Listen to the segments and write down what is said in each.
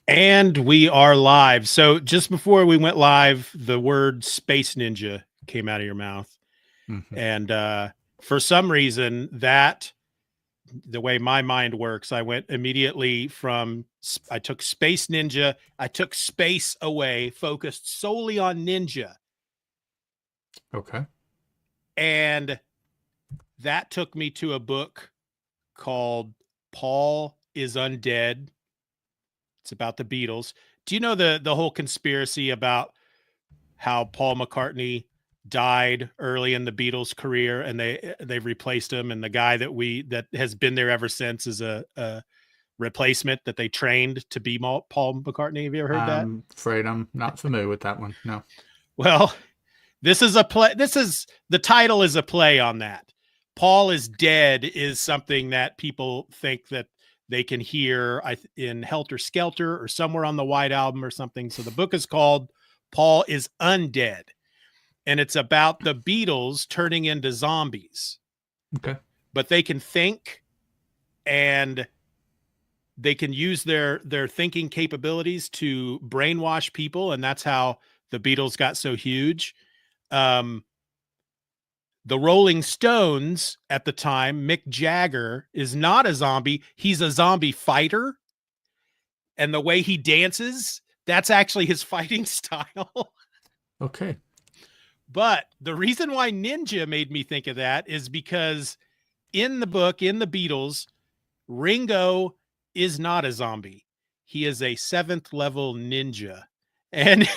And we are live. So just before we went live, the word Space Ninja came out of your mouth. Mm-hmm. And for some reason, that the way my mind works, I went immediately from, I took Space Ninja, I took space away, focused solely on ninja. Okay. And that took me to a book called Paul is Undead. It's about the Beatles. Do you know the whole conspiracy about how Paul McCartney died early in the Beatles' career, and they've replaced him, and the guy that has been there ever since is a replacement that they trained to be Paul McCartney? Have you ever heard that? I'm afraid I'm not familiar with that one. No. Well, this is a play. The title is a play on that. Paul is Dead is something that people think that they can hear in Helter Skelter or somewhere on the White Album or something. So the book is called Paul is Undead, and it's about the Beatles turning into zombies. Okay. But they can think, and they can use their thinking capabilities to brainwash people, and that's how the Beatles got so huge. The Rolling Stones at the time, Mick Jagger is not a zombie. He's a zombie fighter. And the way he dances, that's actually his fighting style. Okay. But the reason why ninja made me think of that is because in the book, in the Beatles, Ringo is not a zombie. He is a 7th level ninja. And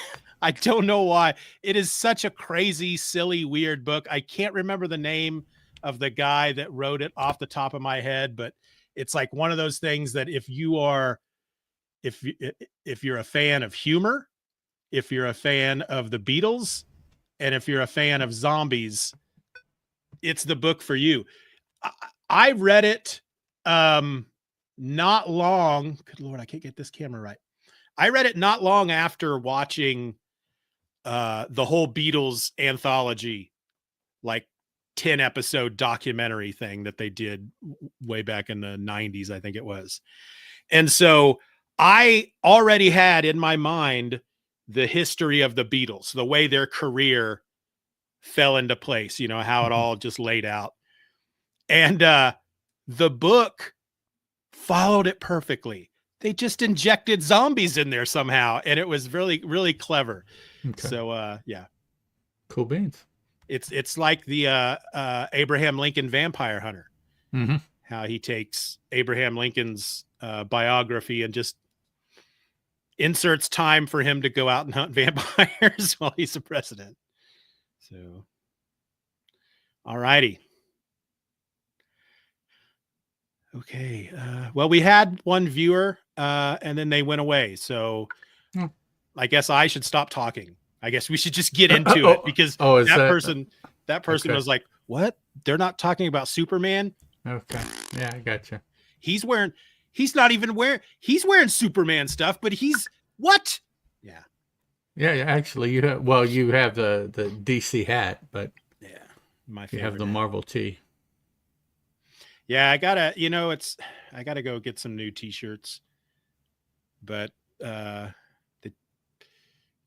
I don't know why. It is such a crazy, silly, weird book. I can't remember the name of the guy that wrote it off the top of my head, but it's like one of those things that if you're a fan of humor, if you're a fan of the Beatles, and if you're a fan of zombies, it's the book for you. I read it not long. Good Lord, I can't get this camera right. I read it not long after watching the whole Beatles anthology, like 10 episode documentary thing that they did way back in the 90s, I think it was. And so I already had in my mind the history of the Beatles, the way their career fell into place, you know, how it all just laid out. And the book followed it perfectly. They just injected zombies in there somehow, and it was really, really clever. Okay. So yeah. Cool beans. It's like the Abraham Lincoln Vampire Hunter. Mm-hmm. How he takes Abraham Lincoln's biography and just inserts time for him to go out and hunt vampires while he's the president. So, all righty. Okay. Well, we had one viewer, and then they went away. So I guess I should stop talking. I guess we should just get into it because that person okay. was like, what? They're not talking about Superman? Okay. Yeah, I gotcha. He's wearing Superman stuff, but he's what? Yeah. Yeah, actually you have the DC hat, but yeah, my favorite. You have the Marvel tee. Yeah, I gotta go get some new t-shirts, but they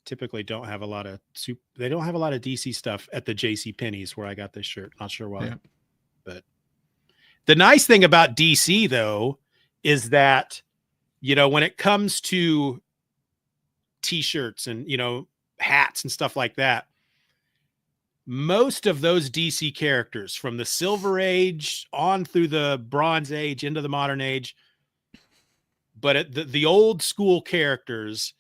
typically don't have a lot of DC stuff at the JCPenney's where I got this shirt. Not sure why. Yeah. But the nice thing about DC though is that, you know, when it comes to t-shirts and, you know, hats and stuff like that, most of those DC characters from the Silver Age on through the Bronze Age into the modern age, but the old school characters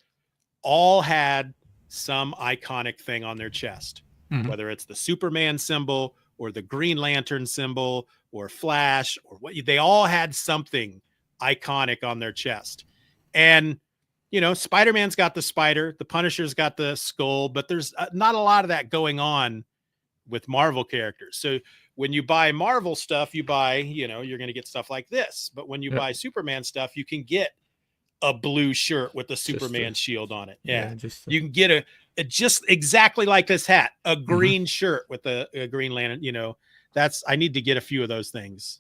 all had some iconic thing on their chest, whether it's the Superman symbol or the Green Lantern symbol or Flash or what, they all had something iconic on their chest. And, you know, Spider-Man's got the spider, the Punisher's got the skull, but there's not a lot of that going on with Marvel characters. So when you buy Marvel stuff, you buy, you know, you're going to get stuff like this. But when you buy Superman stuff, you can get a blue shirt with the Superman shield on it. Yeah. You can get a just exactly like this hat, a green shirt with a Green Lantern, you know, I need to get a few of those things.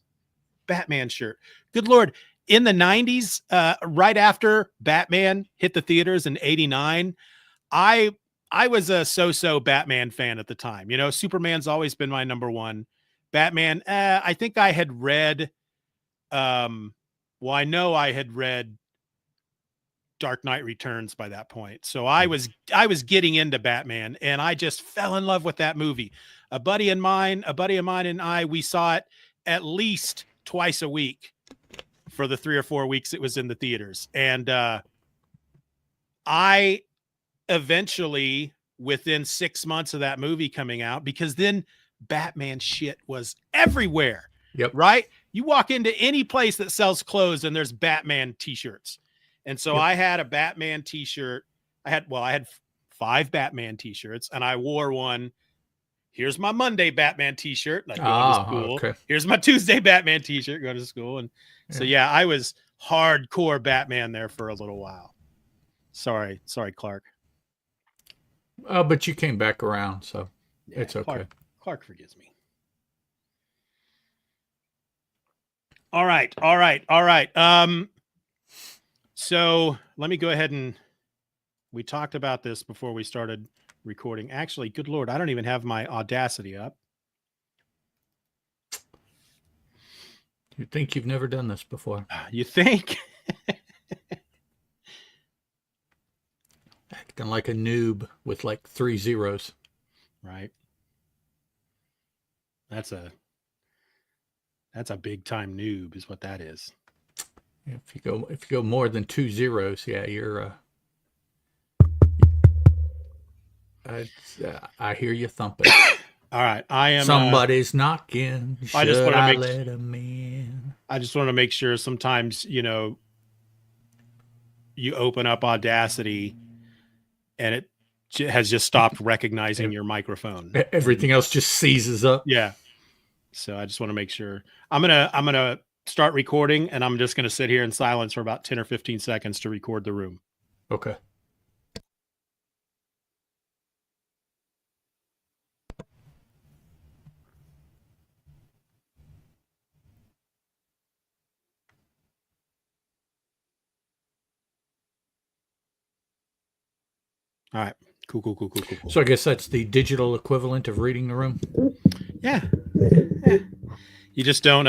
Batman shirt. Good Lord. in the 90s, right after Batman hit the theaters in 89, I was a so-so Batman fan at the time. You know, Superman's always been my number one. Batman, I think I had read I know I had read Dark Knight Returns by that point. So I was getting into Batman, and I just fell in love with that movie. A buddy of mine and I, we saw it at least twice a week for the 3 or 4 weeks it was in the theaters. And I eventually, within 6 months of that movie coming out, because then Batman shit was everywhere. Yep. Right? You walk into any place that sells clothes and there's Batman t-shirts. And so I had a Batman t-shirt. I had 5 Batman t-shirts, and I wore one. Here's my Monday Batman t-shirt. Like, going to school. Okay. Here's my Tuesday Batman t-shirt, going to school. And so, yeah, I was hardcore Batman there for a little while. Sorry, Clark. But you came back around, so it's okay. Clark forgives me. All right. So let me go ahead and we talked about this before we started recording. Actually, good Lord, I don't even have my Audacity up. You'd think you've never done this before. You think? Acting like a noob with like 3 zeros. Right. That's a big time noob is what that is. If you go more than 2 zeros, yeah, you're I hear you thumping. All right, I am. Somebody's knocking. I just want to make. Let him in? I just want to make sure. Sometimes, you know, you open up Audacity, and it has just stopped recognizing your microphone. Everything else just seizes up. Yeah. So I just want to make sure. I'm gonna start recording, and I'm just gonna sit here in silence for about 10 or 15 seconds to record the room. Okay. All right. Cool. So I guess that's the digital equivalent of reading the room. Yeah. You just don't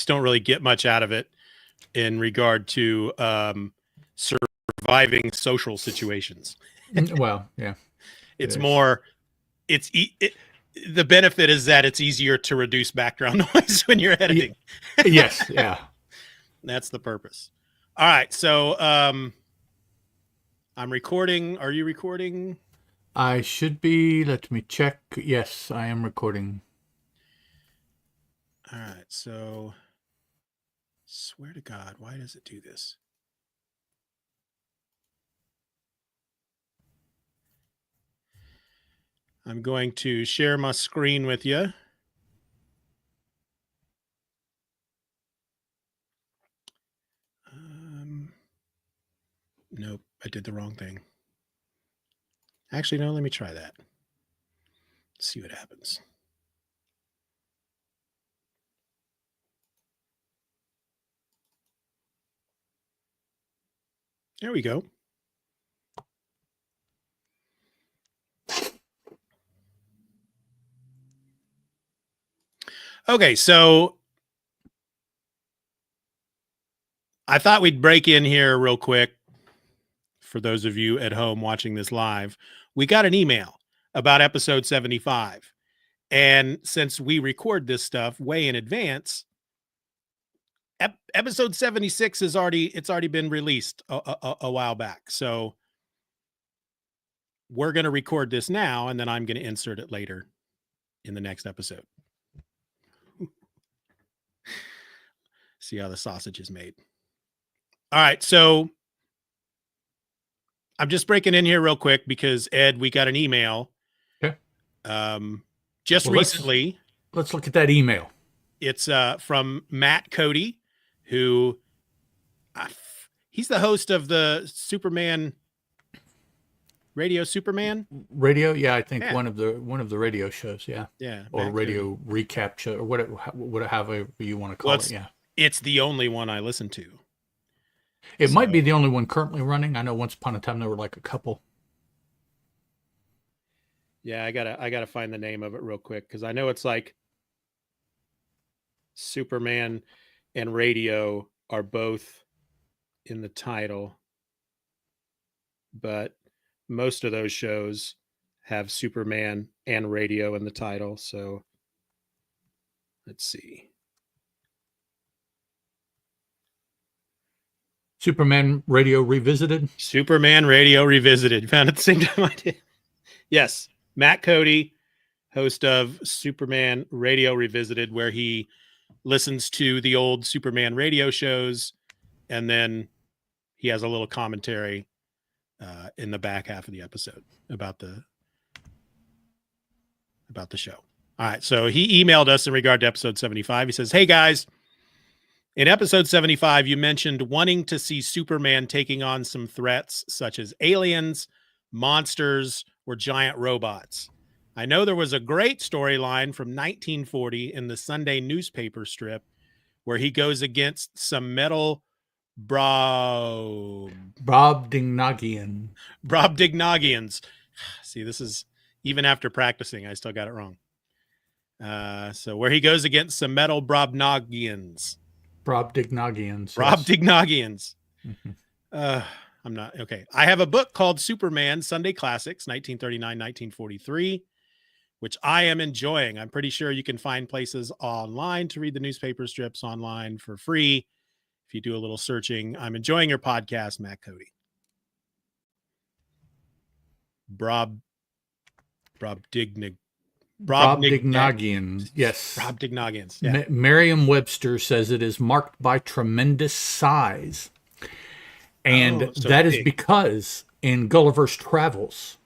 really get much out of it in regard to surviving social situations. Well, yeah. It's more. The benefit is that it's easier to reduce background noise when you're editing. Yes. Yeah. That's the purpose. All right. So I'm recording. Are you recording? I should be. Let me check. Yes, I am recording. All right. So swear to God, why does it do this? I'm going to share my screen with you. Nope, I did the wrong thing. Actually, no, let me try that. See what happens. There we go. Okay, so I thought we'd break in here real quick. For those of you at home watching this live, we got an email about episode 75. And since we record this stuff way in advance, episode 76 it's already been released a while back. So we're going to record this now, and then I'm going to insert it later in the next episode. See how the sausage is made. All right, so I'm just breaking in here real quick because, Ed, we got an email. Okay. Just recently. Let's look at that email. It's from Matt Cody, who he's the host of the Superman Radio Superman. Radio, yeah, I think one of the radio shows, yeah. Yeah. Or Matt radio Cody. Recap show, or whatever you want to call it, yeah. It's the only one I listen to. It might be So, the only one currently running. I know once upon a time there were like a couple. yeah, I gotta find the name of it real quick because I know it's like Superman and Radio are both in the title, but most of those shows have Superman and Radio in the title. So let's see. Superman Radio Revisited. Superman Radio Revisited. Found it the same time I did. Yes, Matt Cody, host of Superman Radio Revisited, where he listens to the old Superman radio shows, and then he has a little commentary in the back half of the episode about the show. All right, so he emailed us in regard to episode 75. He says, "Hey guys, in episode 75, you mentioned wanting to see Superman taking on some threats such as aliens, monsters, or giant robots. I know there was a great storyline from 1940 in the Sunday newspaper strip where he goes against some metal Brobdingnagian. Brobdingnagians. See, this is even after practicing, I still got it wrong. So where he goes against some metal Brobdingnagians. Brobdingnagians. Brobdingnagians. Yes. I'm not okay. I have a book called Superman Sunday Classics, 1939-1943, which I am enjoying. I'm pretty sure you can find places online to read the newspaper strips online for free if you do a little searching. I'm enjoying your podcast, Matt Cody. Brobdingnagian. Yes. Brobdingnagians. Yeah. Merriam-Webster says it is marked by tremendous size. And so that big. is because in Gulliver's Travels,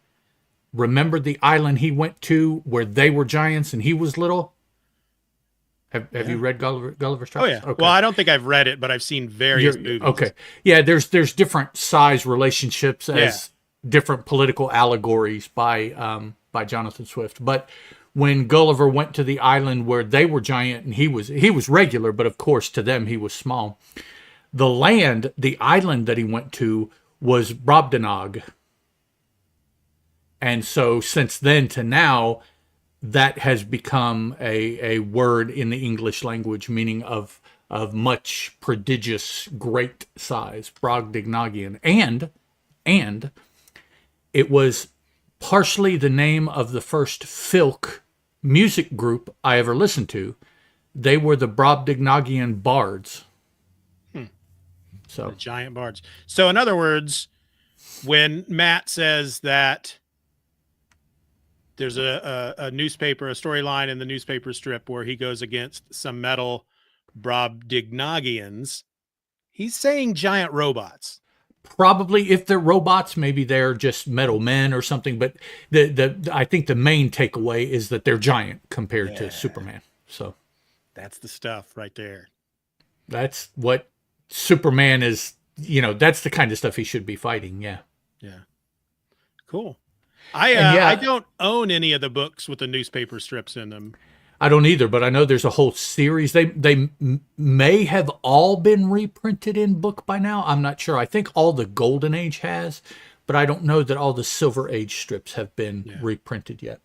remember the island he went to where they were giants and he was little? Have you read Gulliver's Travels? Oh, yeah. Okay. Well, I don't think I've read it, but I've seen various movies. Okay. Yeah, there's different size relationships as different political allegories by Jonathan Swift. But when Gulliver went to the island where they were giant and he was regular, but of course to them he was small. The island that he went to was Brobdingnog. And so since then to now, that has become a word in the English language meaning of much prodigious, great size, Brobdingnagian. And it was partially the name of the first filk music group I ever listened to. They were the Brobdingnagian Bards. So the giant bards. So in other words, when Matt says that there's a newspaper, a storyline in the newspaper strip where he goes against some metal Brobdingnagians, he's saying giant robots. Probably, if they're robots, maybe they're just metal men or something. But I think the main takeaway is that they're giant compared to Superman. So that's the stuff right there. That's what Superman is. That's the kind of stuff he should be fighting. Yeah. Yeah. Cool. I don't own any of the books with the newspaper strips in them. I don't either, but I know there's a whole series. They may have all been reprinted in book by now. I'm not sure. I think all the Golden Age has, but I don't know that all the Silver Age strips have been reprinted yet.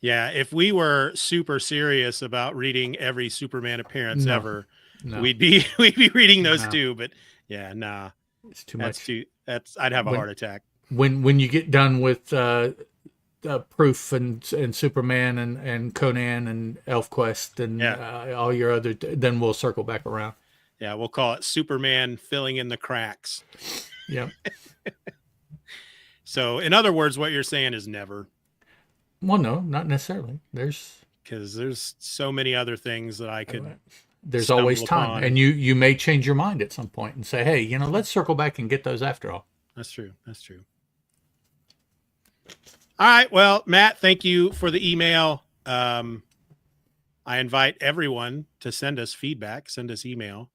Yeah, if we were super serious about reading every Superman appearance ever, we'd be reading those too. But yeah, it's too much. I'd have a heart attack. When you get done with Proof and Superman and Conan and ElfQuest and all your other, then we'll circle back around. Yeah, we'll call it Superman filling in the cracks. Yeah. So, in other words, what you're saying is never. Well, no, not necessarily. Because there's so many other things that I could. There's always time, and you may change your mind at some point and say, "Hey, let's circle back and get those after all." That's true. All right. Well, Matt, thank you for the email. I invite everyone to send us feedback, send us email.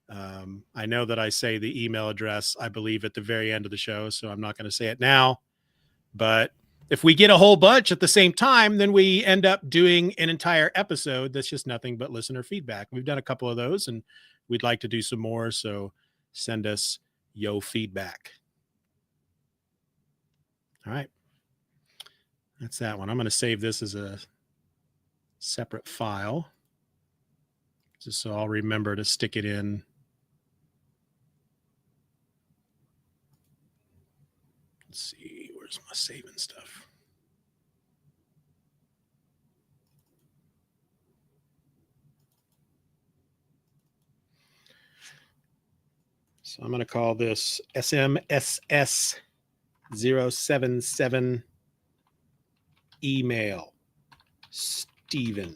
I know that I say the email address, I believe, at the very end of the show, so I'm not going to say it now. But If we get a whole bunch at the same time, then we end up doing an entire episode that's just nothing but listener feedback. We've done a couple of those and we'd like to do some more. So send us yo feedback. All right. That's that one. I'm going to save this as a separate file just so I'll remember to stick it in. Let's see, where's my saving stuff? So I'm going to call this SMSS 077 email Steeven.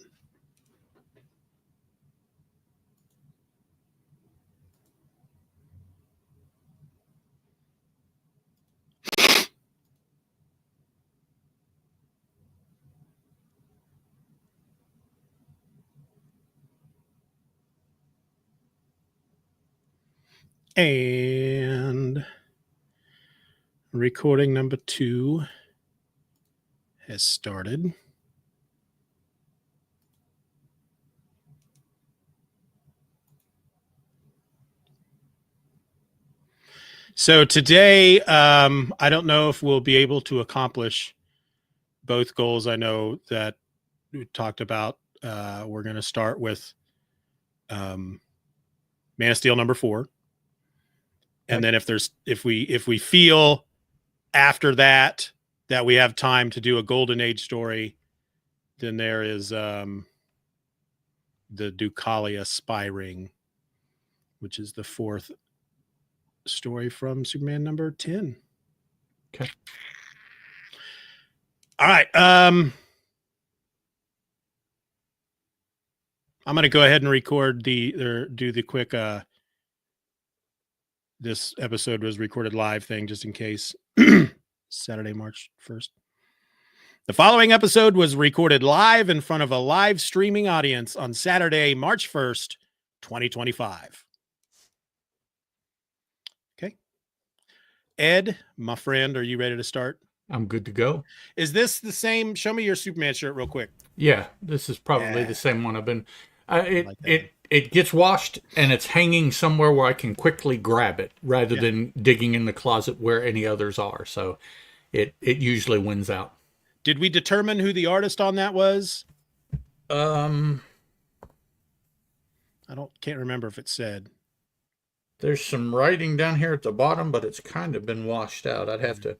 And recording number 2 has started. So today, I don't know if we'll be able to accomplish both goals. I know that we talked about. We're going to start with Man of Steel number 4. And then if we feel after that we have time to do a Golden Age story, then there is the Deucalia spy ring, which is the 4th story from Superman number 10. Okay. All right. I'm going to go ahead and record do the quick this episode was recorded live thing just in case. Saturday, March 1st. The following episode was recorded live in front of a live streaming audience on Saturday, March 1st, 2025. Okay. Ed, my friend, are you ready to start? I'm good to go. Is this the same? Show me your Superman shirt real quick. Yeah, this is probably the same one I've been. Like It gets washed and it's hanging somewhere where I can quickly grab it rather than digging in the closet where any others are. So it usually wins out. Did we determine who the artist on that was? I can't remember if it said. There's some writing down here at the bottom, but it's kind of been washed out. I'd have to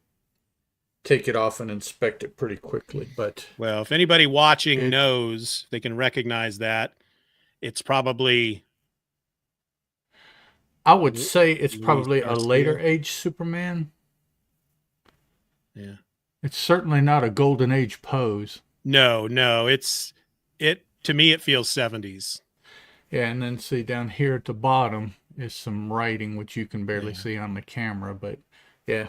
take it off and inspect it pretty quickly. But well, if anybody watching knows, they can recognize that. It's probably. I would say it's probably a later age Superman. Yeah. It's certainly not a Golden Age pose. No, to me, it feels 70s. Yeah, and then see down here at the bottom is some writing, which you can barely see on the camera, but yeah.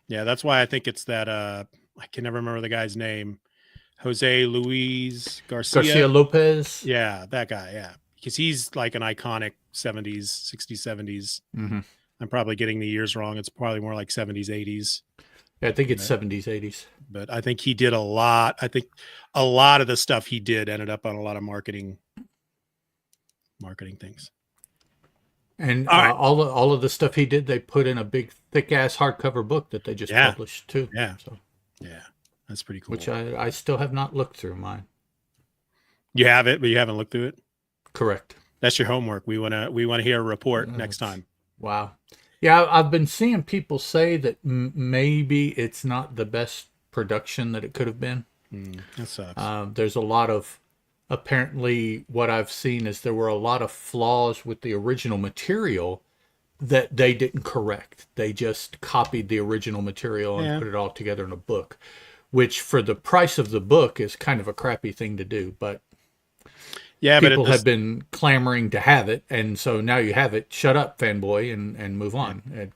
Yeah, that's why I think it's that, I can never remember the guy's name. Jose Luis Garcia Lopez. Yeah, that guy, yeah. Because he's like an iconic 70s, 60s, 70s. Mm-hmm. I'm probably getting the years wrong. It's probably more like 70s, 80s. Yeah, I think it's 70s, 80s. But I think he did a lot. I think a lot of the stuff he did ended up on a lot of marketing things. And all of the stuff he did, they put in a big, thick-ass hardcover book that they just published, too. Yeah. So. Yeah, that's pretty cool. Which I still have not looked through mine. You have it, but you haven't looked through it? Correct. That's your homework. We want to hear a report next time. Wow. Yeah, I've been seeing people say that maybe it's not the best production that it could have been. That sucks. There's a lot of, apparently what I've seen is there were a lot of flaws with the original material that they didn't correct. They just copied the original material and put it all together in a book, which for the price of the book is kind of a crappy thing to do, but people have been clamoring to have it, and so now you have it. Shut up, fanboy, and move on.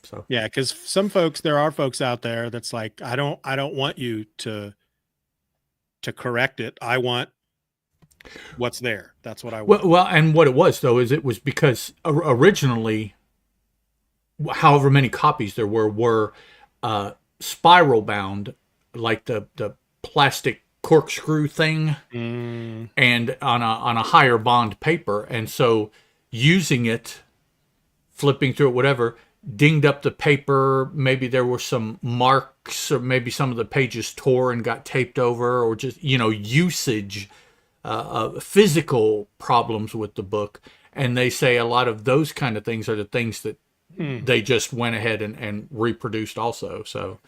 So because there are folks out there that's like, I don't want you to correct it. I want what's there. That's what I want. Well, and what it was though is it was because originally, however many copies there were spiral bound like the plastic corkscrew thing, Mm, and on a higher bond paper, and so using it, flipping through it, whatever, dinged up the paper. Maybe there were some marks, or maybe some of the pages tore and got taped over, or just usage, physical problems with the book. And they say a lot of those kind of things are the things that hmm. they just went ahead and reproduced also. So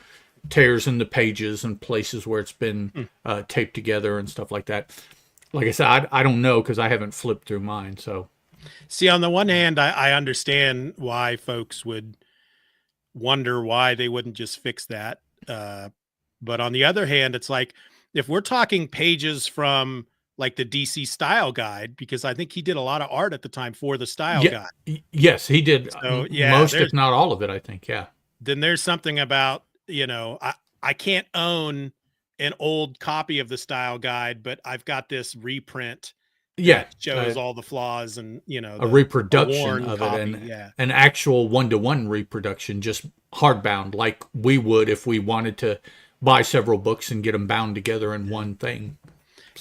tears in the pages and places where it's been Hmm. taped together and stuff like that. Like I said, I don't know because I haven't flipped through mine. So See, on the one hand, I understand why folks would wonder why they wouldn't just fix that. But on the other hand, it's like if we're talking pages from like the DC style guide, because I think he did a lot of art at the time for the style yeah, guide. yes, he did So yeah, most, if not all of it, I think. Yeah. there's something about, I can't own an old copy of the style guide, but I've got this reprint Yeah, that shows all the flaws and, a a reproduction worn of it, copy. and Yeah. an actual one-to-one reproduction, just hardbound, like we would if we wanted to buy several books and get them bound together in one thing.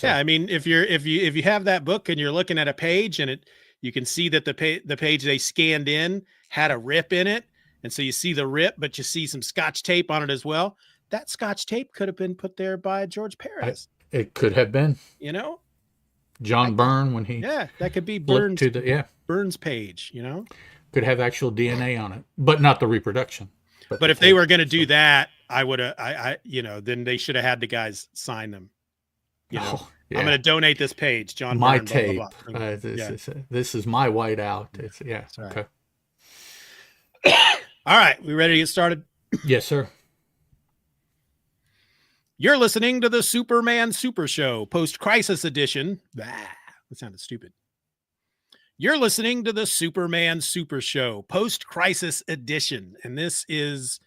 Yeah, So I mean, if you have that book and you're looking at a page and you can see that the page they scanned in had a rip in it, and so you see the rip, but you see some Scotch tape on it as well. That Scotch tape could have been put there by George I, Perez. it could have been You know, John that could, Byrne when he yeah, that could be flipped Burns to the, yeah, Burns page. could have actual DNA on it, but not the reproduction, but But the if they tape. were going to do So, that, I would have, then they should have had the guys sign them. oh I'm going yeah, to donate this page, John my Byrne, blah blah blah. tape. This Yeah, is my whiteout. It's yeah. that's right. Okay. All right, we ready to get started? Yes, sir. You're listening to the Superman Super Show, post-crisis edition. That sounded stupid. You're listening to the Superman Super Show, post-crisis edition, and this is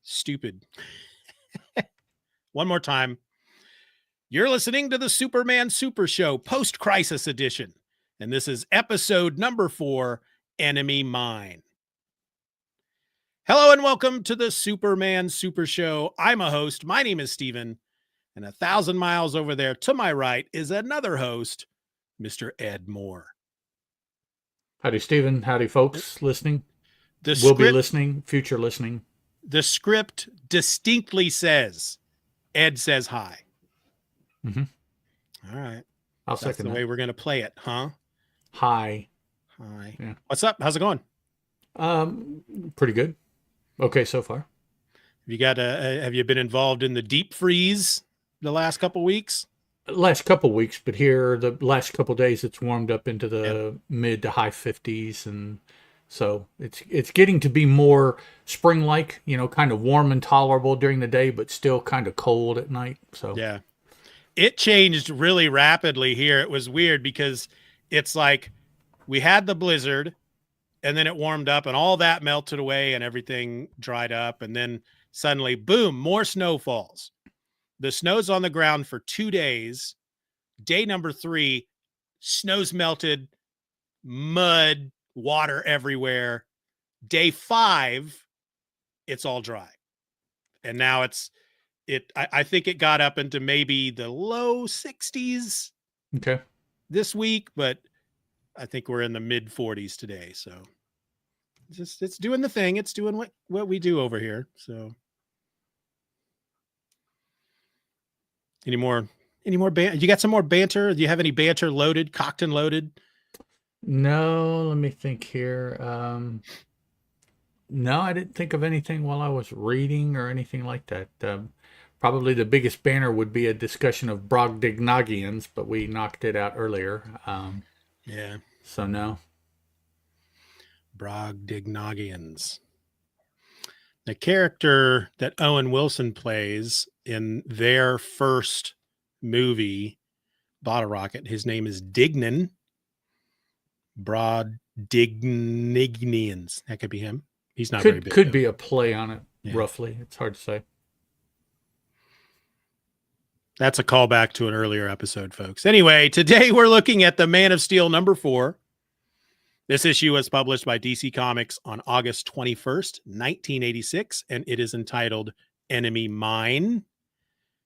stupid. One more time. You're listening to the Superman Super Show, post-crisis edition, and this is episode number 4, Enemy Mine. Hello and welcome to the Superman Super Show. I'm a host. My name is Steeven. And 1,000 miles over there to my right is another host, Mr. Ed Moore. Howdy, Steven. Howdy, folks listening. The Will be script, listening, future listening. the script distinctly says, Ed says hi. Mm-hmm. All right. I'll That's second the that. way we're going to play it, huh? Hi. Hi. Yeah. What's up? How's it going? Pretty good. Okay so far. Have you been involved in the deep freeze the last couple weeks? Last couple weeks, but here the last couple days it's warmed up into the Yep. mid to high 50s, and so it's getting to be more spring-like, kind of warm and tolerable during the day, but still kind of cold at night. So Yeah. It changed really rapidly here. It was weird because it's like we had the blizzard and then it warmed up and all that melted away and everything dried up. And then suddenly, boom, more snow falls. The snow's on the ground for 2 days. Day number 3, snow's melted, mud, water everywhere. Day 5, it's all dry. And now I think it got up into maybe the low 60s okay. this week, but I think we're in the mid 40s today. So it's doing the thing. It's doing what we do over here. So any more banter? You got some more banter? Do you have any banter loaded, cocked and loaded? No, let me think here. No, I didn't think of anything while I was reading or anything like that. Probably the biggest banner would be a discussion of Brobdingnagians, but we knocked it out earlier. Yeah. So no. Brobdingnagians. The character that Owen Wilson plays in their first movie, Bottle Rocket, his name is Dignan. Brobdingnagians. That could be him. He's not very big. Could though. be a play on it, Yeah. roughly. It's hard to say. That's a callback to an earlier episode, folks. Anyway, today we're looking at the Man of Steel number 4. This issue was published by DC Comics on August 21st, 1986, and it is entitled Enemy Mine,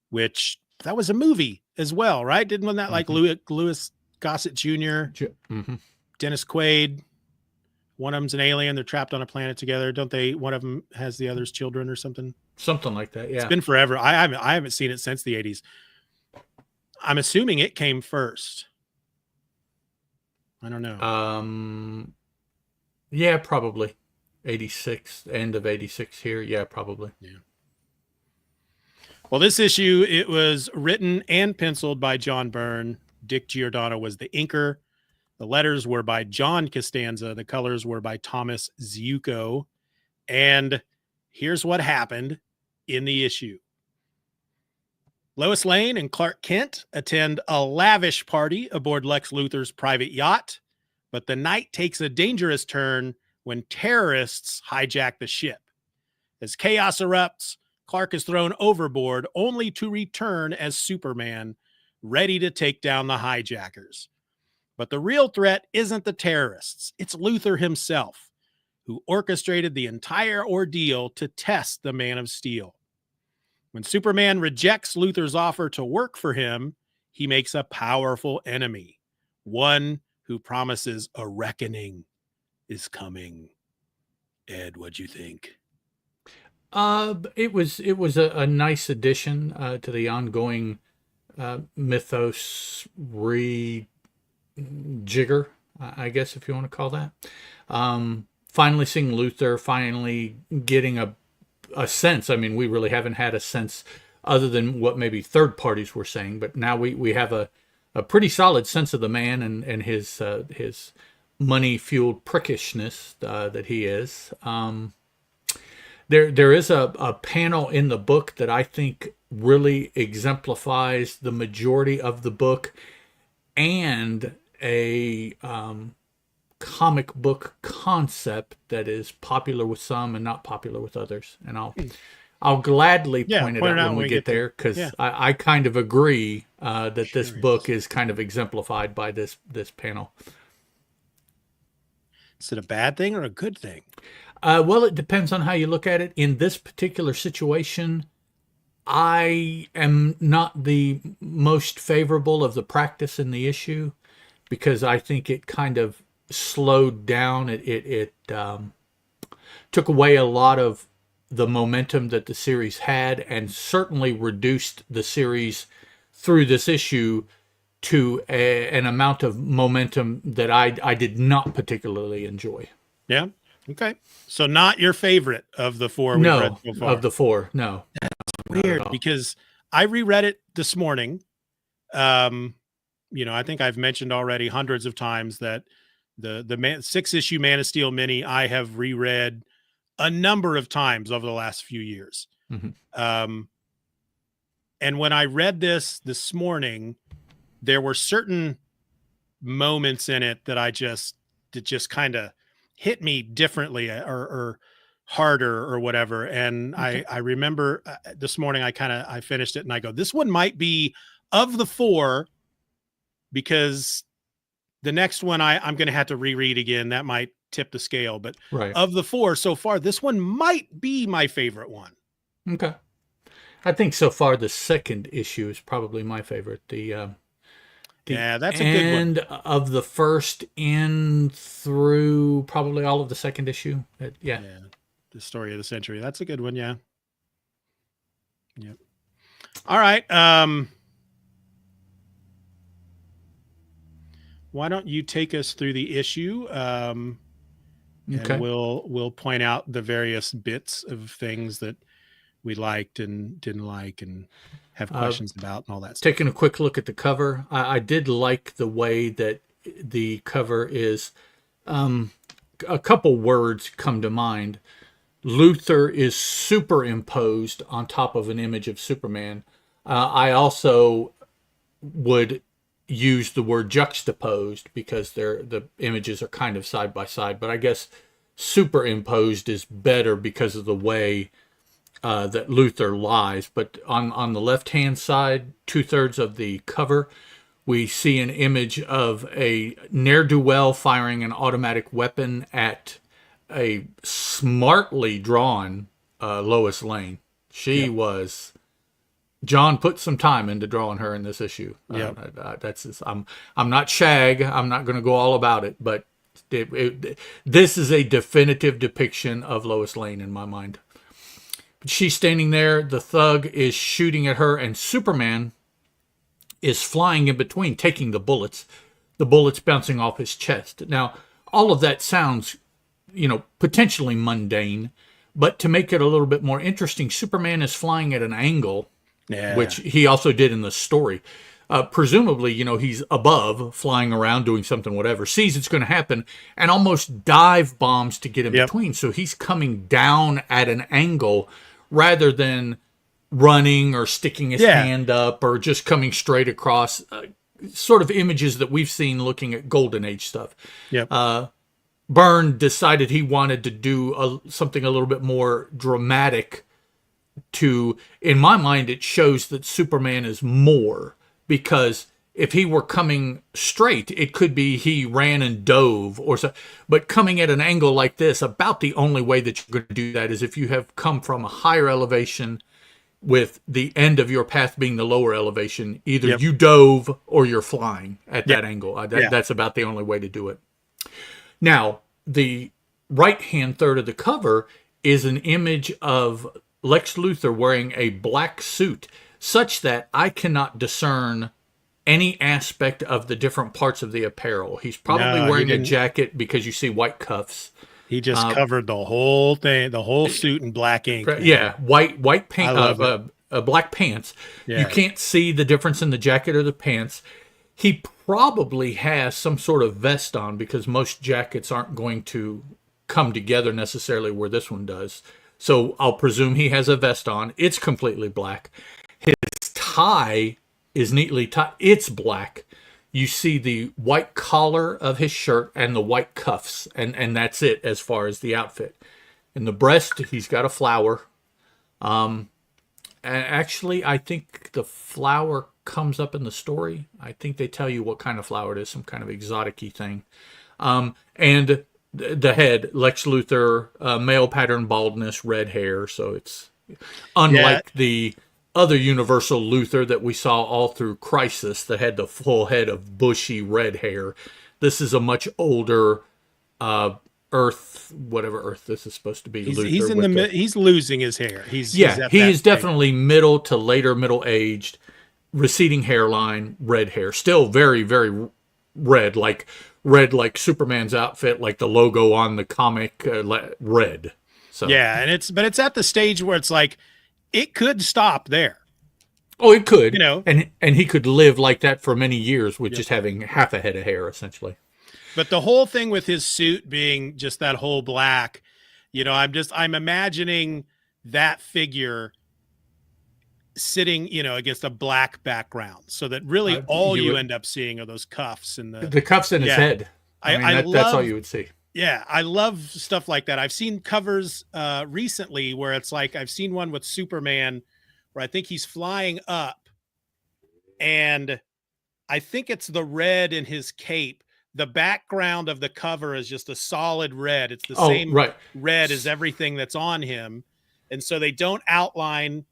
which that was a movie as well, right? Didn't that like Louis Gossett Jr., Mm-hmm. Dennis Quaid? One of them's an alien. They're trapped on a planet together. Don't they? One of them has the other's children or something. Something like that. It's Yeah. been forever. I haven't seen it since the 80s. I'm assuming it came first. I don't know. Yeah, probably 86, end of 86 here. Yeah, probably. Yeah. Well, this issue, it was written and penciled by John Byrne. Dick Giordano was the inker. The letters were by John Costanza. The colors were by Thomas Ziuko. And here's what happened in the issue. Lois Lane and Clark Kent attend a lavish party aboard Lex Luthor's private yacht, but the night takes a dangerous turn when terrorists hijack the ship. As chaos erupts, Clark is thrown overboard only to return as Superman, ready to take down the hijackers. But the real threat isn't the terrorists. It's Luthor himself, who orchestrated the entire ordeal to test the Man of Steel. When Superman rejects Luthor's offer to work for him, he makes a powerful enemy, one who promises a reckoning is coming. Ed, what'd you think? It was a nice addition to the ongoing mythos jigger, I guess, if you want to call that. Finally seeing Luthor, finally getting a sense. I mean, we really haven't had a sense other than what maybe third parties were saying, but now we have a pretty solid sense of the man and his money-fueled prickishness that he is. There is a panel in the book that I think really exemplifies the majority of the book and a comic book concept that is popular with some and not popular with others. And I'll gladly point it out when we get there, because I kind of agree that this book is kind of exemplified by this panel. Is it a bad thing or a good thing? Well, it depends on how you look at it. In this particular situation, I am not the most favorable of the practice in the issue, because I think it kind of slowed down. It took away a lot of the momentum that the series had, and certainly reduced the series through this issue to an amount of momentum that I did not particularly enjoy. Yeah. Okay. So not your favorite of the four we've read so far. Of the four, no. That's weird, because I reread it this morning. I think I've mentioned already hundreds of times that the 6-issue Man of Steel mini I have reread a number of times over the last few years. Mm-hmm. And when I read this morning, there were certain moments in it that just kind of hit me differently or harder or whatever. And okay. I remember this morning, I finished it and I go, this one might be of the four, because the next one I'm going to have to reread again. That might tip the scale, but right. Of the four so far, this one might be my favorite one. Okay. I think so far the second issue is probably my favorite. That's a good one. And of the first in through probably all of the second issue. Yeah. The story of the century. That's a good one. Yeah. Yep. All right. Why don't you take us through the issue? Okay. And we'll point out the various bits of things that we liked and didn't like and have questions about and all that stuff. Taking a quick look at the cover, I did like the way that the cover is. A couple words come to mind. Luthor is superimposed on top of an image of Superman. I also would use the word juxtaposed, because the images are kind of side by side, but I guess superimposed is better because of the way that Luthor lies. But on the left-hand side, 2/3 of the cover, we see an image of a ne'er-do-well firing an automatic weapon at a smartly drawn Lois Lane. She Yep. was. John put some time into drawing her in this issue. Yep. I'm not Shag. I'm not going to go all about it, but this is a definitive depiction of Lois Lane in my mind. She's standing there. The thug is shooting at her, and Superman is flying in between, taking the bullets. The bullets bouncing off his chest. Now, all of that sounds, potentially mundane, but to make it a little bit more interesting, Superman is flying at an angle, Yeah. which he also did in the story. Presumably, he's above, flying around, doing something, whatever, sees it's going to happen, and almost dive bombs to get in Yep. between. So he's coming down at an angle rather than running or sticking his Yeah. hand up or just coming straight across. Sort of images that we've seen looking at Golden Age stuff. Yep. Byrne decided he wanted to do something a little bit more dramatic in my mind, it shows that Superman is more, because if he were coming straight, it could be he ran and dove or so, but coming at an angle like this, about the only way that you're going to do that is if you have come from a higher elevation with the end of your path being the lower elevation. Either Yep. you dove or you're flying at that Yep. angle. Yeah. That's about the only way to do it. Now, the right-hand third of the cover is an image of Lex Luthor wearing a black suit, such that I cannot discern any aspect of the different parts of the apparel. He's probably No, he wearing a didn't. jacket because you see white cuffs. He just covered the whole thing, the whole suit in black ink. Man. Yeah, white pants, I love it. black pants. Yeah. You can't see the difference in the jacket or the pants. He probably has some sort of vest on, because most jackets aren't going to come together necessarily where this one does. So I'll presume he has a vest on. It's completely black. His tie is neatly tied. It's black. You see the white collar of his shirt and the white cuffs, and that's it as far as the outfit. In the breast, he's got a flower. And actually, I think the flower comes up in the story. I think they tell you what kind of flower it is, some kind of exotic-y thing. And the head, Lex Luthor, male pattern baldness, red hair. So it's unlike the other Universal Luthor that we saw all through Crisis that had the full head of bushy red hair. This is a much older Earth, whatever Earth this is supposed to be. He's, Luthor he's in with the he's losing his hair. He's he at is that stage. definitely middle to later middle aged, receding hairline, red hair, still very very red like Superman's outfit, like the logo on the comic, red. So Yeah, and it's at the stage where it's like it could stop there. oh, it could, You know. and he could live like that for many years with Yep. just having half a head of hair essentially. But the whole thing with his suit being just that whole black, I'm imagining that figure sitting, against a black background, so that really all you you would- end up seeing are those cuffs and The cuffs in his Yeah. head. I mean, that's all love- you would see. Yeah, I love stuff like that. I've seen covers recently where it's like I've seen one with Superman where I think he's flying up, and I think it's the red in his cape. The background of the cover is just a solid red. It's the Oh, same right. red as everything that's on him. And so they don't outline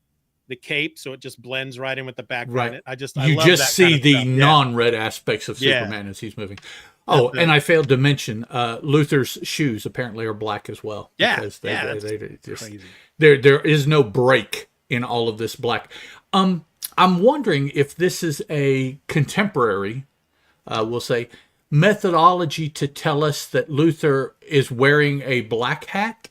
the cape, so it just blends right in with the background. Right. I You love just that see kind of the stuff. Yeah. non-red aspects of Yeah. Superman as he's moving. Oh, That's it. and I failed to mention Luthor's shoes apparently are black as well. Yeah, because that's they just crazy. there is no break in all of this black. I'm wondering if this is a contemporary, we'll say, methodology to tell us that Luthor is wearing a black hat,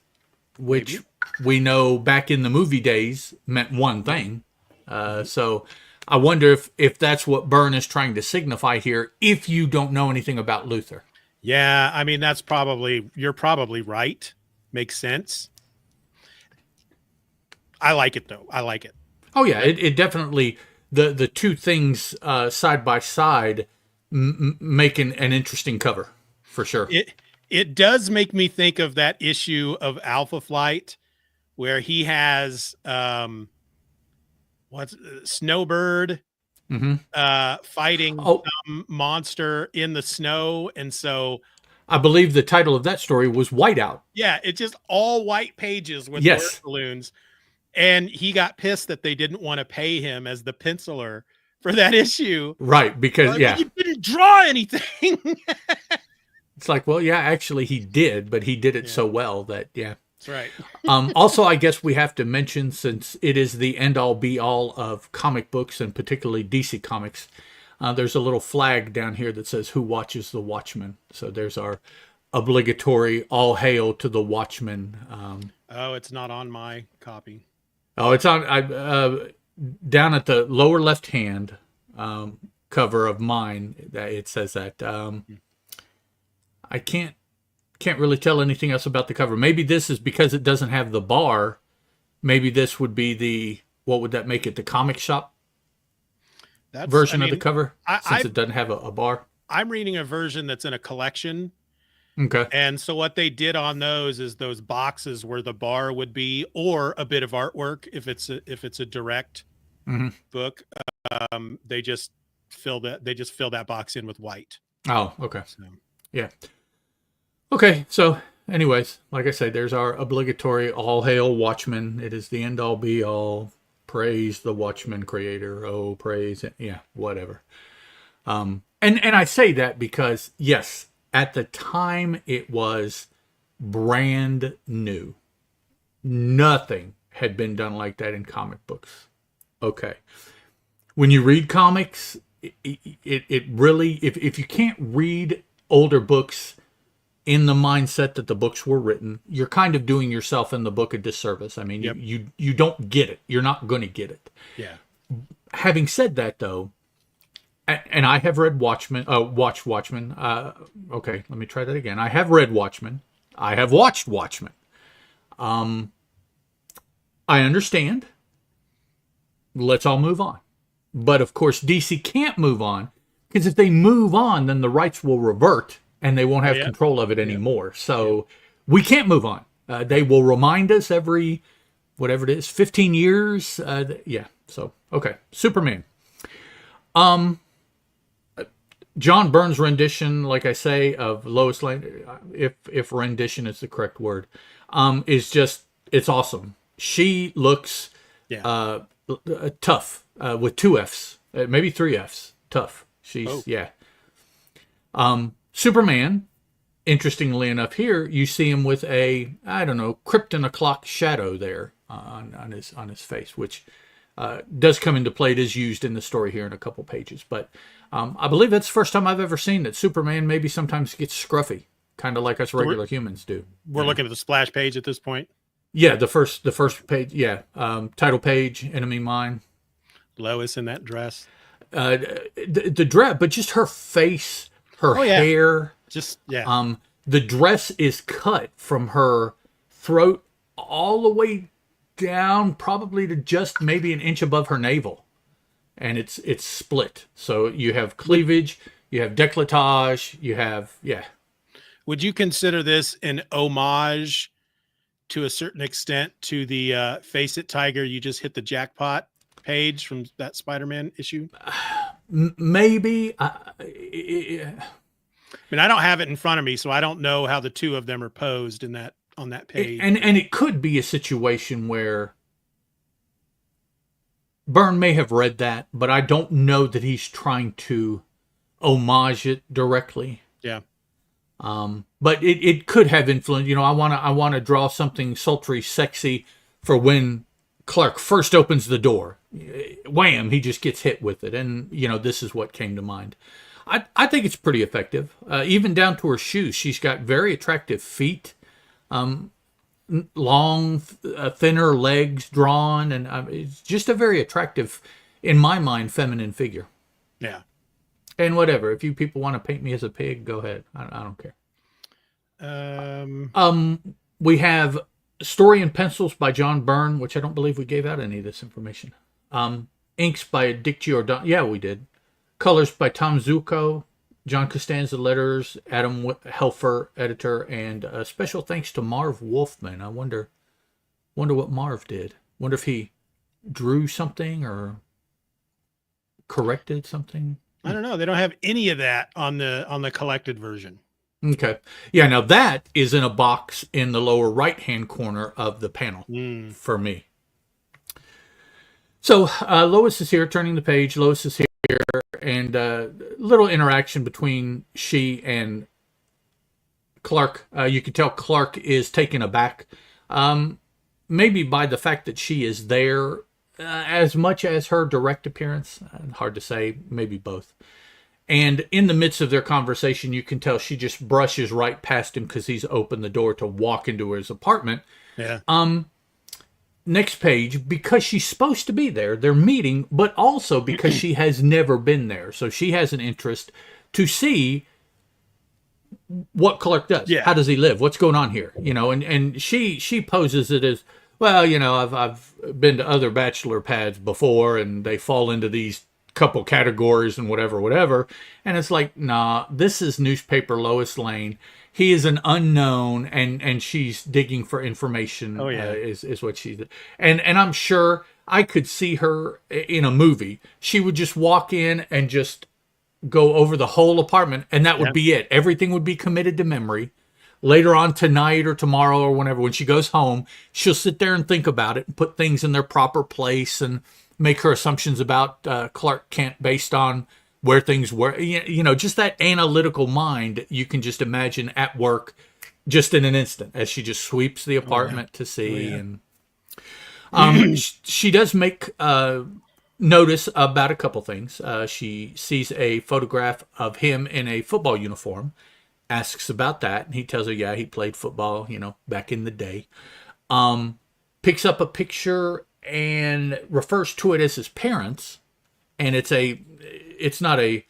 which Maybe. we know back in the movie days meant one thing. So I wonder if that's what Byrne is trying to signify here, if you don't know anything about Luthor. Yeah, I mean you're probably right. Makes sense. I like it though. I like it. Oh yeah, it definitely, the two things side by side make an interesting cover for sure. It does make me think of that issue of Alpha Flight where he has Snowbird fighting Oh, some monster in the snow, and so I believe the title of that story was Whiteout. yeah, it's just all white pages with Yes. word balloons. and he got pissed that they didn't want to pay him as the penciler for that issue. Right, because Like, well, yeah, you didn't draw anything. it's like, well, yeah, actually he did, but he did it Yeah, so well that yeah. that's right. Also, I guess we have to mention, since it is the end all be all of comic books and particularly DC Comics, there's a little flag down here that says "Who watches the Watchmen?" So there's our obligatory "All hail to the Watchmen." Oh, it's not on my copy. Oh, it's on down at the lower left hand cover of mine. That it says that. I can't really tell anything else about the cover. Maybe this is because it doesn't have the bar. Maybe this would be the, what would that make it? The comic shop version of the cover, since it doesn't have a bar. I'm reading a version that's in a collection. Okay. And so what they did on those is those boxes where the bar would be, or a bit of artwork if it's a direct book. They just fill that box in with white. Oh, okay. So. Yeah. Okay, so anyways, like I said, there's our obligatory all hail Watchmen. It is the end all be all. Praise the Watchmen creator. Oh, praise it. Yeah, whatever. And I say that because yes, at the time it was brand new. Nothing had been done like that in comic books. Okay. When you read comics, it really, if you can't read older books in the mindset that the books were written, you're kind of doing yourself and the book a disservice. I mean, Yep. you don't get it. You're not going to get it. Yeah. Having said that, though, and I have read Watchmen. Watchmen. Okay, let me try that again. I have read Watchmen. I have watched Watchmen. I understand. Let's all move on. But of course, DC can't move on, because if they move on, then the rights will revert and they won't have control of it anymore. So we can't move on. They will remind us every, whatever it is, 15 years. Yeah. So, okay. Superman. John Byrne's rendition, like I say, of Lois Lane, if rendition is the correct word, is just, it's awesome. She looks tough, with 2 F's, maybe 3 F's. Tough. She's, yeah. Superman, interestingly enough, here you see him with a, I don't know, Krypton o'clock shadow there on his face, which does come into play. It is used in the story here in a couple pages, but I believe that's the first time I've ever seen that Superman maybe sometimes gets scruffy, kind of like us regular humans do. We're looking at the splash page at this point. Yeah, the first page. Yeah, title page, Enemy Mine. Lois in that dress. The dress, but just her face, her hair. Just the dress is cut from her throat all the way down, probably to just maybe an inch above her navel, and it's split. So you have cleavage, you have décolletage, you have Would you consider this an homage to a certain extent to the Face It Tiger, you just hit the jackpot page from that Spider-Man issue? Maybe. I mean, I don't have it in front of me, so I don't know how the two of them are posed in that on that page. And it could be a situation where Byrne may have read that, but I don't know that he's trying to homage it directly. Yeah. But it could have influence. You know, I want to draw something sultry, sexy for when Clark first opens the door. Wham! He just gets hit with it, and you know, this is what came to mind. I think it's pretty effective, even down to her shoes. She's got very attractive feet, long, thinner legs drawn, and it's just a very attractive, in my mind, feminine figure. Yeah. And whatever, if you people want to paint me as a pig, go ahead. I don't care. We have Story and Pencils by John Byrne, which I don't believe we gave out any of this information. Inks by Dick Giordano. Yeah, we did. Colors by Tom Zucco, John Costanza letters, Adam Helfer editor, and special thanks to Marv Wolfman. I wonder what Marv did. Wonder if he drew something or corrected something. I don't know. They don't have any of that on the collected version. Okay. Yeah, now that is in a box in the lower right-hand corner of the panel for me. So Lois is here, turning the page. Lois is here, and little interaction between she and Clark. You can tell Clark is taken aback, maybe by the fact that she is there, as much as her direct appearance. Hard to say, maybe both. And in the midst of their conversation, you can tell she just brushes right past him because he's opened the door to walk into his apartment. Yeah. Next page, because she's supposed to be there, they're meeting, but also because she has never been there. So she has an interest to see what Clark does. Yeah. How does he live? What's going on here? And she poses it as, well, I've been to other bachelor pads before, and they fall into these couple categories and whatever. And it's like, nah, this is newspaper Lois Lane. He is an unknown, and she's digging for information. Oh, yeah. Is what she's. And I'm sure I could see her in a movie. She would just walk in and just go over the whole apartment, and that would be it. Everything would be committed to memory. Later on tonight or tomorrow or whenever, when she goes home, she'll sit there and think about it and put things in their proper place and make her assumptions about Clark Kent based on where things were. Just that analytical mind you can just imagine at work just in an instant as she just sweeps the apartment to see. And she does make notice about a couple things. She sees a photograph of him in a football uniform, asks about that, and he tells her, yeah, he played football, back in the day. Picks up a picture and refers to it as his parents, and it's not a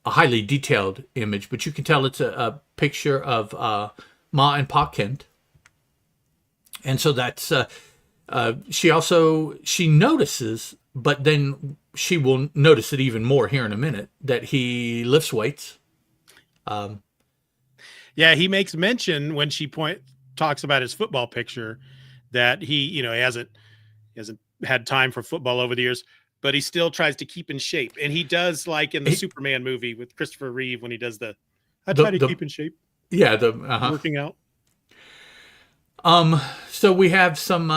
highly detailed image, but you can tell it's a picture of Ma and Pa Kent. And so that's she notices, but then she will notice it even more here in a minute, that he lifts weights. He makes mention when she talks about his football picture that he hasn't had time for football over the years, but he still tries to keep in shape. And he does, like in the Superman movie with Christopher Reeve, when he does I try to keep in shape. Yeah. Working out. So we have some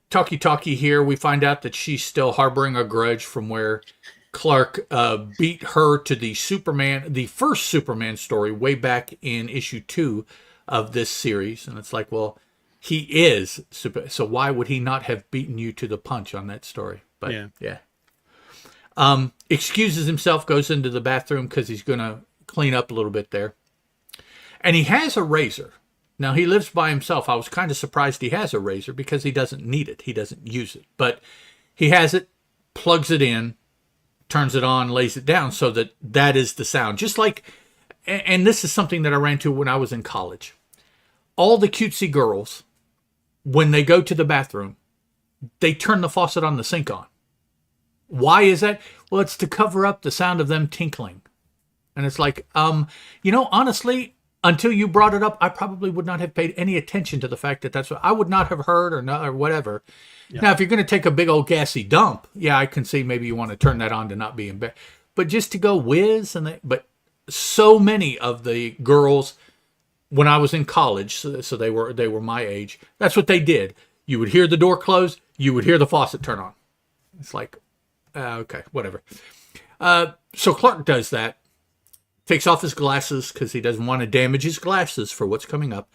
talkie here. We find out that she's still harboring a grudge from where Clark beat her to the first Superman story way back in issue 2 of this series. And it's like, well, he is super, so why would he not have beaten you to the punch on that story? But yeah. Excuses himself, goes into the bathroom because he's going to clean up a little bit there. And he has a razor. Now, he lives by himself. I was kind of surprised he has a razor because he doesn't need it. He doesn't use it. But he has it, plugs it in, turns it on, lays it down so that is the sound. Just like, and this is something that I ran into when I was in college. All the cutesy girls, when they go to the bathroom, they turn the faucet on the sink on. Why is that? Well, it's to cover up the sound of them tinkling. And it's like, honestly, until you brought it up, I probably would not have paid any attention to the fact that that's what I would not have heard or whatever. Yeah. Now, if you're going to take a big old gassy dump, I can see maybe you want to turn that on to not be embarrassed. But just to go whiz, but so many of the girls, when I was in college, so they were my age, that's what they did. You would hear the door close, you would hear the faucet turn on. It's like, okay, whatever. So Clark does that. Takes off his glasses because he doesn't want to damage his glasses for what's coming up.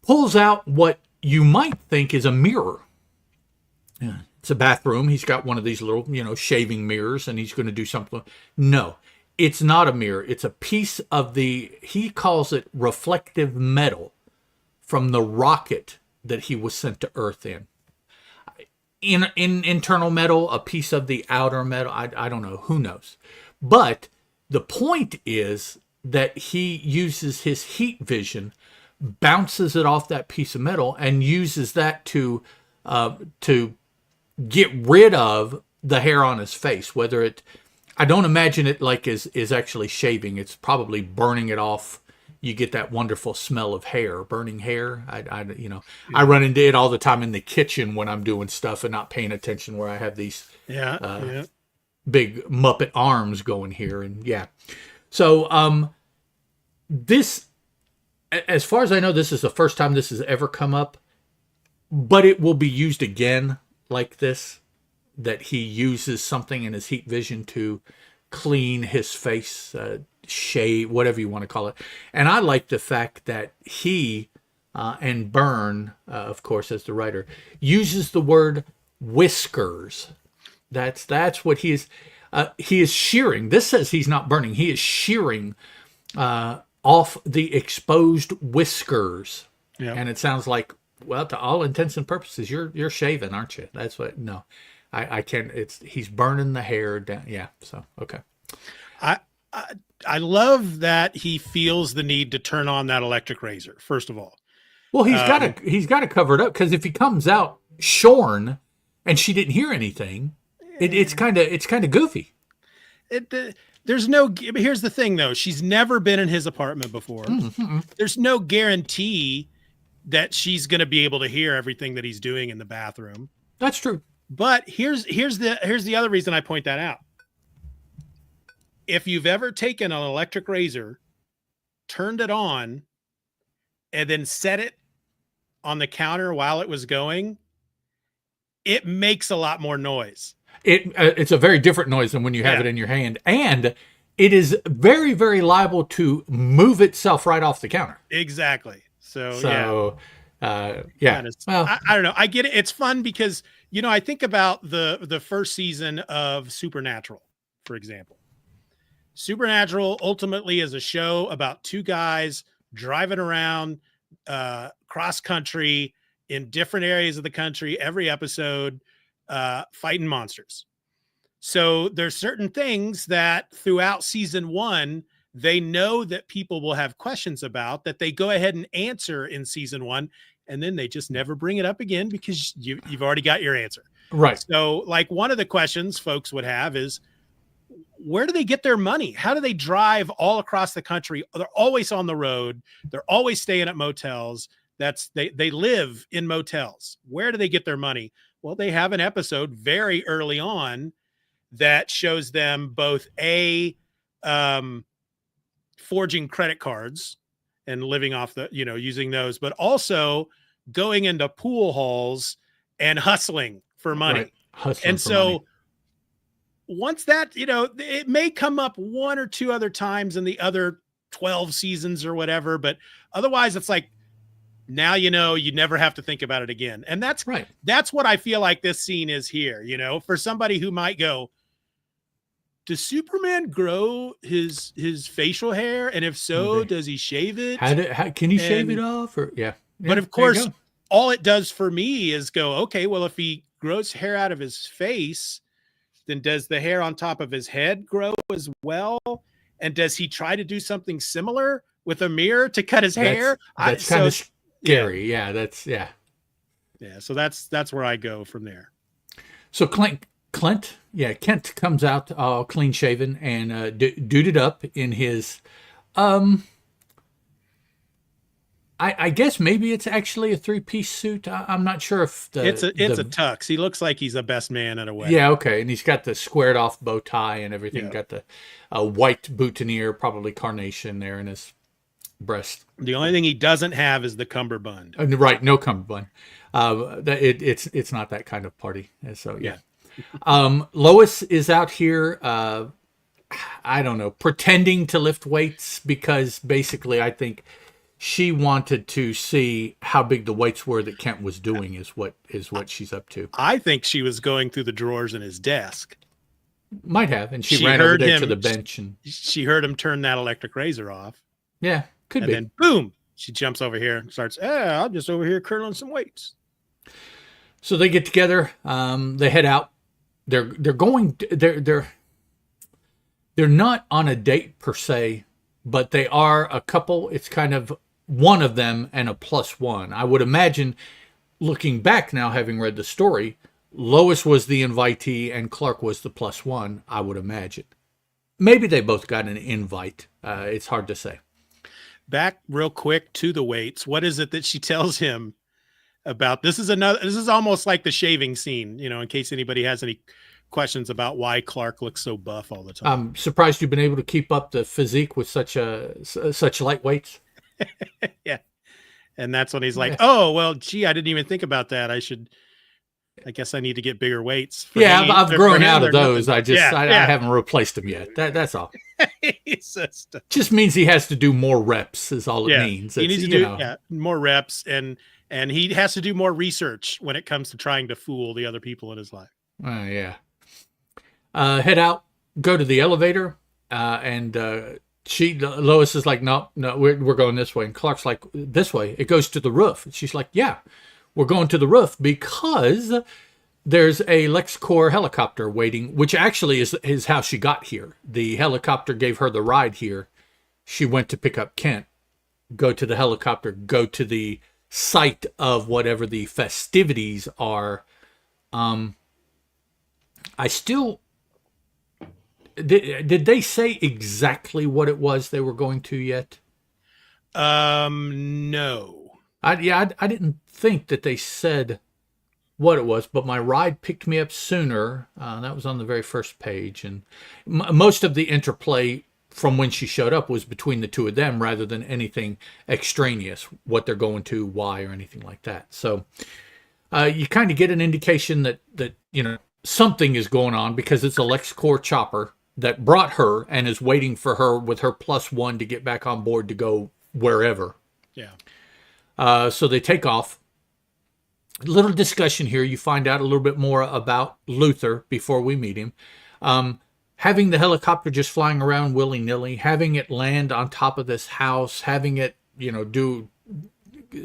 Pulls out what you might think is a mirror. Yeah, it's a bathroom. He's got one of these little, shaving mirrors, and he's going to do something. No, it's not a mirror. It's a piece of he calls it reflective metal from the rocket that he was sent to Earth in. In internal metal, a piece of the outer metal. I don't know. Who knows? But the point is that he uses his heat vision, bounces it off that piece of metal, and uses that to get rid of the hair on his face. I don't imagine it like is actually shaving. It's probably burning it off. You get that wonderful smell of hair, burning hair. I run into it all the time in the kitchen when I'm doing stuff and not paying attention, where I have these big Muppet arms going here. And so this, as far as I know, this is the first time this has ever come up, but it will be used again like this. that he uses something in his heat vision to clean his face, shave, whatever you want to call it. And I like the fact that he and Byrne, of course, as the writer, uses the word whiskers. That's what he is. He is shearing. This says he's not burning. He is shearing off the exposed whiskers. Yeah. And it sounds like, well, to all intents and purposes, you're shaving, aren't you? That's what. No, I can't. He's burning the hair down. Yeah. So okay. I, I love that he feels the need to turn on that electric razor. First of all, well, he's got to cover it up, because if he comes out shorn and she didn't hear anything, it's kind of goofy. There's no. Here's the thing, though. She's never been in his apartment before. Mm-hmm. There's no guarantee that she's going to be able to hear everything that he's doing in the bathroom. That's true. But here's the other reason I point that out. If you've ever taken an electric razor, turned it on, and then set it on the counter while it was going, it makes a lot more noise. It's a very different noise than when you have it in your hand, and it is very, very liable to move itself right off the counter. Exactly. So yeah. Well, I don't know. I get it. It's fun because, I think about the first season of Supernatural, for example. Supernatural ultimately is a show about two guys driving around cross country in different areas of the country every episode, fighting monsters. So there's certain things that throughout season 1 they know that people will have questions about, that they go ahead and answer in season 1, and then they just never bring it up again because you've already got your answer. Right. So like one of the questions folks would have is, where do they get their money? How do they drive all across the country? They're always on the road. They're always staying at motels. They live in motels. Where do they get their money? Well, they have an episode very early on that shows them both forging credit cards and living off using those, but also going into pool halls and hustling for money. Right. Hustling and for so money. Once that, it may come up one or two other times in the other 12 seasons or whatever, but otherwise it's like, now, you never have to think about it again. And that's right. That's what I feel like this scene is here, for somebody who might go, does Superman grow his facial hair? And if so, does he shave it? How can you shave it off? Or but of course, all it does for me is go, okay, well, if he grows hair out of his face, then does the hair on top of his head grow as well? And does he try to do something similar with a mirror to cut his hair? That's kind of scary. Yeah. Yeah. So that's where I go from there. So Kent comes out all clean shaven and duded up in his, I guess maybe it's actually a 3-piece suit. I'm not sure if it's a tux. He looks like he's the best man at a wedding. Yeah, okay, and he's got the squared off bow tie and everything. Got the white boutonniere, probably carnation there in his breast. The only thing he doesn't have is the cummerbund. Right, no cummerbund. It's not that kind of party. So yeah. Lois is out here. I don't know, pretending to lift weights because basically, I think she wanted to see how big the weights were that Kent was doing is what she's up to. I think she was going through the drawers in his desk. Might have, and she ran over there to the bench, and she heard him turn that electric razor off. Yeah, could be. And then boom, she jumps over here and starts, I'm just over here curling some weights. So they get together, they head out. They're not on a date per se, but they are a couple. It's kind of one of them and a +1. I would imagine, looking back now, having read the story, Lois was the invitee and Clark was the +1, I would imagine. Maybe they both got an invite. It's hard to say. Back real quick to the weights. What is it that she tells him about? This is almost like the shaving scene, in case anybody has any questions about why Clark looks so buff all the time. I'm surprised you've been able to keep up the physique with such light weights. Yeah. And that's when he's like, oh, well, gee, I didn't even think about that. I should I guess I need to get bigger weights for Yeah, me. I've For grown him, out of they're those. nothing. Yeah, I yeah. haven't replaced them yet. That's all. It's just, Just means he has to do more reps is all it yeah. means. He It's, needs to do more reps, and he has to do more research when it comes to trying to fool the other people in his life. yeah. Head out, go to the elevator, and Lois is like, no, no, we're going this way. And Clark's like, this way. It goes to the roof. And she's like, yeah, we're going to the roof because there's a LexCorp helicopter waiting, which actually is how she got here. The helicopter gave her the ride here. She went to pick up Kent, go to the helicopter, go to the site of whatever the festivities are. I still did they say exactly what it was they were going to yet? No. I didn't think that they said what it was, but my ride picked me up sooner. That was on the very first page, and most of the interplay from when she showed up was between the two of them rather than anything extraneous, what they're going to, why, or anything like that. So you kind of get an indication that something is going on because it's a LexCorp chopper that brought her and is waiting for her with her +1 to get back on board to go wherever. Yeah. So they take off. A little discussion here. You find out a little bit more about Luther before we meet him. Having the helicopter just flying around willy-nilly, having it land on top of this house, having it, do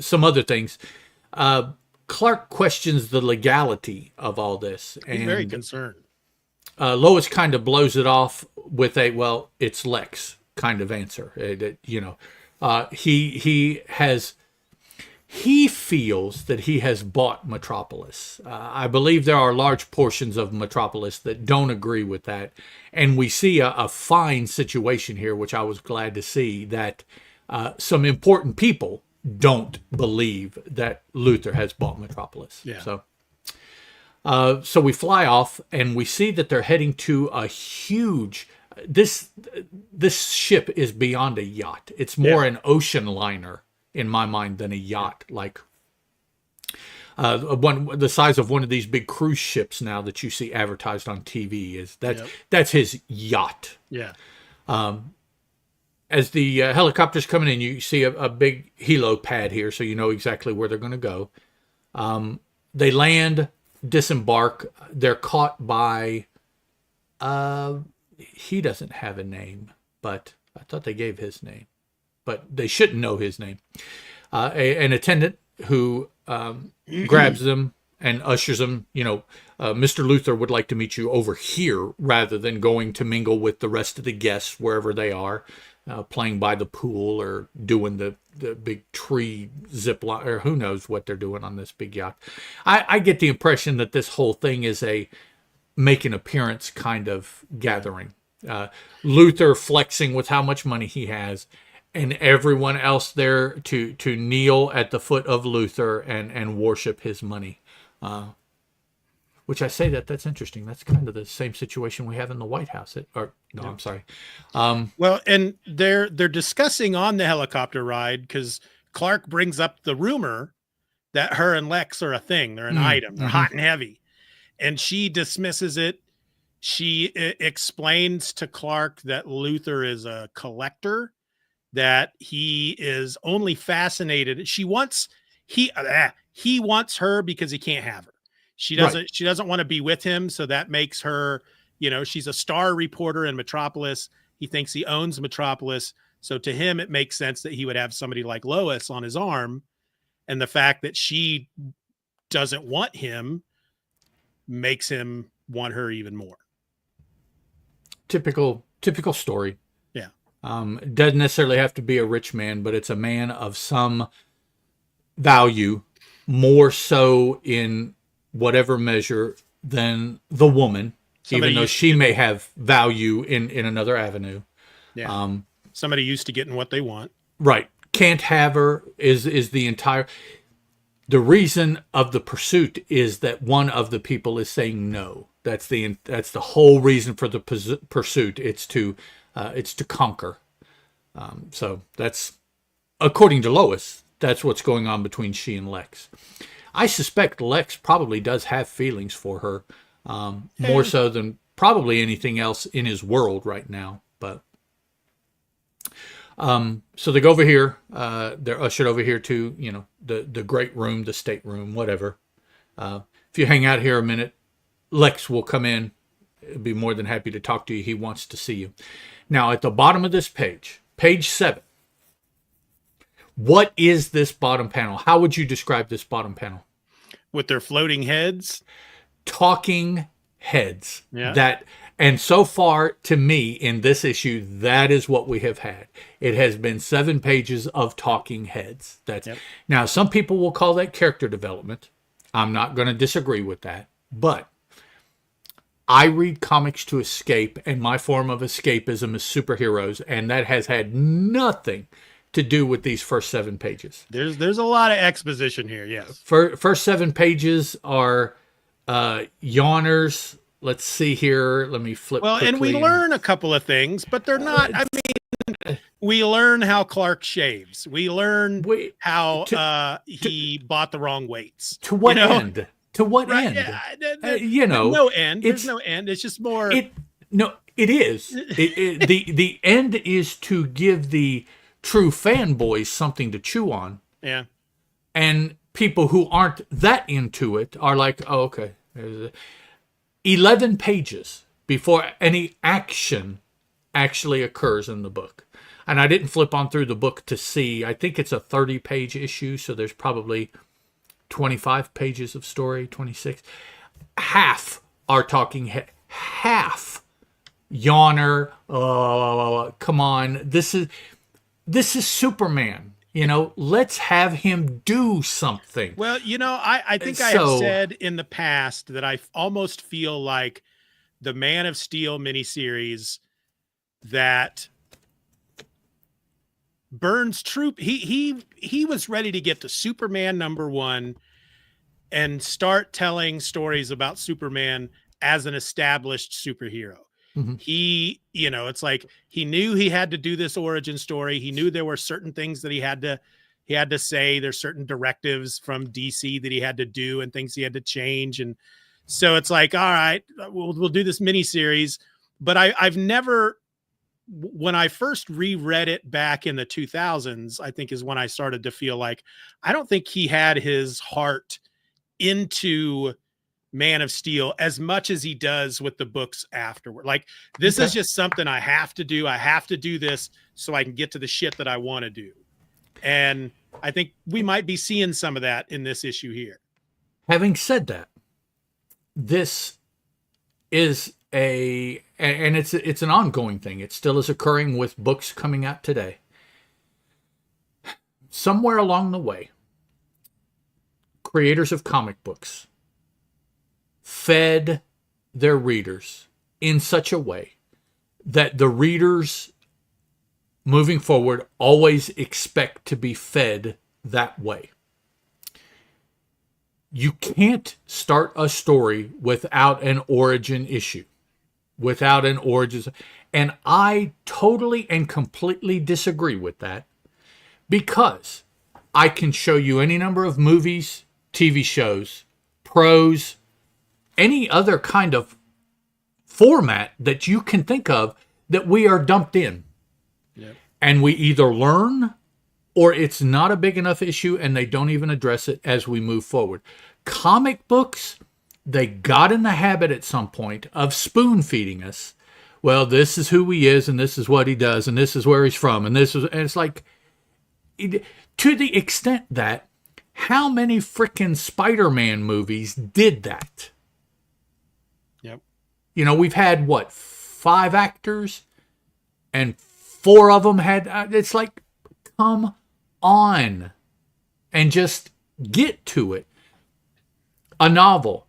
some other things. Clark questions the legality of all this. He's very concerned. Lois kind of blows it off with a, well, it's Lex kind of answer. He feels that he has bought Metropolis. I believe there are large portions of Metropolis that don't agree with that. And we see a fine situation here, which I was glad to see, that some important people don't believe that Luther has bought Metropolis. Yeah. So we fly off and we see that they're heading to a huge, this ship is beyond a yacht. It's more an ocean liner in my mind than a yacht, like the size of one of these big cruise ships now that you see advertised on TV. That's his yacht. Yeah. As the helicopter's coming in, you see a big helo pad here, so you know exactly where they're going to go. They land, disembark. They're caught by, he doesn't have a name, but I thought they gave his name. But they shouldn't know his name. An attendant who grabs them and ushers them, Mr. Luther would like to meet you over here rather than going to mingle with the rest of the guests wherever they are, playing by the pool or doing the big tree zip line, or who knows what they're doing on this big yacht. I get the impression that this whole thing is a make an appearance kind of gathering. Luther flexing with how much money he has, and everyone else there to kneel at the foot of Luther and worship his money. Which I say that's interesting. That's kind of the same situation we have in the White House. I'm sorry. Well, and they're discussing on the helicopter ride because Clark brings up the rumor that her and Lex are a thing. They're an item. They're hot and heavy. And she dismisses it. She explains to Clark that Luther is a collector, that he is only fascinated. He wants her because he can't have her. She doesn't want to be with him. So that makes her, she's a star reporter in Metropolis. He thinks he owns Metropolis. So to him, it makes sense that he would have somebody like Lois on his arm. And the fact that she doesn't want him makes him want her even more. Typical story. Yeah. Doesn't necessarily have to be a rich man, but it's a man of some value, more so in whatever measure than the woman, even though she may have value in another avenue. Yeah. Somebody used to getting what they want. Right. Can't have her is the entire... The reason of the pursuit is that one of the people is saying no. That's the whole reason for the pursuit. It's to conquer. So that's, according to Lois, that's what's going on between she and Lex. I suspect Lex probably does have feelings for her, more Yeah. so than probably anything else in his world right now. But so they go over here. They're ushered over here to, the great room, the stateroom, whatever. If you hang out here a minute, Lex will come in. Be more than happy to talk to you. He wants to see you. Now, at the bottom of this page, page 7, what is this bottom panel? How would you describe this bottom panel? With their floating heads. Talking heads. Yeah. And so far, to me, in this issue, that is what we have had. It has been 7 pages of talking heads. Yep. Now, some people will call that character development. I'm not going to disagree with that. But I read comics to escape, and my form of escapism is superheroes, and that has had nothing to do with these first 7 pages. There's a lot of exposition here, yes. First 7 pages are yawners. Let's see here. Let me flip quickly. And we learn a couple of things, but they're not. I mean, we learn how Clark shaves. We learn how he bought the wrong weights. To what end? To what end? Yeah, no end. There's no end. It's just more. It is. The end is to give the true fanboys something to chew on. Yeah. And people who aren't that into it are like, oh, okay. 11 pages before any action actually occurs in the book. And I didn't flip on through the book to see. I think it's a 30-page issue, so there's probably 25 pages of story, 26. Half are talking half. Yawner. Come on. This is Superman. Let's have him do something. Well, I think I have said in the past that I almost feel like the Man of Steel miniseries that Burns' troop, he was ready to get to Superman #1 and start telling stories about Superman as an established superhero. Mm-hmm. It's like he knew he had to do this origin story. He knew there were certain things that he had to say. There's certain directives from DC that he had to do and things he had to change. And so it's like, all right, we'll do this miniseries. But I've never, when I first reread it back in the 2000s, I think is when I started to feel like, I don't think he had his heart into Man of Steel as much as he does with the books afterward. Like, this is just something I have to do. I have to do this so I can get to the shit that I want to do. And I think we might be seeing some of that in this issue here. Having said that, this is and it's an ongoing thing. It still is occurring with books coming out today. Somewhere along the way, creators of comic books fed their readers in such a way that the readers moving forward always expect to be fed that way. You can't start a story without an origin issue, without an origin. And I totally and completely disagree with that, because I can show you any number of movies, TV shows, prose, any other kind of format that you can think of that we are dumped in. Yep. And we either learn, or it's not a big enough issue and they don't even address it as we move forward. Comic books, they got in the habit at some point of spoon feeding us. Well, this is who he is, and this is what he does, and this is where he's from, and it's like, to the extent that how many freaking Spider-Man movies did that? Yep. We've had 5 actors, and 4 of them had. It's like, come on, and just get to it. A novel.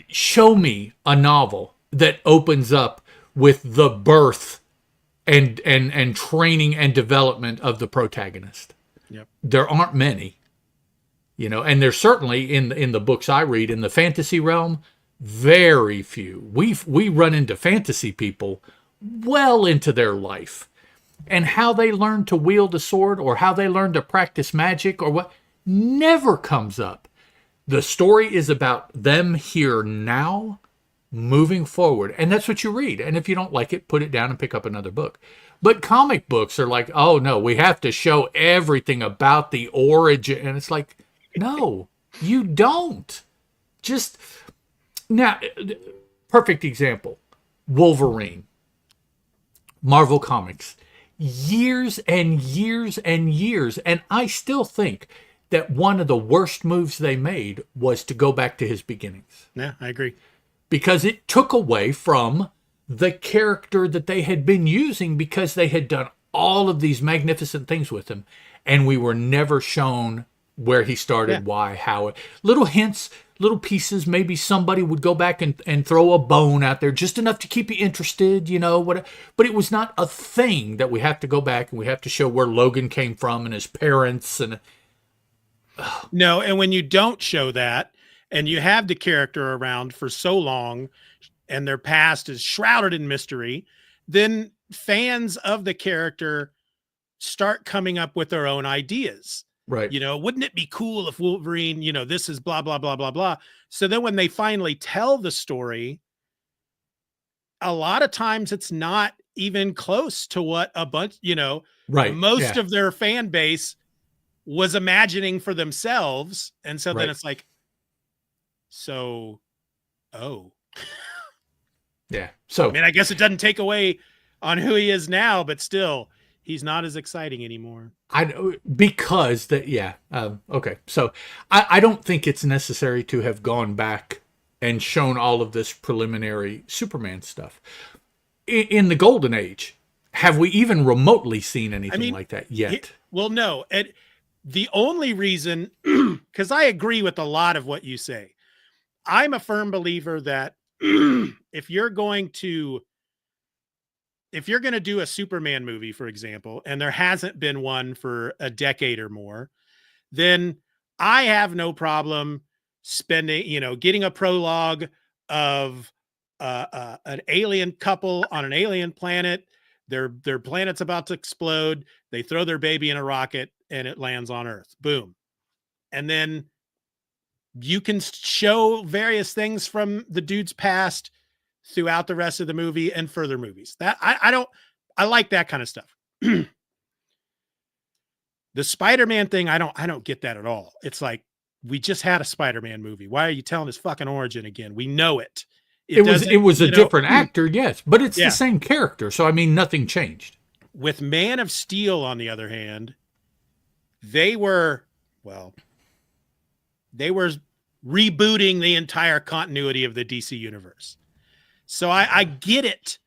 Show me a novel that opens up with the birth and training and development of the protagonist. Yep. There aren't many. And there's certainly in the books I read in the fantasy realm, very few. We run into fantasy people well into their life, and how they learn to wield a sword or how they learn to practice magic or what, never comes up. The story is about them here now, moving forward. And that's what you read. And if you don't like it, put it down and pick up another book. But comic books are like, oh no, we have to show everything about the origin. And it's like, no, you don't. Just now, perfect example, Wolverine, Marvel Comics, years and years and years. And I still think that one of the worst moves they made was to go back to his beginnings. Yeah, I agree. Because it took away from the character that they had been using, because they had done all of these magnificent things with him. And we were never shown where he started, why, how. Little hints, little pieces. Maybe somebody would go back and throw a bone out there, just enough to keep you interested, you know. But it was not a thing that we have to go back and we have to show where Logan came from and his parents. And no, and when you don't show that, and you have the character around for so long, and their past is shrouded in mystery, then fans of the character start coming up with their own ideas. right, You know, wouldn't it be cool if Wolverine, you know, this is blah, blah, blah, blah, blah. So then when they finally tell the story, a lot of times it's not even close to what a bunch, you know, right, most yeah, of their fan base was imagining for themselves. And so then right, it's like, so, oh, yeah. I So mean, I guess it doesn't take away on who he is now, but still, he's not as exciting anymore. because that, yeah. Okay. So I don't think it's necessary to have gone back and shown all of this preliminary Superman stuff. In the Golden Age, have we even remotely seen anything like that yet? Well, no. And the only reason, because I agree with a lot of what you say, I'm a firm believer that if you're going to do a Superman movie, for example, and there hasn't been one for a decade or more, then I have no problem spending, you know, getting a prologue of an alien couple on an alien planet. Their planet's about to explode. They throw their baby in a rocket and it lands on Earth. Boom. And then you can show various things from the dude's past throughout the rest of the movie and further movies. That I like that kind of stuff. The Spider-Man thing, I don't get that at all. It's like, we just had a Spider-Man movie. Why are you telling his fucking origin again? We know it. It was a different actor, yes, but it's Yeah. the same character. So I mean, nothing changed. With Man of Steel, on the other hand, they were rebooting the entire continuity of the DC universe. So I get it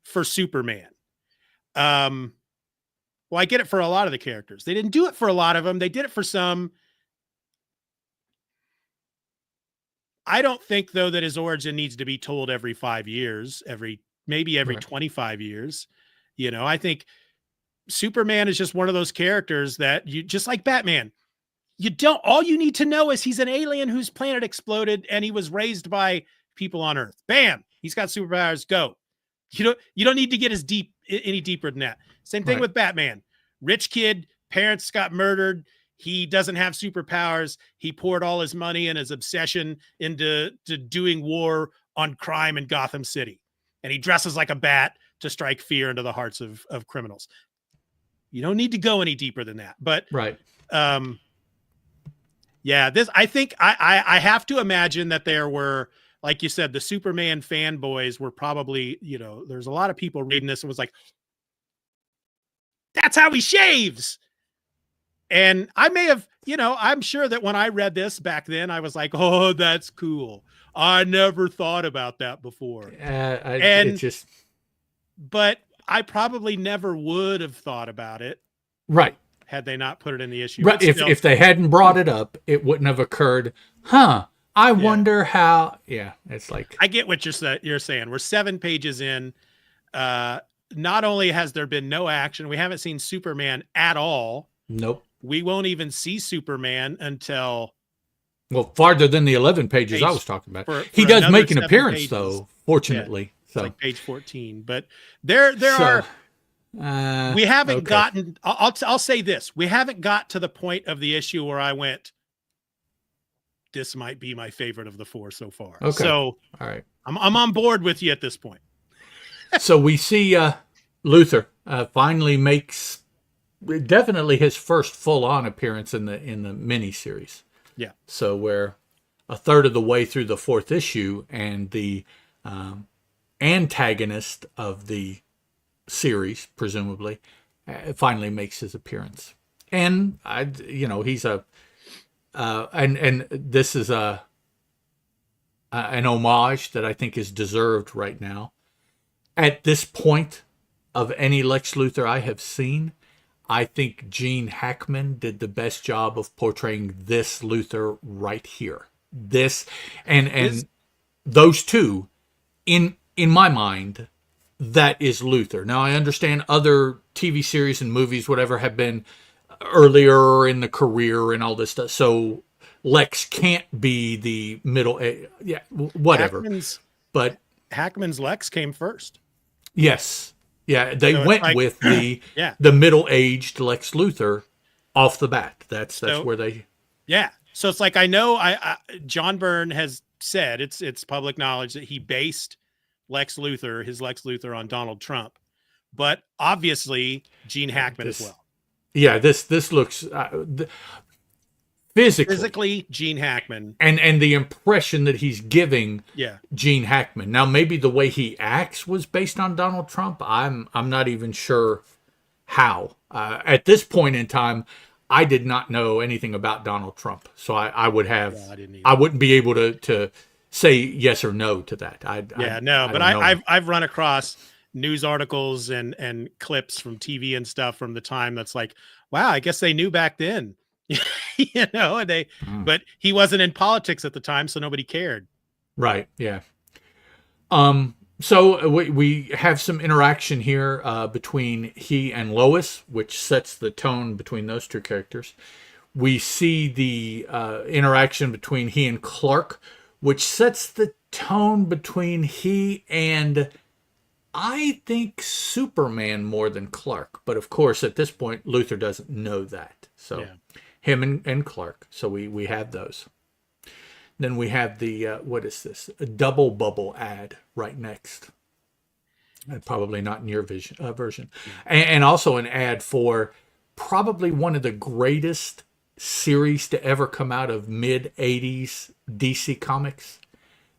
for Superman. Well, I get it for a lot of the characters. They didn't do it for a lot of them. They did it for some. I don't think, though, that his origin needs to be told every 5 years, maybe every Right. 25 years. You know, I think Superman is just one of those characters that you, just like Batman, all you need to know is he's an alien whose planet exploded and he was raised by people on Earth. Bam. He's got superpowers. Go. You don't need to get any deeper than that. Same thing Right. with Batman. Rich kid, parents got murdered. He doesn't have superpowers. He poured all his money and his obsession into doing war on crime in Gotham City. And he dresses like a bat to strike fear into the hearts of criminals. You don't need to go any deeper than that. But Right. yeah, I think I have to imagine that there were, like you said, the Superman fanboys were probably, you know, there's a lot of people reading this and was like, that's how he shaves. And I may have, you know, I'm sure that when I read this back then, I was like, oh, that's cool. I never thought about that before. It's just But I probably never would have thought about it right. had they not put it in the issue. Right. If they hadn't brought it up, it wouldn't have occurred. Huh. I wonder how. Yeah. It's like, I get what you're saying. We're 7 pages in. Not only has there been no action, we haven't seen Superman at all. nope. We won't even see Superman until Well, farther than the 11 pages I was talking about. for He does another make an 7 appearance, pages. though, fortunately. It's So like page 14. But there So- are We haven't Okay. gotten. I'll say this: we haven't got to the point of the issue where I went, "This might be my favorite of the four so far." Okay. So All right. I'm on board with you at this point. So we see Luther finally makes definitely his first full-on appearance in the miniseries. Yeah. So we're a third of the way through the fourth issue, and the antagonist of the series, presumably, finally makes his appearance. And he's a and this is an homage that I think is deserved right now. At this point of any Lex Luthor I have seen, I think Gene Hackman did the best job of portraying this Luthor right here. This and those two, in my mind, that is Luthor. Now I understand other TV series and movies, whatever, have been earlier in the career and all this stuff. So Lex can't be the middle, whatever. But Hackman's Lex came first. yes, yeah, they So went with the yeah. middle-aged Lex Luthor off the bat. That's where they. Yeah. So it's like, I know John Byrne has said, it's public knowledge that he based his Lex Luthor on Donald Trump, but obviously Gene Hackman as well. Yeah, this looks physically Gene Hackman, and the impression that he's giving Gene Hackman. Now maybe the way he acts was based on Donald Trump. I'm not even sure how. At this point in time, I did not know anything about Donald Trump, so I would have I wouldn't be able to say yes or no to that. But I've run across news articles and clips from TV and stuff from the time that's like, wow, I guess they knew back then. But he wasn't in politics at the time, so nobody cared. Right. Yeah. So we have some interaction here between he and Lois, which sets the tone between those two characters. We see the interaction between he and Clark, which sets the tone between he and, I think, Superman more than Clark. But of course, at this point, Luthor doesn't know that. So him and Clark. So we have those. Then we have the, what is this? A double bubble ad right next. Probably not in your version. And also an ad for probably one of the greatest series to ever come out of mid-'80s DC Comics.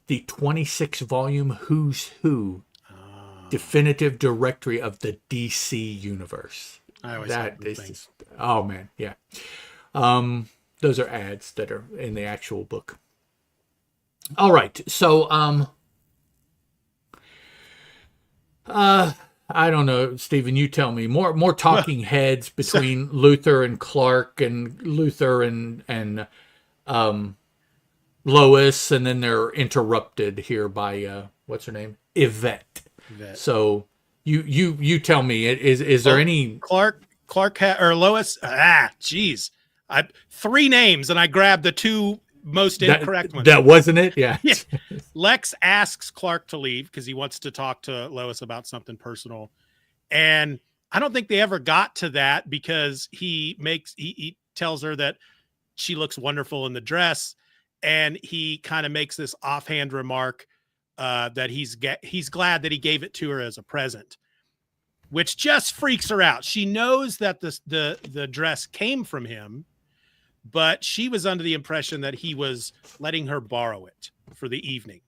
The 26-volume Who's Who definitive directory of the DC universe. I always oh man, yeah. Those are ads that are in the actual book. All right, so I don't know, Steven, you tell me. More talking heads between Luthor and Clark, and Luthor and Lois, and then they're interrupted here by what's her name, Yvette. So you tell me, is there any Clark or Lois? Geez, I 3 names and I grabbed the 2 most incorrect ones. That wasn't it? Yeah. Lex asks Clark to leave because he wants to talk to Lois about something personal, and I don't think they ever got to that because he tells her that she looks wonderful in the dress, and he kind of makes this offhand remark that he's glad that he gave it to her as a present, which just freaks her out. She knows that the dress came from him, but she was under the impression that he was letting her borrow it for the evening.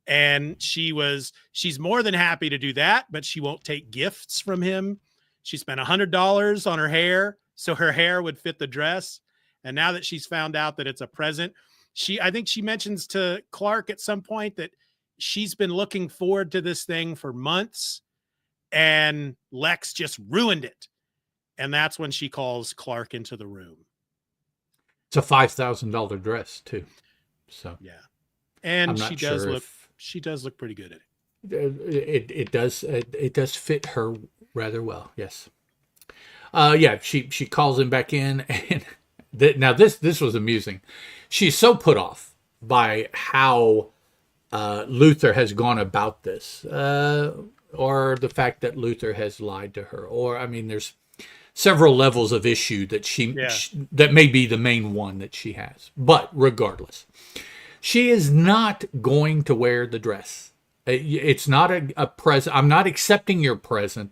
And she's more than happy to do that, but she won't take gifts from him. She spent $100 on her hair so her hair would fit the dress. And now that she's found out that it's a present, I think she mentions to Clark at some point that she's been looking forward to this thing for months, and Lex just ruined it. And that's when she calls Clark into the room. It's a $5,000 dress too. So yeah. And she does look pretty good at it. It does fit her rather well. Yes. She calls him back in, and now this was amusing. She's so put off by how Luthor has gone about this. or the fact that Luther has lied to her, or I mean, there's several levels of issue that Yeah. that may be the main one that she has. But regardless, she is not going to wear the dress. It's not a present. I'm not accepting your present.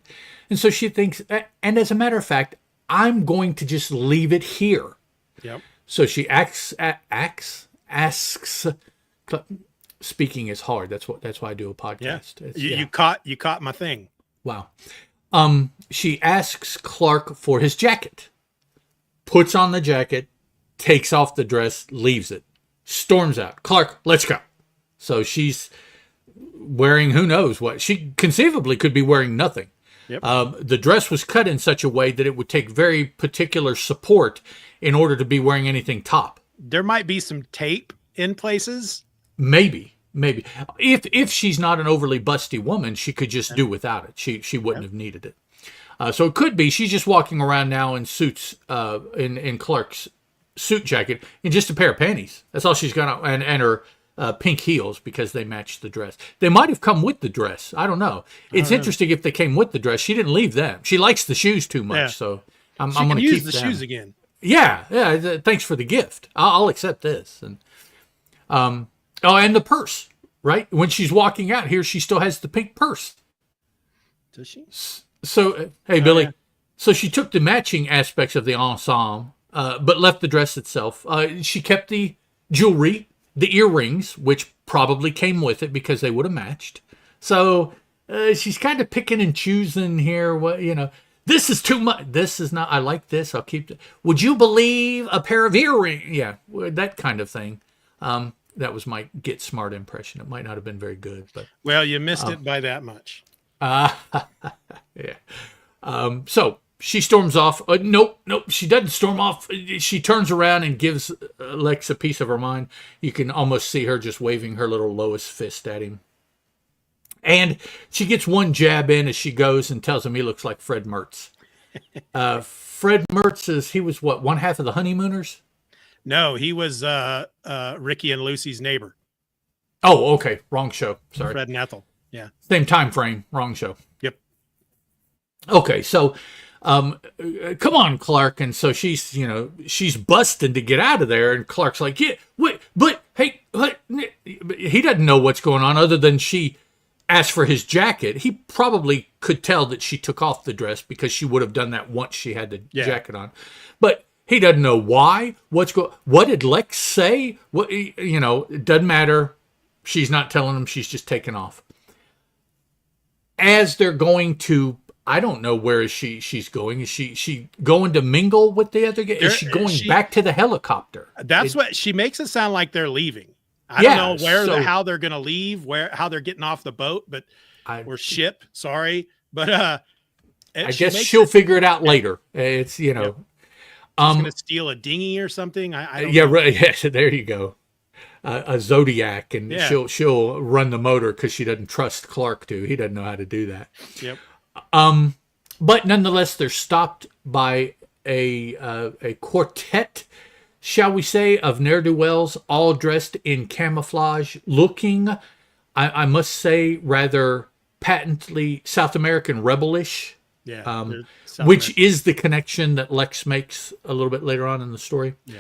And so she thinks, and as a matter of fact, I'm going to just leave it here. Yep. So she asks. Speaking is hard. That's why I do a Yeah. podcast. You caught my thing. Wow. She asks Clark for his jacket, puts on the jacket, takes off the dress, leaves it, storms out. Clark, let's go. So she's wearing who knows what. She conceivably could be wearing nothing. Yep. The dress was cut in such a way that it would take very particular support in order to be wearing anything top. There might be some tape in places. Maybe. If she's not an overly busty woman, she could just do without it. She wouldn't have needed it. So it could be she's just walking around now in suits, in Clark's suit jacket, and just a pair of panties. That's all she's got on, and her pink heels because they match the dress. They might have come with the dress. I don't know. It's interesting if they came with the dress. She didn't leave them. She likes the shoes too much, so I'm going to keep the them. shoes again. Yeah. Thanks for the gift. I'll accept this. And and the purse, right? When she's walking out here, she still has the pink purse. Does she? So, hey, Billy. Yeah. So she took the matching aspects of the ensemble, but left the dress itself. She kept the jewelry, the earrings, which probably came with it because they would have matched. So she's kind of picking and choosing here. What this is too much. This is not. I like this. I'll keep it. Would you believe a pair of earrings? Yeah, that kind of thing. That was my Get Smart impression. It might not have been very good, but Well, you missed it by that much. yeah. So she storms off. Nope. She doesn't storm off. She turns around and gives Lex a piece of her mind. You can almost see her just waving her little lowest fist at him. And she gets one jab in as she goes and tells him he looks like Fred Mertz. Fred Mertz he was what, one half of the Honeymooners? No, he was Ricky and Lucy's neighbor. Oh, okay. Wrong show. Sorry. Fred and Ethel. Yeah. Same time frame. Wrong show. Yep. Okay, so come on, Clark. And so she's busting to get out of there. And Clark's like, yeah, wait, but hey, he doesn't know what's going on other than she asked for his jacket. He probably could tell that she took off the dress because she would have done that once she had the jacket on. But he doesn't know why. What did Lex say? It doesn't matter. She's not telling him. She's just taking off. As they're going to, I don't know where she's going. Is she going to mingle with the other guy? Is she going back to the helicopter? That's what she makes it sound like they're leaving. I don't know how they're going to leave, how they're getting off the boat, or ship. Sorry, but I guess she'll figure it out later. It's She's going to steal a dinghy or something. I don't know. Right. Yeah, there you go. A Zodiac, and she'll run the motor because she doesn't trust Clark to. He doesn't know how to do that. Yep. But nonetheless, they're stopped by a quartet, shall we say, of ne'er-do-wells, all dressed in camouflage, looking, I must say, rather patently South American rebellish. Yeah. Which is the connection that Lex makes a little bit later on in the story. Yeah.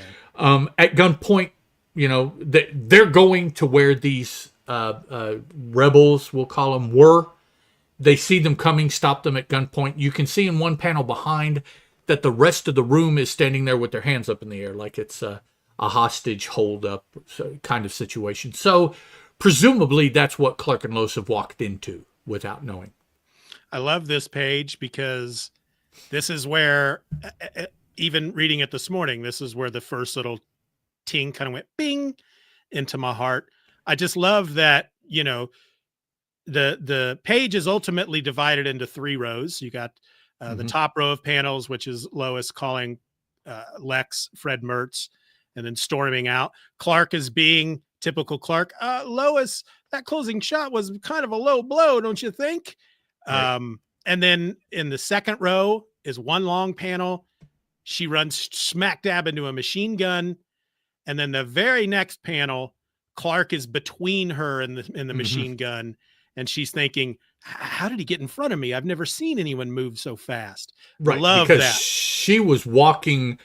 At gunpoint, they're going to where these rebels, we'll call them, were. They see them coming, stop them at gunpoint. You can see in one panel behind that the rest of the room is standing there with their hands up in the air, like it's a hostage hold-up kind of situation. So presumably that's what Clark and Lois have walked into without knowing. I love this page because this is where, even reading it this morning, this is where the first little ting kind of went bing into my heart. I just love that, the page is ultimately divided into 3 rows. You got the top row of panels, which is Lois calling Lex Fred Mertz and then storming out. Clark is being typical Clark. Lois, that closing shot was kind of a low blow, don't you think? Right. And then in the second row is one long panel. She runs smack dab into a machine gun. And then the very next panel, Clark is between her and the machine gun. And she's thinking, how did he get in front of me? I've never seen anyone move so fast. Right, Love because that. she was walking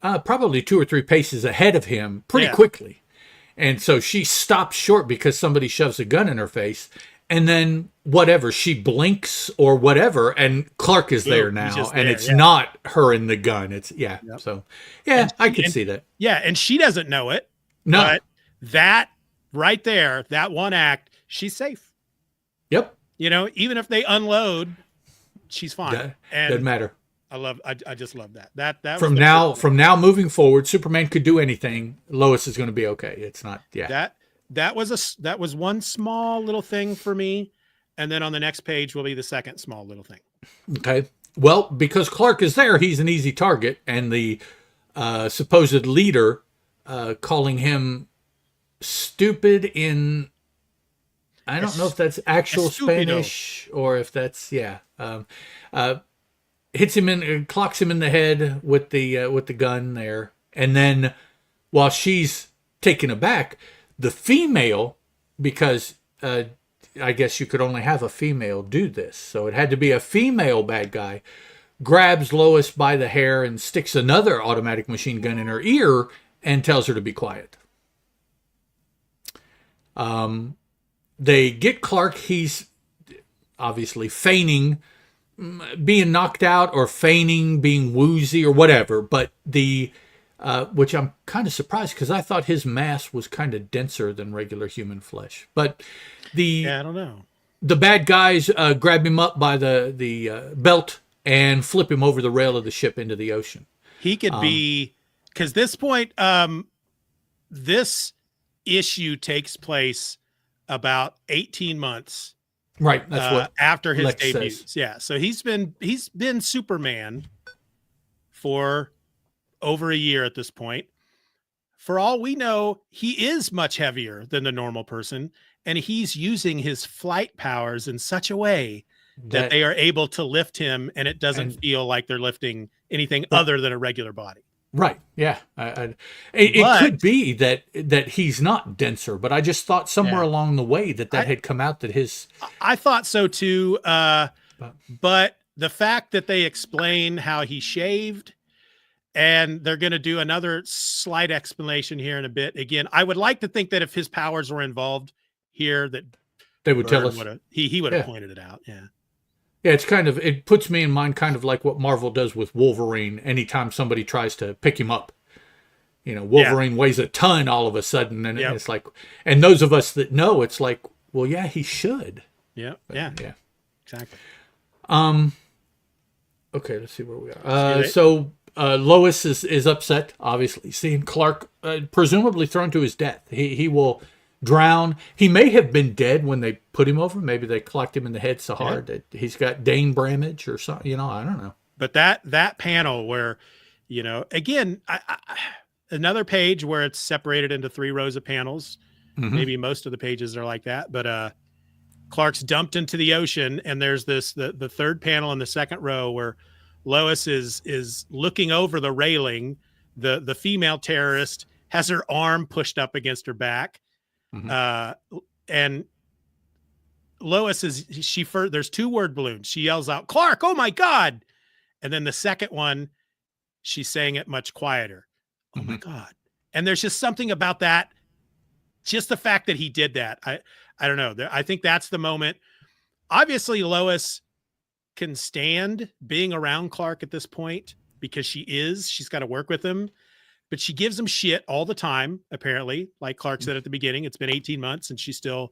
probably 2 or 3 paces ahead of him pretty Yeah. quickly. And so she stops short because somebody shoves a gun in her face. And then whatever, she blinks or whatever, and Clark is there Boom. He's now. just And there. it's Yeah. not her in the gun. It's, yeah. Yep. So, And yeah, I she, could and see that. yeah, and she doesn't know it, No. but that right there, that one act, she's safe. Yep. You know, even if they unload, she's fine. Doesn't And matter. I just love that. That was From the now moving forward, Superman could do anything. Lois is going to be okay. It's not, yeah. that was one small little thing for me, and then on the next page will be the second small little thing. Okay. Well, because Clark is there, he's an easy target, and the supposed leader calling him stupid in, I don't know if that's actual Spanish or if that's, yeah. Hits him in, clocks him in the head with the gun there, and then while she's taken aback, the female, because I guess you could only have a female do this, so it had to be a female bad guy, grabs Lois by the hair and sticks another automatic machine gun in her ear and tells her to be quiet. They get Clark. He's obviously feigning being knocked out or feigning being woozy or whatever, but which I'm kind of surprised because I thought his mass was kind of denser than regular human flesh. But Yeah, I don't know. the bad guys grab him up by the belt and flip him over the rail of the ship into the ocean. He could be, because this point, this issue takes place about 18 months Right, that's what after his Lex debuts. says. Yeah, so he's been Superman for over a year at this point. For all we know, he is much heavier than the normal person, and he's using his flight powers in such a way that they are able to lift him, and it doesn't feel like they're lifting anything other than a regular body. Right. Yeah. It could be that he's not denser, but I just thought somewhere along the way that had come out that his. I thought so too. But the fact that they explain how he shaved, and they're going to do another slight explanation here in a bit. Again, I would like to think that if his powers were involved here, that they would tell us. He would have pointed it out. Yeah. Yeah, it puts me in mind kind of like what Marvel does with Wolverine anytime somebody tries to pick him up. You know, Wolverine weighs a ton all of a sudden, and it's like, and those of us that know, it's like, well, yeah, he should. Yeah, but, yeah, exactly. Okay, let's see where we are. So Lois is upset, obviously, seeing Clark presumably thrown to his death. He will drown. He may have been dead when they put him over. Maybe they clocked him in the head so hard that he's got Dane Bramage or something. You know, I don't know. But that panel where, you know, again, another page where it's separated into 3 rows of panels. Mm-hmm. Maybe most of the pages are like that. But Clark's dumped into the ocean, and there's the third panel in the second row where Lois is looking over the railing. The female terrorist has her arm pushed up against her back. Mm-hmm. And Lois there's 2 word balloons. She yells out, "Clark, oh my God." And then the second one, she's saying it much quieter. "Oh my God." And there's just something about that. Just the fact that he did that. I don't know. I think that's the moment. Obviously Lois can stand being around Clark at this point because she's got to work with him. But she gives him shit all the time, apparently. Like Clark said at the beginning, it's been 18 months and she's still,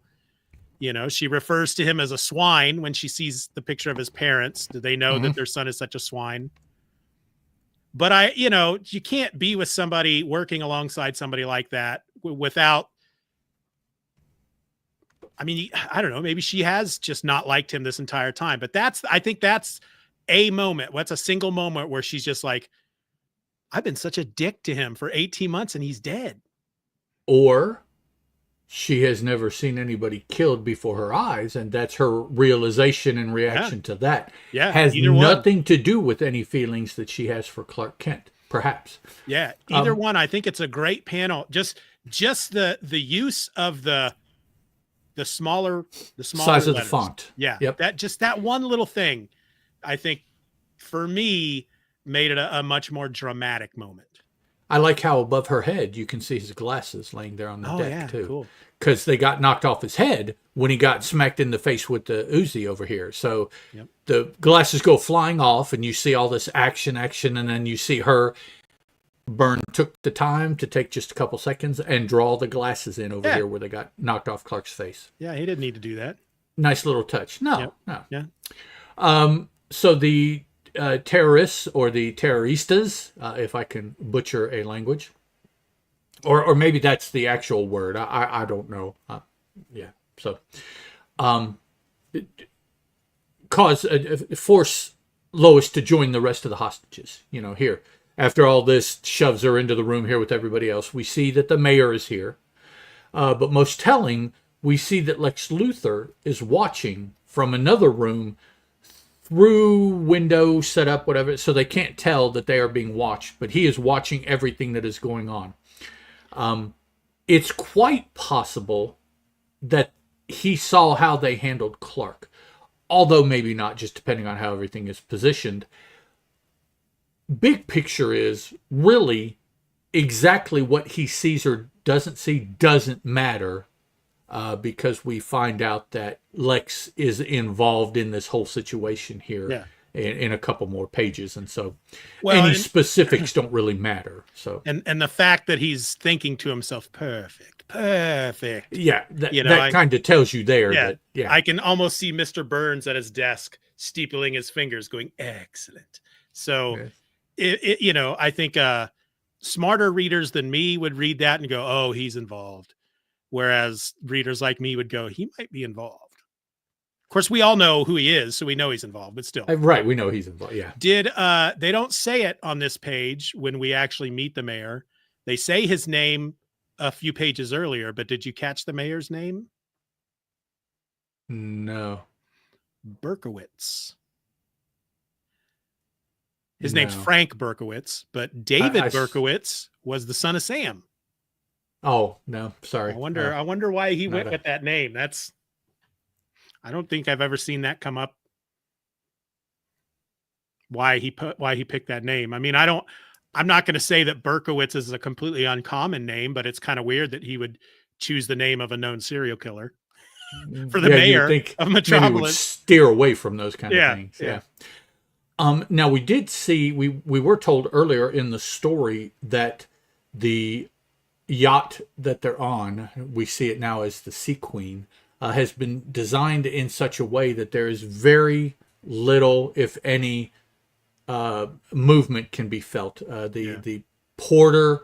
you know, she refers to him as a swine when she sees the picture of his parents. Do they know that their son is such a swine? But you can't be with somebody working alongside somebody like that without, I mean, I don't know, maybe she has just not liked him this entire time. But I think that's a moment. What's a single moment where she's just like, I've been such a dick to him for 18 months and he's dead. Or she has never seen anybody killed before her eyes, and that's her realization and reaction to that. Yeah. Has nothing to do with any feelings that she has for Clark Kent, perhaps. Yeah. Either one. I think it's a great panel. Just the use of the the smaller Size of the letters. font. Yeah, Yep. that one little thing, I think, for me, made it a much more dramatic moment. I like how above her head you can see his glasses laying there on the Oh deck yeah, too, cool. because they got knocked off his head when he got smacked in the face with the Uzi over here. So Yep. the glasses go flying off, and you see all this action, and then you see her. Byrne took the time to take just a couple seconds and draw the glasses in over here where they got knocked off Clark's face. Yeah, he didn't need to do that. Nice little touch. No, Yep. no. Yeah. So the terrorists or the terroristas, if I can butcher a language, or maybe that's the actual word. I don't know. Yeah. So, force Lois to join the rest of the hostages. Here. After all this shoves her into the room here with everybody else, we see that the mayor is here. But most telling, we see that Lex Luthor is watching from another room through window set up, whatever, so they can't tell that they are being watched. But he is watching everything that is going on. It's quite possible that he saw how they handled Clark, although maybe not, just depending on how everything is positioned. Big picture is really exactly what he sees or doesn't see doesn't matter, because we find out that Lex is involved in this whole situation here in a couple more pages, and so any specifics don't really matter. So and the fact that he's thinking to himself, perfect. Yeah, that kind of tells you there. Yeah, that, I can almost see Mr. Burns at his desk steepling his fingers, going, excellent. So. Yes. I think smarter readers than me would read that and go, oh, he's involved. Whereas readers like me would go, he might be involved. Of course, we all know who he is, so we know he's involved, but still. Right, we know he's involved, yeah. They don't say it on this page when we actually meet the mayor. They say his name a few pages earlier, but did you catch the mayor's name? No. Berkowitz. His name's Frank Berkowitz, but David Berkowitz was the son of Sam. Oh, no, sorry. I wonder why he went with that name. I don't think I've ever seen that come up. Why he picked that name. I mean, I'm not going to say that Berkowitz is a completely uncommon name, but it's kind of weird that he would choose the name of a known serial killer for the mayor of Metropolis. Maybe would steer away from those kind of things. Yeah. Now we did see, we were told earlier in the story that the yacht that they're on, we see it now as the Sea Queen, has been designed in such a way that there is very little, if any, movement can be felt. The porter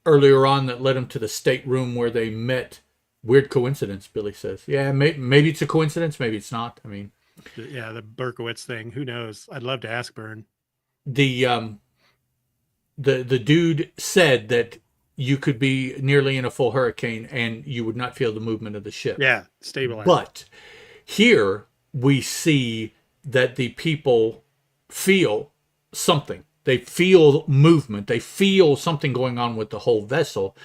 earlier on that led him to the stateroom where they met, weird coincidence, Billy says. Yeah, maybe it's a coincidence, maybe it's not. I mean, the Berkowitz thing. Who knows? I'd love to ask Byrne. The dude said that you could be nearly in a full hurricane and you would not feel the movement of the ship. Yeah, stabilized. But here we see that the people feel something. They feel movement. They feel something going on with the whole vessel.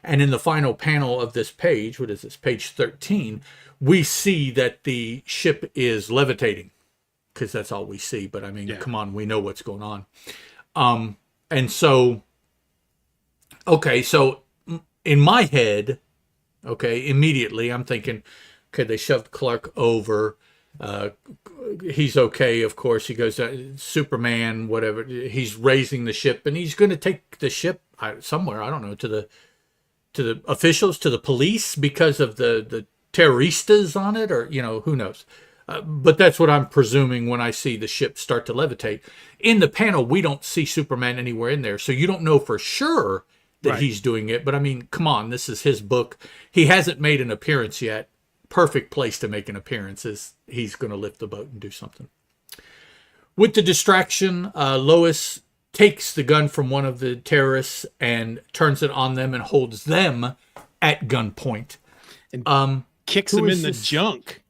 And in the final panel of this page, what is this, page 13, we see that the ship is levitating, because that's all we see. But I mean, come on, we know what's going on. And so, okay, so in my head, immediately I'm thinking, okay, they shoved Clark over. He's okay, of course. He goes, Superman, whatever. He's raising the ship, and he's going to take the ship somewhere, I don't know, to the officials, to the police, because of the terroristas on it, or, who knows. But that's what I'm presuming when I see the ship start to levitate. In the panel, we don't see Superman anywhere in there, so you don't know for sure that he's doing it. But I mean, come on, this is his book. He hasn't made an appearance yet. Perfect place to make an appearance is he's going to lift the boat and do something. With the distraction, Lois takes the gun from one of the terrorists and turns it on them and holds them at gunpoint. And kicks him in the junk.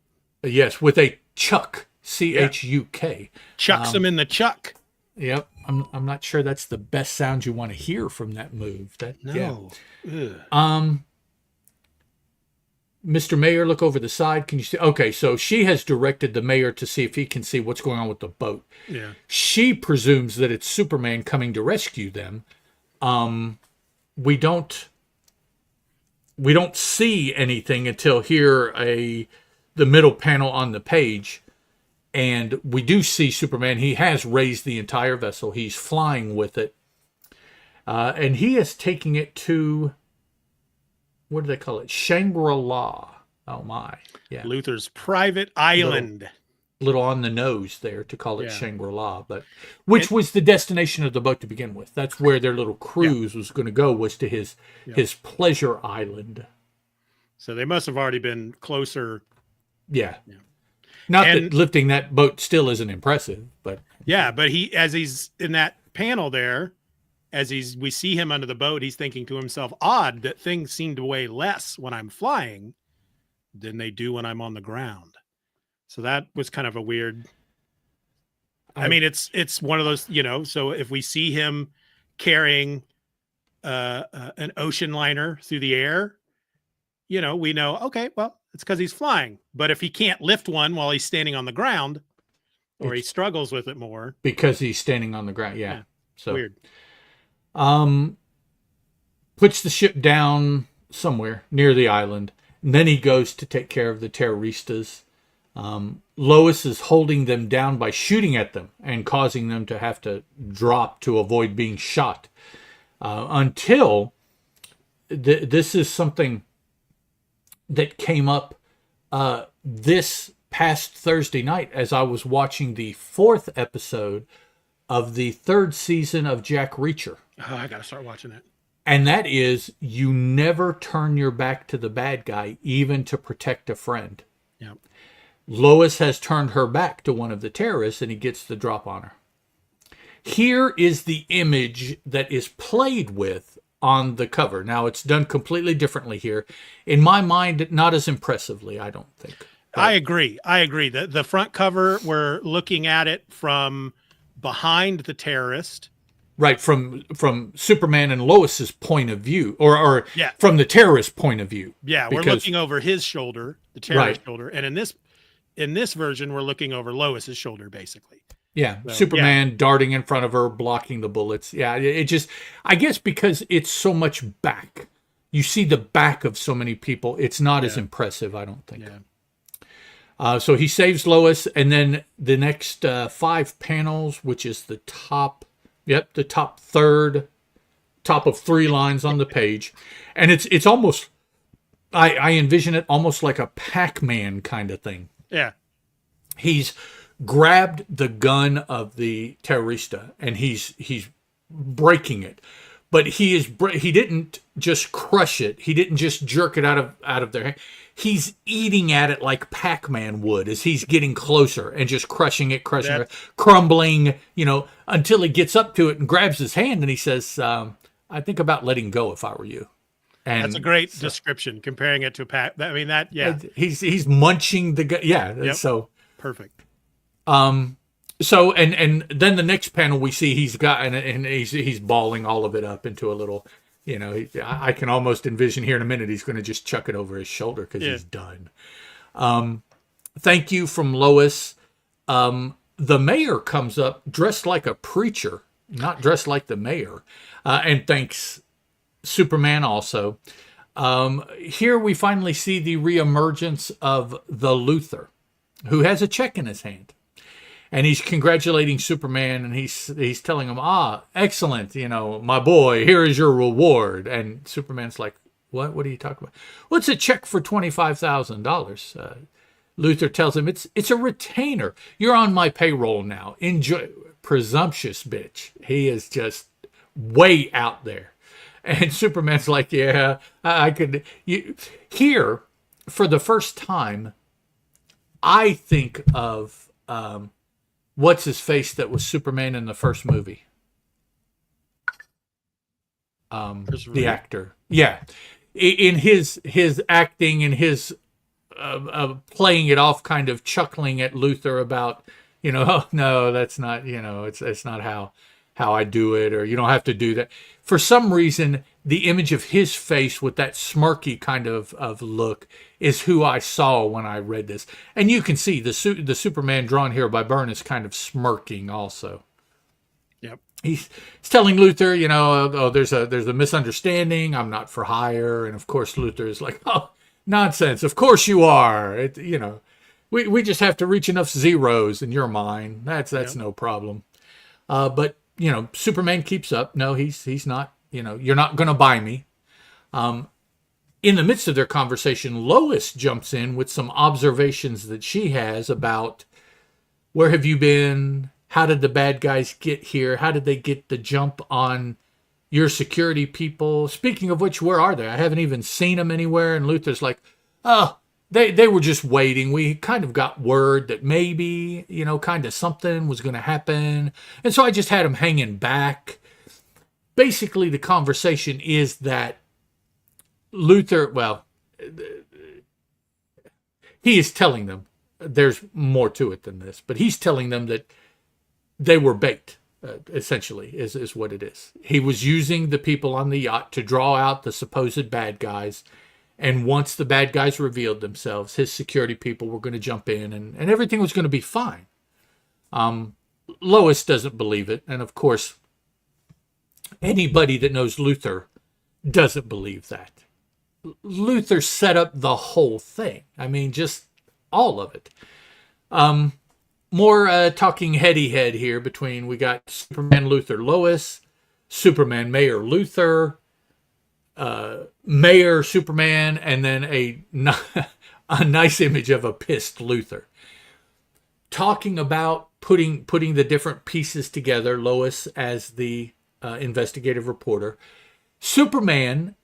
Yes, with a chuck, C-H-U-K. Chucks him in the chuck. Yep, I'm not sure that's the best sound you want to hear from that move. No. Yeah. Mr. Mayor, look over the side. Can you see? Okay, so she has directed the mayor to see if he can see what's going on with the boat. Yeah. She presumes that it's Superman coming to rescue them. We don't see anything until here the middle panel on the page, and we do see Superman. He has raised the entire vessel. He's flying with it, and he is taking it to, what do they call it? Shangri-La. Oh my, yeah. Luther's private island. Little on the nose there to call it Yeah. Shangri-La, but which was the destination of the boat to begin with. That's where their little cruise was going to go, was to his pleasure island. So they must have already been closer. Yeah. Not that lifting that boat still isn't impressive, but yeah, but as he's in that panel there, we see him under the boat, he's thinking to himself, odd that things seem to weigh less when I'm flying than they do when I'm on the ground. So that was kind of a weird. I mean, it's one of those, so if we see him carrying an ocean liner through the air, we know, okay, well, it's because he's flying. But if he can't lift one while he's standing on the ground, or he struggles with it more. Because he's standing on the ground, yeah. So weird. Puts the ship down somewhere near the island, and then he goes to take care of the terroristas. Lois is holding them down by shooting at them and causing them to have to drop to avoid being shot. Until this is something that came up this past Thursday night as I was watching the 4th episode of the 3rd season of Jack Reacher. Oh, I got to start watching that. And that is, you never turn your back to the bad guy, even to protect a friend. Yep. Lois has turned her back to one of the terrorists, and he gets the drop on her. Here is the image that is played with on the cover. Now, it's done completely differently here. In my mind, not as impressively, I don't think. But I agree. The front cover, we're looking at it from behind the terrorist. Right, from Superman and Lois's point of view, or from the terrorist point of view. Yeah, we're looking over his shoulder, the terrorist shoulder, and in this version, we're looking over Lois's shoulder, basically. Yeah, so, Superman darting in front of her, blocking the bullets. Yeah, it just, I guess because it's so much back. You see the back of so many people. It's not as impressive, I don't think. Yeah. So he saves Lois, and then the next 5 panels, which is the top third, top of 3 lines on the page. And it's almost, I envision it almost like a Pac-Man kind of thing. Yeah. He's grabbed the gun of the terrorista, and he's breaking it. But he didn't just crush it. He didn't just jerk it out of their hand. He's eating at it like Pac-Man would as he's getting closer and just crushing it, crumbling, until he gets up to it and grabs his hand and he says, I think about letting go if I were you. And that's a great description, comparing it to Pac. I mean, he's munching the gun. Yeah. Yep. So perfect. So and then the next panel we see he's got and he's balling all of it up into a little, I can almost envision here in a minute he's going to just chuck it over his shoulder because he's done. Thank you from Lois. The mayor comes up dressed like a preacher, not dressed like the mayor, and thanks Superman also. Here we finally see the reemergence of the Luthor, who has a check in his hand. And he's congratulating Superman, and he's telling him, excellent, my boy, here is your reward. And Superman's like, what? What are you talking about? Well, it's a check for $25,000. Luthor tells him, it's a retainer. You're on my payroll now. Enjoy. Presumptuous bitch. He is just way out there. And Superman's like, yeah, I could. Here, for the first time, I think of... what's his face that was Superman in the first movie? The actor. Yeah. In his acting and his playing it off, kind of chuckling at Luthor about, oh, no, that's not, it's not how how I do it, or you don't have to do that. For some reason, the image of his face with that smirky kind of look is who I saw when I read this. And you can see the Superman drawn here by Byrne is kind of smirking also. Yep. He's telling Luther, oh, there's a misunderstanding. I'm not for hire. And of course, Luther is like, oh, nonsense. Of course you are. We just have to reach enough zeros in your mind. That's Yep. no problem. But Superman keeps up. No, he's not. You're not going to buy me. In the midst of their conversation, Lois jumps in with some observations that she has about where have you been? How did the bad guys get here? How did they get the jump on your security people? Speaking of which, where are they? I haven't even seen them anywhere. And Luther's like, oh, they were just waiting. We kind of got word that maybe, kind of something was going to happen. And so I just had them hanging back. Basically, the conversation is that Luther, well, he is telling them, there's more to it than this, but he's telling them that they were bait, essentially, is what it is. He was using the people on the yacht to draw out the supposed bad guys. And once the bad guys revealed themselves, his security people were going to jump in and everything was going to be fine. Lois doesn't believe it. And of course, anybody that knows Luther doesn't believe that. Luther set up the whole thing. I mean, just all of it. More talking head here between, we got Superman, Luther, Lois, Superman, Mayor, Luther, Mayor, Superman, and then a nice image of a pissed Luther. Talking about putting the different pieces together, Lois as the investigative reporter, Superman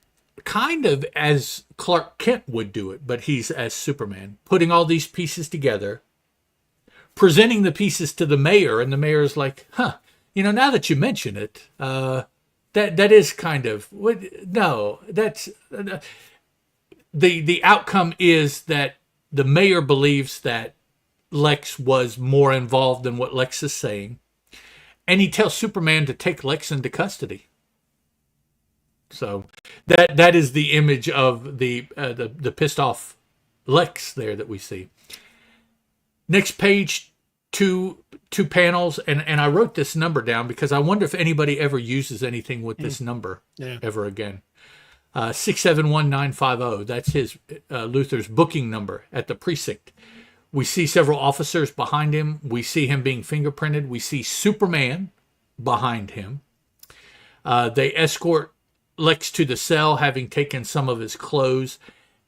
kind of as Clark Kent would do it, but he's as Superman, putting all these pieces together, presenting the pieces to the mayor, and the mayor's like, now that you mention it, that is kind of, no, that's, the outcome is that the mayor believes that Lex was more involved than what Lex is saying, and he tells Superman to take Lex into custody. So that is the image of the pissed off Lex there that we see. Next page, two panels, and I wrote this number down because I wonder if anybody ever uses anything with this number ever again. 671950. That's his Luther's booking number at the precinct. We see several officers behind him. We see him being fingerprinted. We see Superman behind him. They escort Lex to the cell, having taken some of his clothes,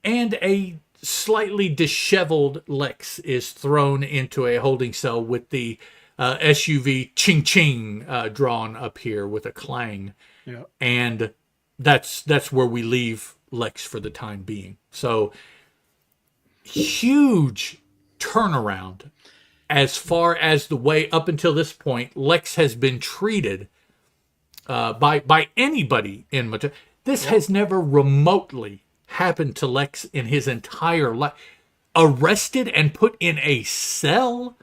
and a slightly disheveled Lex is thrown into a holding cell with the SUV ching ching drawn up here with a clang. Yeah. And that's where we leave Lex for the time being. So huge turnaround as far as the way up until this point Lex has been treated by anybody in Mattel. This has never remotely happened to Lex in his entire life. Arrested and put in a cell,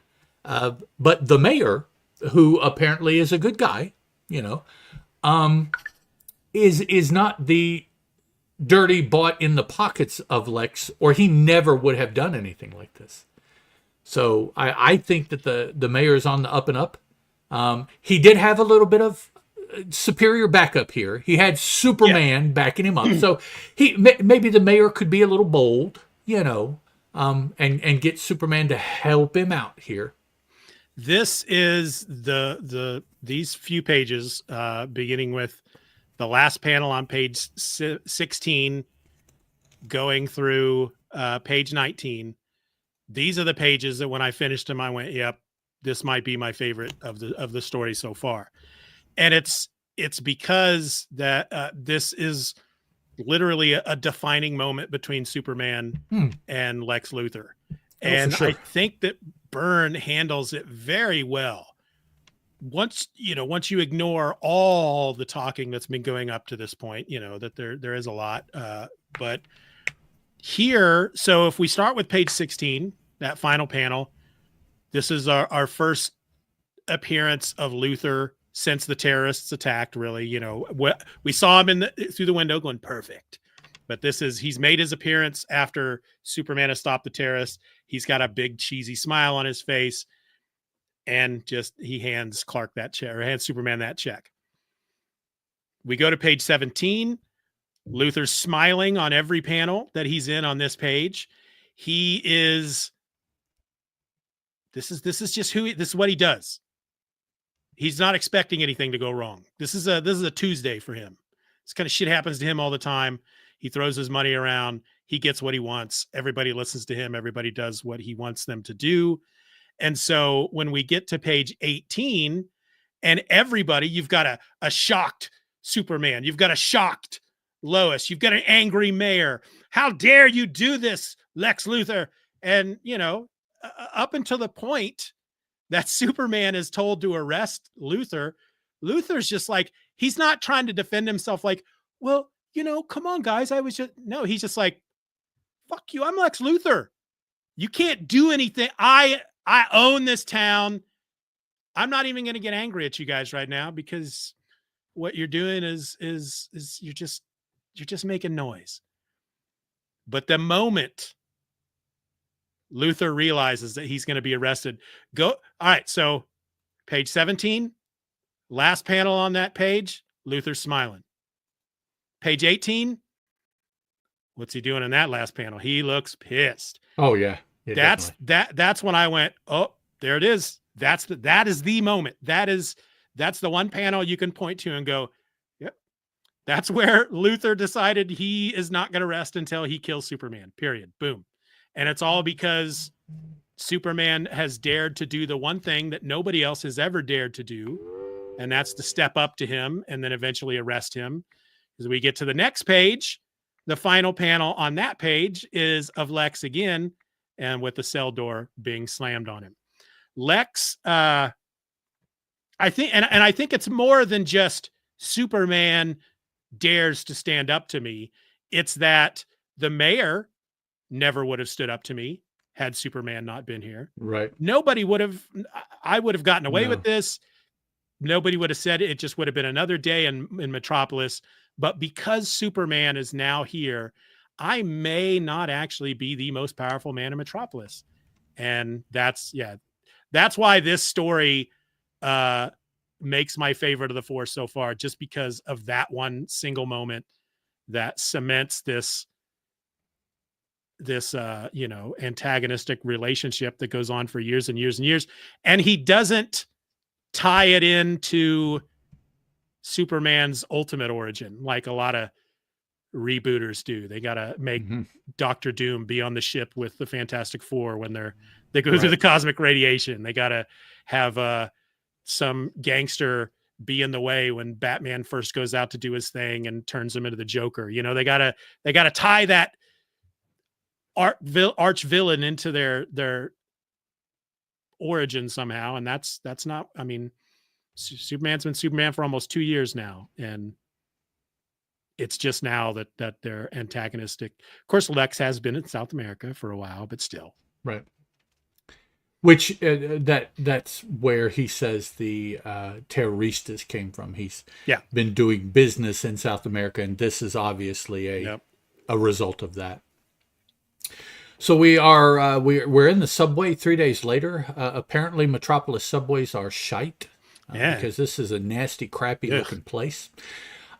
but the mayor, who apparently is a good guy, is not the dirty bought in the pockets of Lex, or he never would have done anything like this. So I think that the mayor is on the up and up. He did have a little bit of superior backup here. He had Superman backing him up. So maybe the mayor could be a little bold, and get Superman to help him out here. This is these few pages, beginning with the last panel on page 16, going through page 19. These are the pages that when I finished them, I went, "Yep, this might be my favorite of the story so far." And it's because that this is literally a defining moment between Superman and Lex Luthor. And sure. I think that Byrne handles it very well. Once you ignore all the talking that's been going up to this point, that there is a lot. But here, so if we start with page 16, that final panel, this is our first appearance of Luthor since the terrorists attacked. Really, we saw him through the window going perfect, but he's made his appearance after Superman has stopped the terrorists. He's got a big cheesy smile on his face, and he hands Clark that check, or hands Superman that check. We go to page 17. Luthor's smiling on every panel that he's in on this page. He is. This is what he does. He's not expecting anything to go wrong. This is a Tuesday for him. This kind of shit happens to him all the time. He throws his money around. He gets what he wants. Everybody listens to him. Everybody does what he wants them to do. And so when we get to page 18, and you've got a shocked Superman. You've got a shocked Lois. You've got an angry mayor. How dare you do this, Lex Luthor? And, up until the point that Superman is told to arrest Luthor, Luthor's just like, he's not trying to defend himself like, well, come on, guys. No, he's just like, fuck you. I'm Lex Luthor. You can't do anything. I own this town. I'm not even going to get angry at you guys right now, because what you're doing is you're just making noise. But the moment Luthor realizes that he's going to be arrested, all right. So page 17, last panel on that page, Luthor's smiling. Page 18, what's he doing in that last panel? He looks pissed. Oh yeah. That's when I went, oh, there it is. That is the moment. That's the one panel you can point to and go, yep. That's where Luthor decided he is not going to rest until he kills Superman, period. Boom. And it's all because Superman has dared to do the one thing that nobody else has ever dared to do. And that's to step up to him and then eventually arrest him. As we get to the next page, the final panel on that page is of Lex again, and with the cell door being slammed on him. Lex, I think, and I think it's more than just Superman dares to stand up to me. It's that the mayor never would have stood up to me had Superman not been here. Right. Nobody would have, I would have gotten away with this. Nobody would have said it. It just would have been another day in Metropolis. But because Superman is now here, I may not actually be the most powerful man in Metropolis. And that's why this story makes my favorite of the four so far, just because of that one single moment that cements this antagonistic relationship that goes on for years and years and years. And he doesn't tie it into Superman's ultimate origin like a lot of rebooters do. They got to make Dr. Doom be on the ship with the Fantastic Four when they go through the cosmic radiation. They got to have some gangster be in the way when Batman first goes out to do his thing and turns him into the Joker. They got to tie that arch villain into their origin somehow. And that's not, I mean, Superman's been Superman for almost 2 years now. And it's just now that they're antagonistic. Of course, Lex has been in South America for a while, but still. Right. Which that's where he says the terroristas came from. He's been doing business in South America, and this is obviously a result of that. So we're in the subway 3 days later. Apparently, Metropolis subways are shite because this is a nasty, crappy looking place.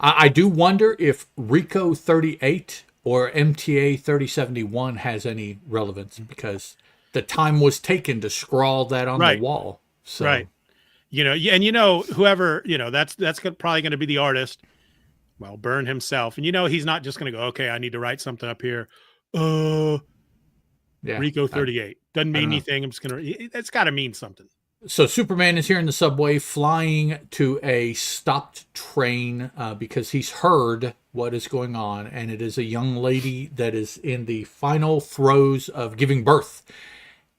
I do wonder if Rico 38 or MTA 3071 has any relevance, because the time was taken to scrawl that on the wall. So. Right. Whoever, that's probably going to be the artist. Well, Byrne himself. And he's not just going to go, okay, I need to write something up here. Rico 38. Doesn't mean anything. I'm just going to, it's got to mean something. So Superman is here in the subway flying to a stopped train because he's heard what is going on. And it is a young lady that is in the final throes of giving birth.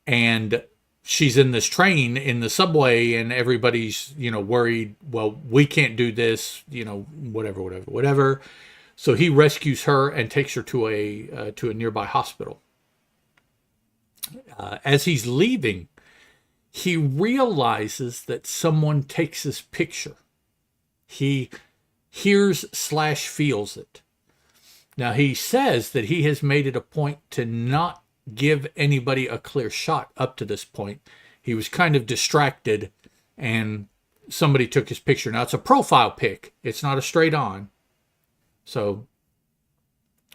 And she's in this train in the subway, and everybody's, worried, well, we can't do this, whatever. So he rescues her and takes her to a nearby hospital. As he's leaving, he realizes that someone takes his picture He hears/feels it. Now, he says that he has made it a point to not give anybody a clear shot up to this point. He was kind of distracted and somebody took his picture. Now, it's a profile pic. It's not a straight on. So,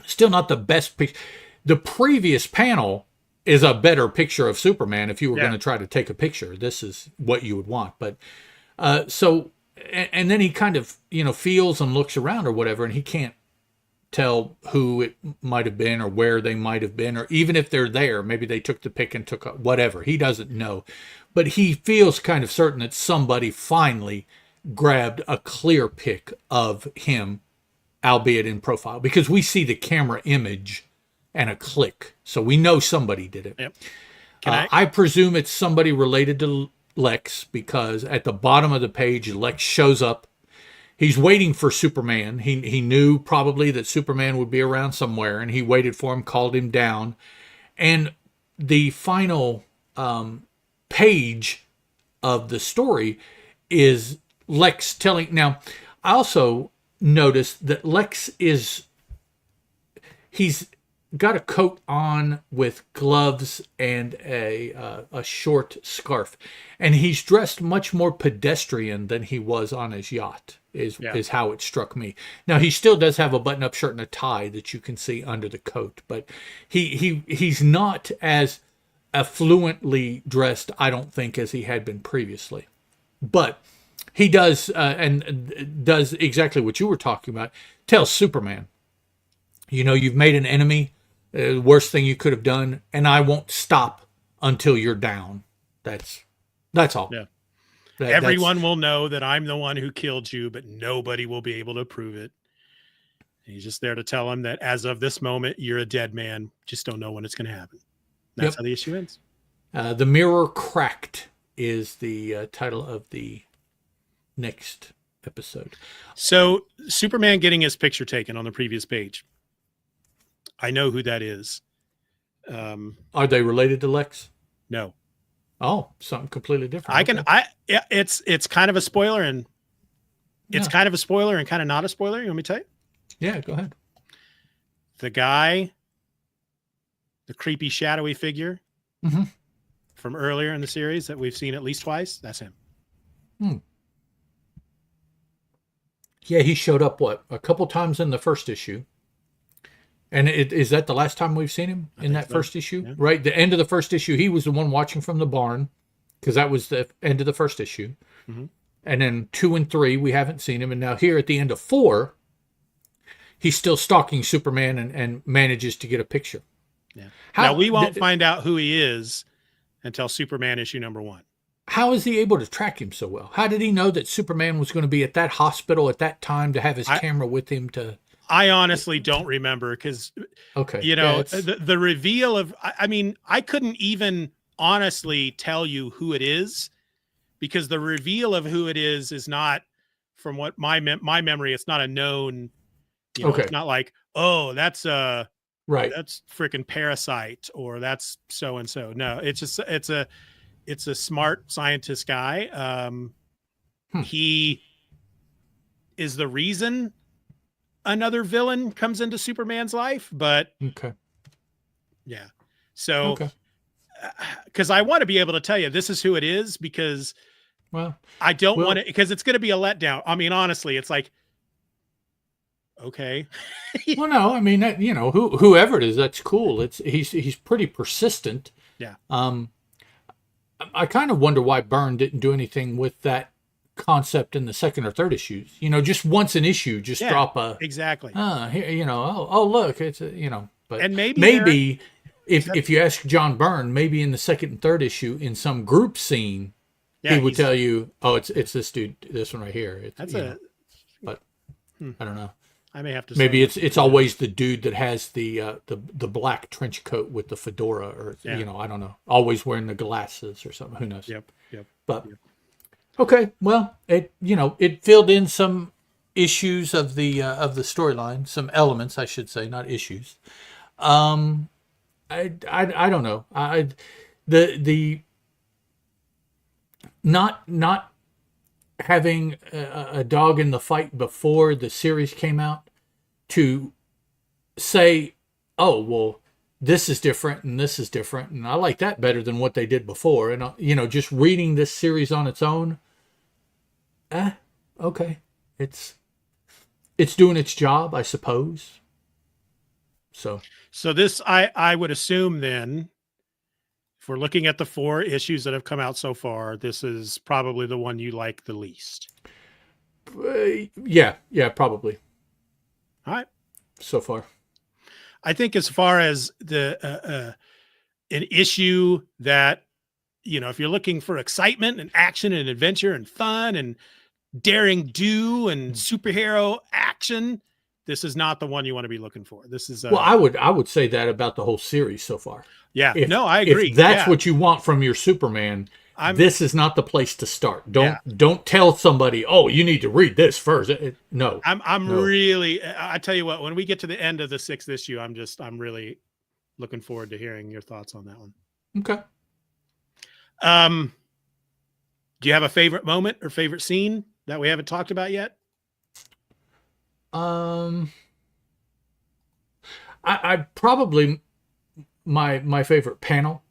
still not the best picture. The previous panel is a better picture of Superman if you were going to try to take a picture. This is what you would want. But, and then he kind of, feels and looks around or whatever, and he can't tell who it might have been or where they might have been, or even if they're there, maybe they took the pic and took whatever. He doesn't know. But he feels kind of certain that somebody finally grabbed a clear pic of him, albeit in profile, because we see the camera image and a click. So we know somebody did it. Yep. I presume it's somebody related to Lex, because at the bottom of the page, Lex shows up. He's waiting for Superman. He knew probably that Superman would be around somewhere, and he waited for him, called him down. And the final page of the story is Lex telling... Now, I also noticed that Lex he's got a coat on with gloves and a short scarf. And he's dressed much more pedestrian than he was on his yacht, is how it struck me. Now, he still does have a button-up shirt and a tie that you can see under the coat, but he's not as affluently dressed, I don't think, as he had been previously. But he does, and does exactly what you were talking about, tells Superman, you've made an enemy, the worst thing you could have done, and I won't stop until you're down. That's all. Yeah. Everyone will know that I'm the one who killed you, but nobody will be able to prove it. He's just there to tell him that as of this moment, you're a dead man. Just don't know when it's going to happen. That's how the issue ends. The Mirror Cracked is the title of the next episode. So Superman getting his picture taken on the previous page. I know who that is. Are they related to Lex? No. Oh, something completely different. It's kind of a spoiler, and it's kind of a spoiler and kind of not a spoiler. You want me to tell you? Yeah, go ahead. The guy, the creepy shadowy figure from earlier in the series that we've seen at least twice, that's him. Yeah, he showed up, a couple times in the first issue. And is that the last time we've seen him in that first issue? Yeah. Right? The end of the first issue, he was the one watching from the barn, because that was the end of the first issue. Mm-hmm. And then 2 and 3, we haven't seen him. And now here at the end of 4, he's still stalking Superman and manages to get a picture. Yeah. Now, we won't find out who he is until Superman issue number 1. How is he able to track him so well? How did he know that Superman was going to be at that hospital at that time to have his camera with him to... I honestly don't remember, because, the reveal of, I couldn't even honestly tell you who it is, because the reveal of who it is not, from what my memory, it's not a known, it's not like, oh, that's that's freaking Parasite, or that's so-and-so. No, it's just, it's a smart scientist guy. He is the reason another villain comes into Superman's life, but so because I want to be able to tell you this is who it is, because I don't want it, because it's going to be a letdown. I mean, honestly, it's like, okay. Well, no, I mean, whoever it is, that's cool. He's pretty persistent. Yeah. I kind of wonder why Byrne didn't do anything with that concept in the second or third issues. Just once an issue, just drop a exactly. Here, look, it's but and maybe if you ask John Byrne, maybe in the second and third issue, in some group scene, he would tell you, oh, it's this dude, this one right here. But I don't know. I may have to. Maybe it's always the dude that has the black trench coat with the fedora, or I don't know, always wearing the glasses or something. Who knows? Yep. But okay, well, it filled in some issues of the storyline, some elements, I should say, not issues. I don't know. The not having a dog in the fight before the series came out to say, oh, well, this is different and this is different. And I like that better than what they did before. And, just reading this series on its own, okay. It's doing its job, I suppose. So this, I would assume then, if we're looking at the 4 issues that have come out so far, this is probably the one you like the least. yeah, probably. All right. So far. I think as far as an issue that, if you're looking for excitement and action and adventure and fun and daring do and superhero action, this is not the one you want to be looking for. This is well, I would say that about the whole series so far. Yeah, If, no, I agree. If that's what you want from your Superman, this is not the place to start. Don't tell somebody, oh, you need to read this first. No, I'm really. I tell you what, when we get to the end of the 6th issue, I'm really looking forward to hearing your thoughts on that one. Okay. Do you have a favorite moment or favorite scene that we haven't talked about yet? I probably my favorite panel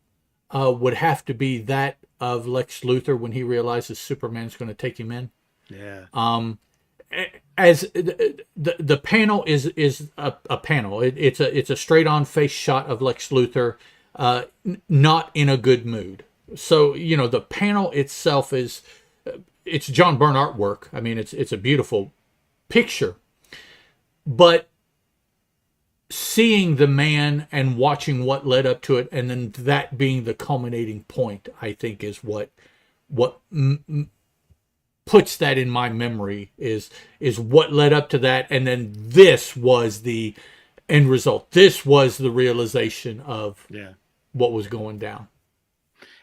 would have to be that of Lex Luthor when he realizes Superman's going to take him in. Yeah. As the panel is a panel. It's a straight on face shot of Lex Luthor, not in a good mood. So the panel itself it's John Byrne artwork. I mean, it's a beautiful picture, but seeing the man and watching what led up to it, and then that being the culminating point, I think is what puts that in my memory is what led up to that, and then this was the end result. This was the realization of what was going down.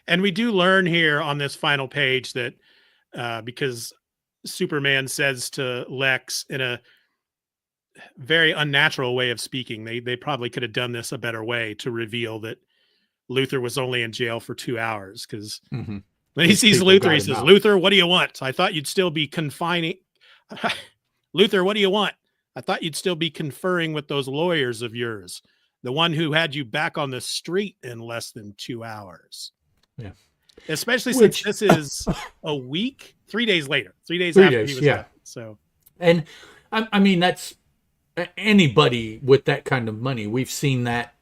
And we do learn here on this final page that because Superman says to Lex in a very unnatural way of speaking, they probably could have done this a better way to reveal that Luthor was only in jail for 2 hours. Because when he sees Luthor, he says, Luthor, what do you want? I thought you'd still be confining. Luthor, what do you want? I thought you'd still be conferring with those lawyers of yours, the one who had you back on the street in less than 2 hours. Yeah. Especially since this is a week, 3 days later, 3 days after he was done. So, and I mean, that's anybody with that kind of money. We've seen that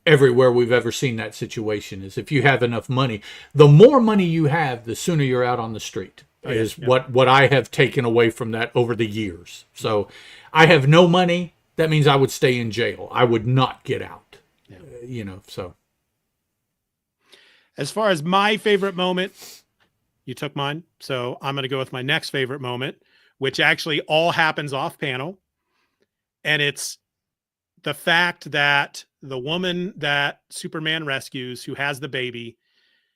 everywhere we've ever seen that situation. Is if you have enough money, the more money you have, the sooner you're out on the street. What I have taken away from that over the years. So, I have no money. That means I would stay in jail. I would not get out. So. As far as my favorite moment, you took mine. So I'm going to go with my next favorite moment, which actually all happens off panel. And it's the fact that the woman that Superman rescues, who has the baby,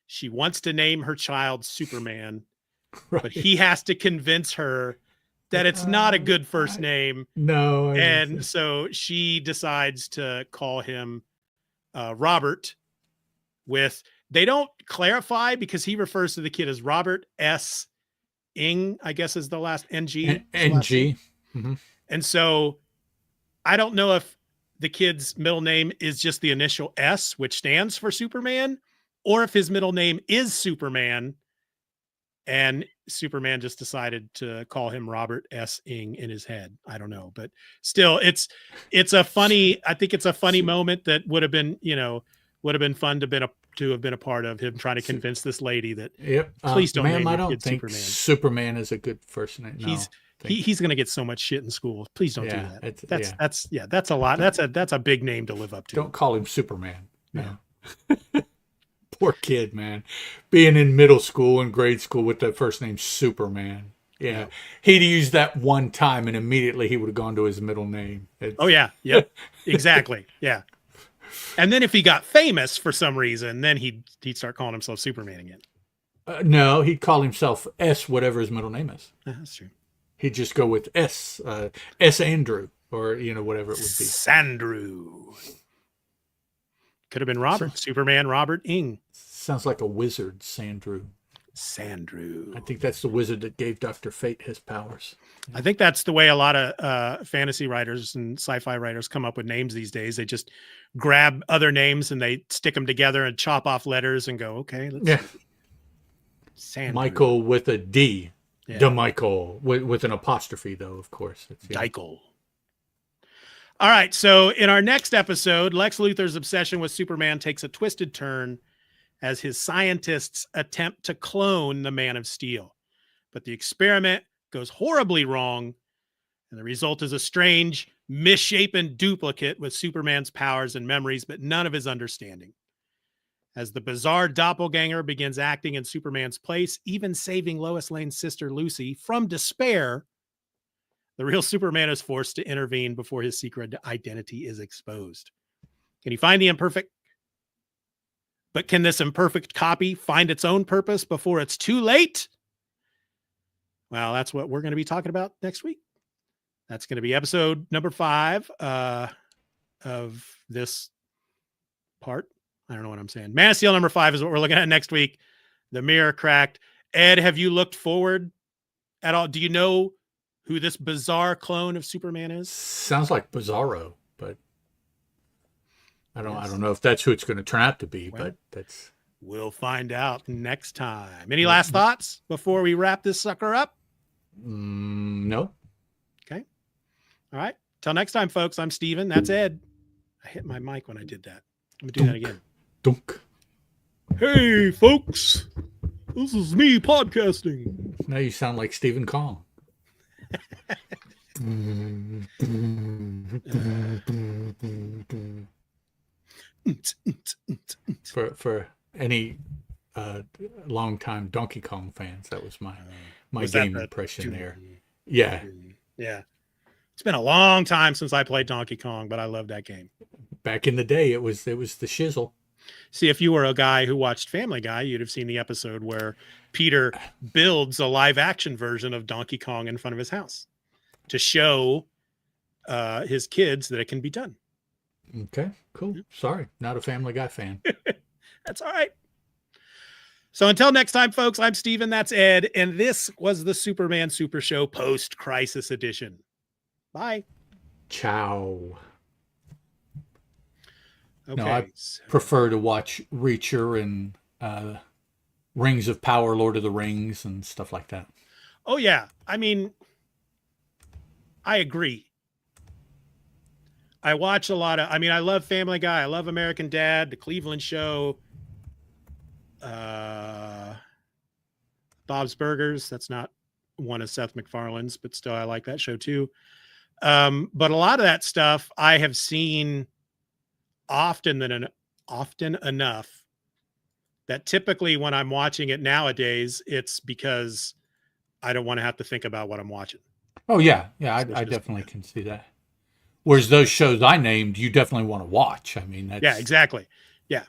she wants to name her child Superman, but he has to convince her that it's not a good first name. No. And so she decides to call him Robert with... They don't clarify because he refers to the kid as Robert S. Ing, I guess is the last NG. NG. And so I don't know if the kid's middle name is just the initial S, which stands for Superman, or if his middle name is Superman and Superman just decided to call him Robert S. Ing in his head. I don't know, but still it's a funny, I think it's a funny moment that would have been fun to have been a part of, him trying to convince this lady that please don't name your kid Superman. Superman is a good first name. No, he's going to get so much shit in school. Please don't do that. That's a lot. That's a big name to live up to. Don't call him Superman. No. Poor kid, man. Being in middle school and grade school with that first name Superman. Yeah. He'd used that one time and immediately he would have gone to his middle name. Oh yeah. Yep. Exactly. Yeah. And then if he got famous for some reason, then he'd start calling himself Superman again. No, he'd call himself S, whatever his middle name is. That's true. He'd just go with S Andrew, or whatever it would be. Sandrew. Could have been Robert. Superman Robert Ing. Sounds like a wizard, Sandrew. Sandrew. I think that's the wizard that gave Dr. Fate his powers. I think that's the way a lot of fantasy writers and sci-fi writers come up with names these days. They just grab other names and they stick them together and chop off letters and go, okay, let's see. Sandrew. Michael with a D. Yeah. DeMichael with an apostrophe, though, of course. It's, Deichel. All right. So in our next episode, Lex Luthor's obsession with Superman takes a twisted turn as his scientists attempt to clone the Man of Steel. But the experiment goes horribly wrong, and the result is a strange, misshapen duplicate with Superman's powers and memories, but none of his understanding. As the bizarre doppelganger begins acting in Superman's place, even saving Lois Lane's sister Lucy from despair, the real Superman is forced to intervene before his secret identity is exposed. Can he find the imperfect? But can this imperfect copy find its own purpose before it's too late? Well, that's what we're going to be talking about next week. That's going to be episode number 5 of this part. I don't know what I'm saying. Man of Steel number 5 is what we're looking at next week. The mirror cracked. Ed, have you looked forward at all? Do you know who this bizarre clone of Superman is? Sounds like Bizarro, but I don't know if that's who it's going to turn out to be, but that's... We'll find out next time. Any last thoughts before we wrap this sucker up? No. Okay. All right. Till next time, folks. I'm Steven. That's Ed. I hit my mic when I did that. I'm going to do that again. Dunk. Hey, folks. This is me podcasting. Now you sound like Stephen Kong. For any long-time Donkey Kong fans, that was my game impression there. Yeah. It's been a long time since I played Donkey Kong, but I love that game. Back in the day, it was the shizzle. See, if you were a guy who watched Family Guy, you'd have seen the episode where Peter builds a live-action version of Donkey Kong in front of his house to show his kids that it can be done. Okay, cool. Sorry, not a Family Guy fan. That's all right. So until next time, folks, I'm Steven, that's Ed, and this was the Superman Super Show Post-Crisis Edition. Bye. Ciao. Okay. No, I prefer to watch Reacher and Rings of Power, Lord of the Rings, and stuff like that. Oh, yeah. I mean, I agree. I watch a lot of, I love Family Guy. I love American Dad, The Cleveland Show, Bob's Burgers. That's not one of Seth MacFarlane's, but still I like that show too. But a lot of that stuff I have seen often enough that typically when I'm watching it nowadays, it's because I don't want to have to think about what I'm watching. Oh yeah. Yeah. I definitely can see that. Whereas those shows I named, you definitely want to watch. I mean, that's... Yeah, exactly. Yeah.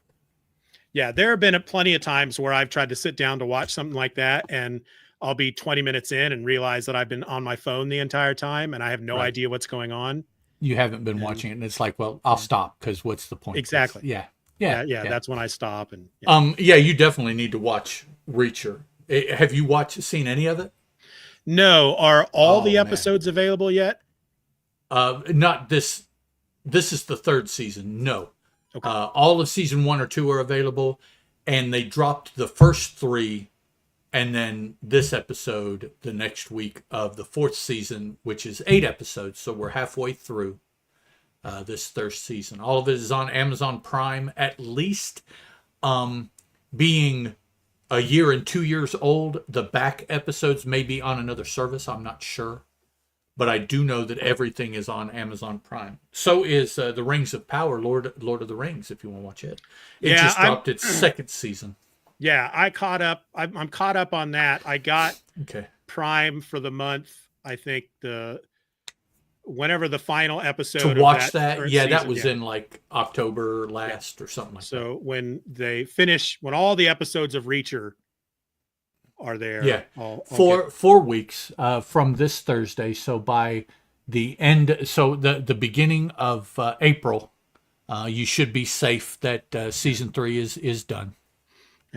Yeah. There have been plenty of times where I've tried to sit down to watch something like that, and I'll be 20 minutes in and realize that I've been on my phone the entire time and I have no idea what's going on. You haven't been watching it, and it's like, well, I'll stop because what's the point? Exactly. Yeah. That's when I stop. And you definitely need to watch Reacher. Have you seen any of it? No. Are all the episodes available yet? Not this. This is the 3rd season. No. Okay. All of season 1 or 2 are available, and they dropped the first 3, and then this episode the next week of the 4th season, which is 8 episodes. So we're halfway through this 3rd season. All of it is on Amazon Prime, at least. Being a year and 2 years old, the back episodes may be on another service. I'm not sure. But I do know that everything is on Amazon Prime. So is the Rings of Power, Lord of the Rings, if you want to watch it. It just dropped its 2nd season. Yeah, I caught up. I'm caught up on that. I got Prime for the month. I think whenever the final episode to watch that season, that was in like October last or something like that. So when they finish, when all the episodes of Reacher are there, I'll 4 weeks from this Thursday. So by the end, so the beginning of April, you should be safe that season 3 is done.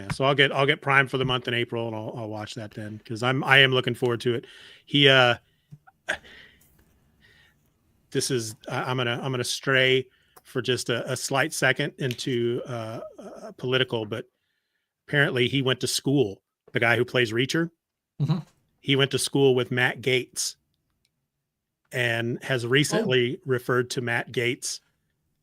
Yeah, so I'll get Prime for the month in April, and I'll watch that then, because I am looking forward to it. He this is I'm gonna stray for just a slight second into political, but apparently he went to school. The guy who plays Reacher, Mhm. he went to school with Matt Gaetz, and has Oh, recently referred to Matt Gaetz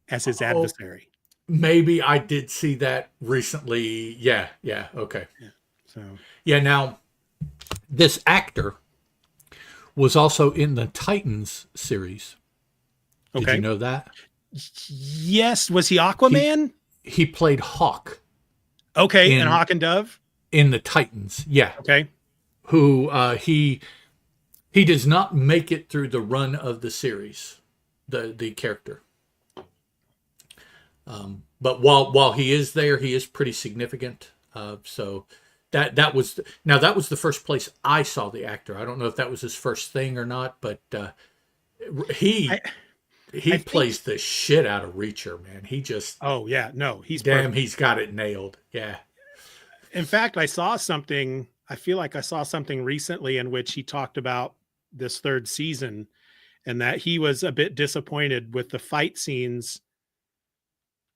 as his oh, adversary. maybe I did see that recently. Yeah, yeah, okay. Yeah. So Yeah, now this actor was also in the Titans series. Did you okay. know that? Yes, was he He Aquaman? he played Hawk Okay, and in Hawk and Dove. the Titans. Yeah, Okay, who he does not make it through the run of the series, the character. But while he is there, he is pretty significant. So that was now that was the first place I saw the actor. I don't know if that was his first thing or not, but I he I he think. plays the shit out of Reacher, man. He just Oh yeah, no, he's damn, perfect. he's got it nailed. Yeah. In fact, I saw something. I feel like I saw something recently in which he talked about this third season, and that he was a bit disappointed with the fight scenes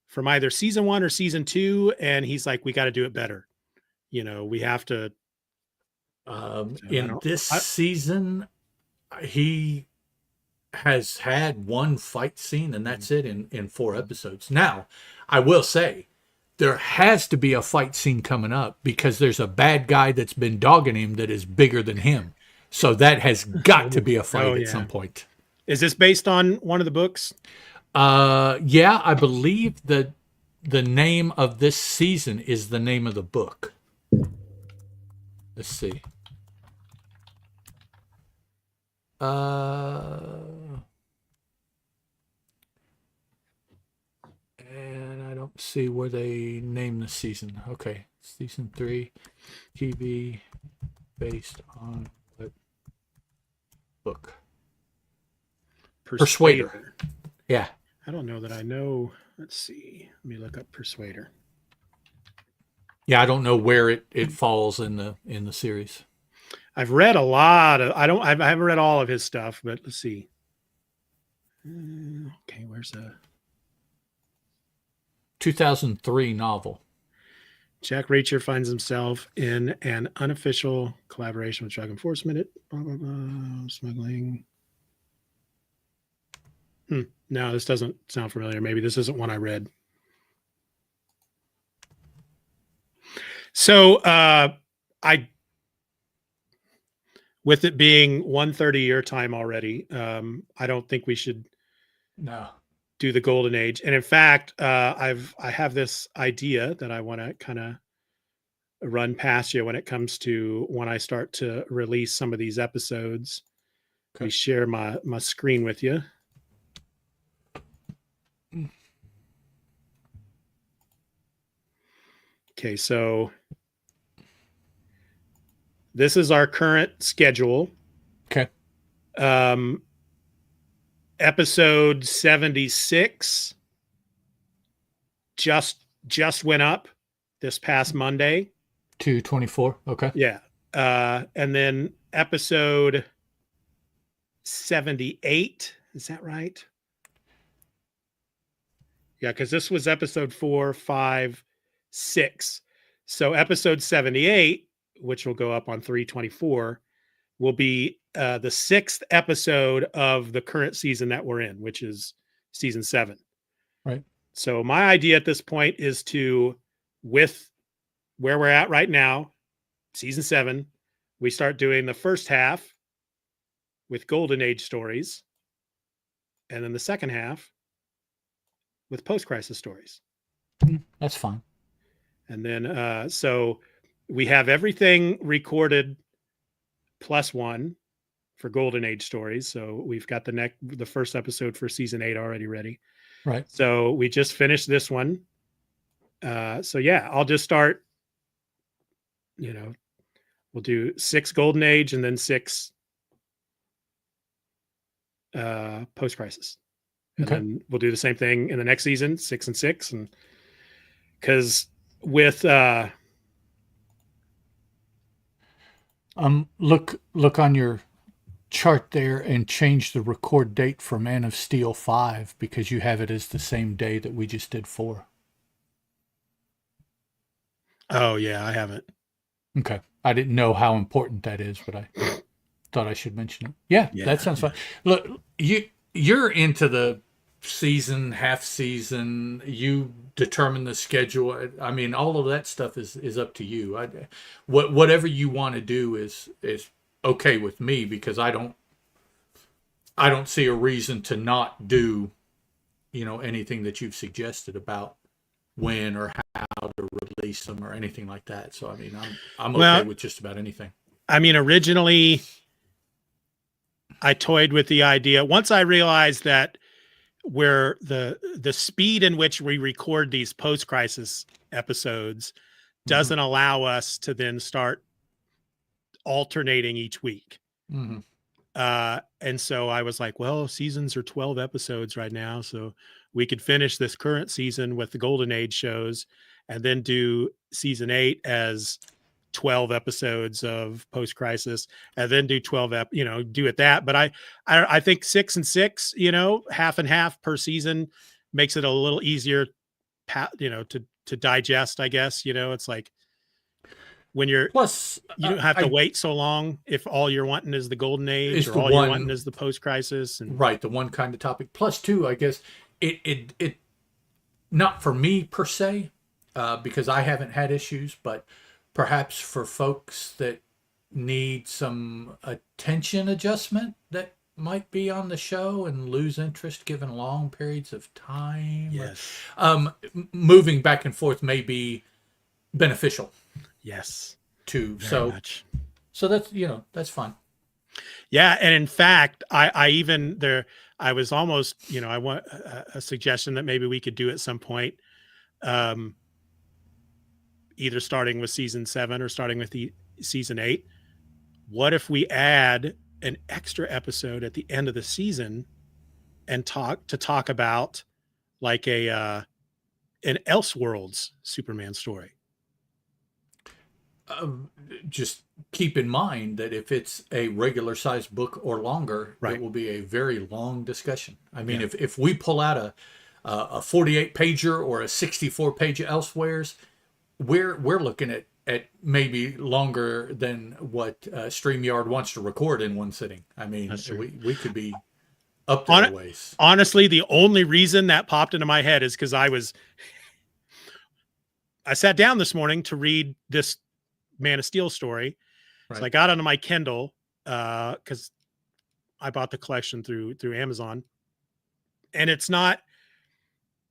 from either season one or season two, and he's like, "We got to do it better. We have to." So I In don't. this season, he has had one fight scene, and that's it in 4 episodes. Now, I will say there has to be a fight scene coming up because there's a bad guy that's been dogging him that is bigger than him. So that has got to Oh, be a oh fight at yeah. some point. Is this based on one of the books? Yeah, I believe that the name of this season is the name of the book. Let's see. Uh, and I don't see where they name the season. Okay, season 3, TV, based on what book? Persuader. Persuader. Yeah, I don't know that I know. Let's see. Let me look up Persuader. yeah. I don't know where it falls in the series. I've read a lot of. I haven't read all of his stuff, but let's see. Okay, where's 2003 novel. Jack Reacher finds himself in an unofficial collaboration with drug enforcement. Blah blah blah. Smuggling. No, this doesn't sound familiar. Maybe this isn't one I read. So, I with it being 1:30 your time already, I don't think we should No. do the golden age. And in fact, I have this idea that I want to kind of run past you when it comes to when I start to release some of these episodes. Let me Okay. share my screen with you. Okay, so this is our current schedule. Okay. Um, Episode 76 just went up this past Monday. 224. Okay. Yeah. And then episode 78, is that right? Yeah, because this was episode 4, 5, 6. So episode 78, which will go up on 324, will be the 6th episode of the current season that we're in, which is season 7. Right. So my idea at this point is to, with where we're at right now, season 7, we start doing the first half with Golden Age stories, and then the second half with post-crisis stories. That's fine. And then so we have everything recorded plus one for Golden Age stories. So we've got the first episode for season 8 already ready. Right. So we just finished this one. So yeah, I'll just start, we'll do 6 Golden Age and then 6 post crisis. And Okay. then we'll do the same thing in the next season, 6 and 6. And because with Look on your chart there and change the record date for Man of Steel 5 because you have it as the same day that we just did 4. Oh yeah, I haven't. Okay. I didn't know how important that is, but I thought I should mention it. Yeah, that Yeah, sounds fun. yeah. Look, you're into the season, half season. You determine the schedule. I mean, all of that stuff is up to you. Whatever you want to do is okay with me because I don't see a reason to not do anything that you've suggested about when or how to release them or anything like that. So I mean, I'm okay Well, with just about anything. I mean, originally I toyed with the idea. Once I realized that where the speed in which we record these post-crisis episodes Mm-hmm. doesn't allow us to then start alternating each week. Mm-hmm. And so I was like, well, seasons are 12 episodes right now. So we could finish this current season with the Golden Age shows and then do season 8 as 12 episodes of post crisis and then do 12 do it that. But I think 6 and 6, half and half per season makes it a little easier, to digest, I guess. It's like when Plus, you don't have to I wait so long if all you're wanting is the golden age is or the all you're wanting one is the post crisis. And right, the one kind of topic. Plus, two, I guess it not for me per se, because I haven't had issues, but perhaps for folks that need some attention adjustment that might be on the show and lose interest given long periods of time, or yes, moving back and forth may be beneficial yes, too. very So, much. so that's fine. Yeah. And in fact, I even there, I was almost, I want a suggestion that maybe we could do at some point, um, either starting with season 7 or starting with the season 8. What if we add an extra episode at the end of the season and talk about like an Elseworlds Superman story? Just keep in mind that if it's a regular sized book or longer, it Right. will be a very long discussion. I mean, Yeah. if we pull out a 48 pager or a 64 page elsewheres, we're looking at maybe longer than what StreamYard wants to record in one sitting. I mean, That's true. we could be up there On a ways. Honestly, the only reason that popped into my head is because I sat down this morning to read this Man of Steel story. So Right. I got onto my Kindle because I bought the collection through Amazon, and it's not.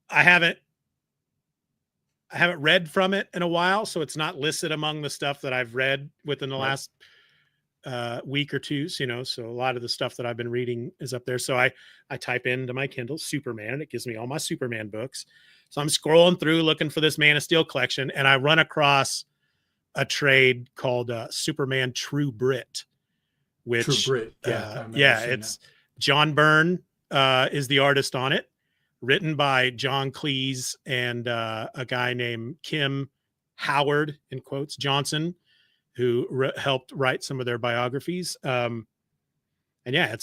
I haven't I haven't read from it in a while, so it's not listed among the stuff that I've read within the Right. last week or two. So a lot of the stuff that I've been reading is up there. So I type into my Kindle Superman, and it gives me all my Superman books. So I'm scrolling through looking for this Man of Steel collection, and I run across a trade called Superman True Brit, True which Brit. Yeah, I remember yeah, seeing that. it's John Byrne is the artist on it, written by John Cleese and a guy named Kim Howard in quotes Johnson, who helped write some of their biographies. And yeah,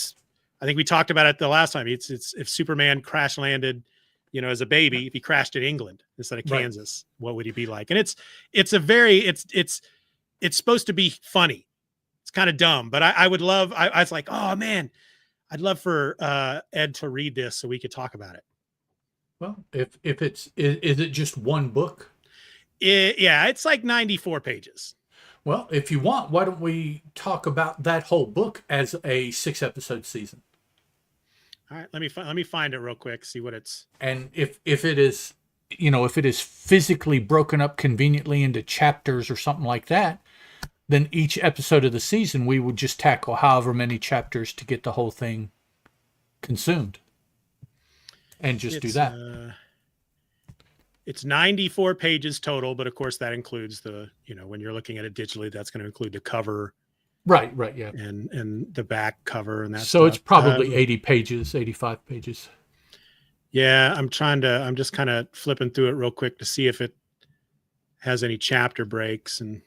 I think we talked about it the last time. It's if Superman crash landed, as a baby, if he crashed in England instead of Right. Kansas, what would he be like? And it's a very it's supposed to be funny. It's kind of dumb, but I would love. I was like, oh man, I'd love for Ed to read this so we could talk about it. Well, if is it just one book? Yeah, it's like 94 pages. Well, if you want, why don't we talk about that whole book as a 6 episode season? All right, let me find it real quick. See what it's. And if it is, if it is physically broken up conveniently into chapters or something like that, then each episode of the season we would just tackle however many chapters to get the whole thing consumed, and just do It's that. it's 94 pages total, but of course that includes the when you're looking at it digitally, that's going to include the cover Right. Right. Yeah. and the back cover and that So it's stuff. probably 80 pages, 85 pages. Yeah, I'm just kind of flipping through it real quick to see if it has any chapter breaks. And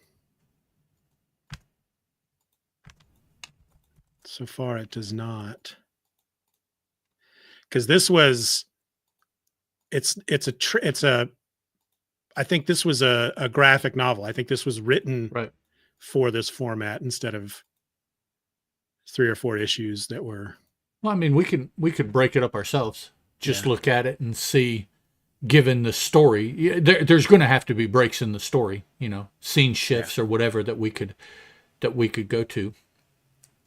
So far, it does not. Because this was, it's a. I think this was a graphic novel. I think this was written Right. for this format instead of 3 or 4 issues that were. Well, I mean, we could break it up ourselves. Just Yeah. look at it and see, given the story, there's going to have to be breaks in the story, scene shifts or whatever that we could go to.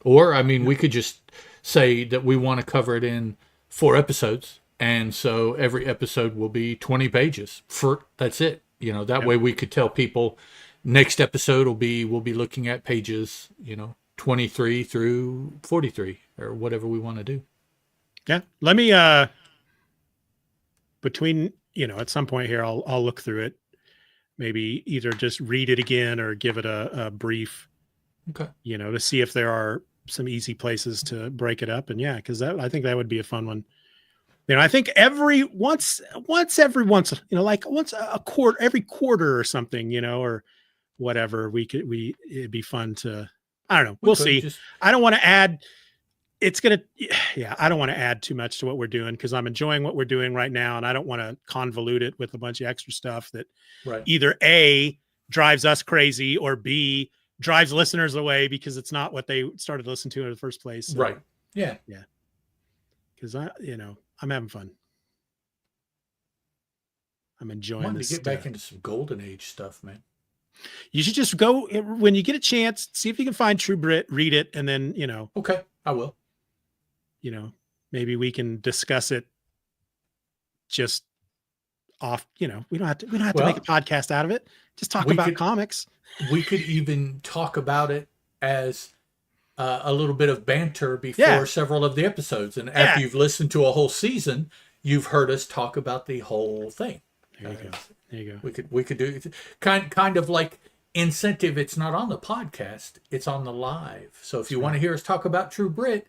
Or, I mean, we could just say that we want to cover it in 4 episodes, and so every episode will be 20 pages. That's it. That way we could tell people next episode we'll be looking at pages, 23 through 43 or whatever we want to do. Yeah. Let me between, at some point here I'll look through it. Maybe either just read it again or give it a brief, Okay. To see if there are some easy places to break it up. And yeah, because I think that would be a fun one. I think every once, like once a quarter, every quarter or something, or whatever, it'd be fun to, I don't know. We'll see. I don't want to add, I don't want to add too much to what we're doing because I'm enjoying what we're doing right now. And I don't want to convolute it with a bunch of extra stuff that either A, drives us crazy, or B, drives listeners away because it's not what they started listening to in the first place. So, right. Yeah. Yeah. Because I'm having fun. I'm enjoying this. To get back into some Golden Age stuff, man. You should just go when you get a chance, see if you can find True Brit, read it, and then, Okay, I will. Maybe we can discuss it just off, we don't have to make a podcast out of it. Just talk about comics. We could even talk about it as a little bit of banter before several of the episodes. And after you've listened to a whole season, you've heard us talk about the whole thing. There you go. We could do kind of like incentive. It's not on the podcast, it's on the live. So if you want to hear us talk about True Brit,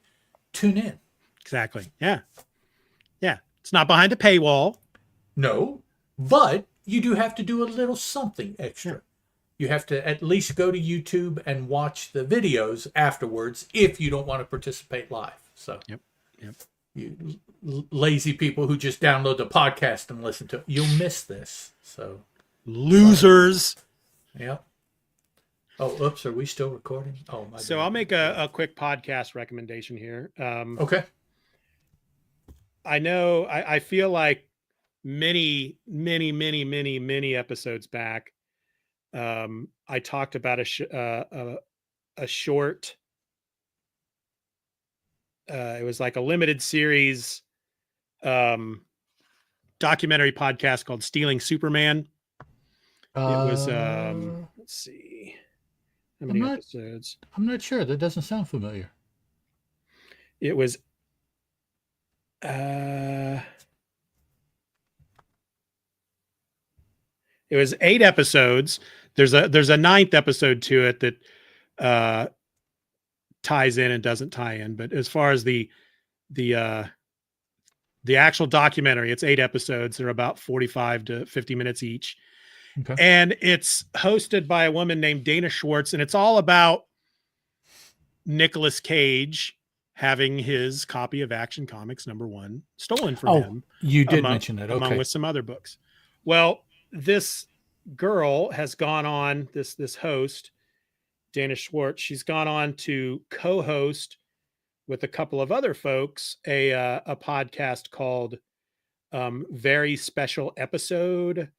tune in. Exactly. Yeah. Yeah. It's not behind a paywall. No, but you do have to do a little something extra. Yeah. You have to at least go to YouTube and watch the videos afterwards if you don't want to participate live. So, Yep. You lazy people who just download the podcast and listen to it, you'll miss this. So, losers. Yep. Oh, oops. Are we still recording? Oh, my. So I'll make a quick podcast recommendation here. Okay. I know. I feel like many episodes back, I talked about a short. It was like a limited series documentary podcast called Stealing Superman. It was let's see how many episodes. I'm not sure. That doesn't sound familiar. It was it was 8 episodes. There's a 9th episode to it that ties in and doesn't tie in. But as far as the actual documentary, it's 8 episodes. They're about 45 to 50 minutes each. Okay. And it's hosted by a woman named Dana Schwartz, and it's all about Nicolas Cage having his copy of Action Comics #1 stolen from him. You did mention that. Along with some other books. Well, this girl has gone on, this host, Dana Schwartz, she's gone on to co-host with a couple of other folks a podcast called Very Special Episode,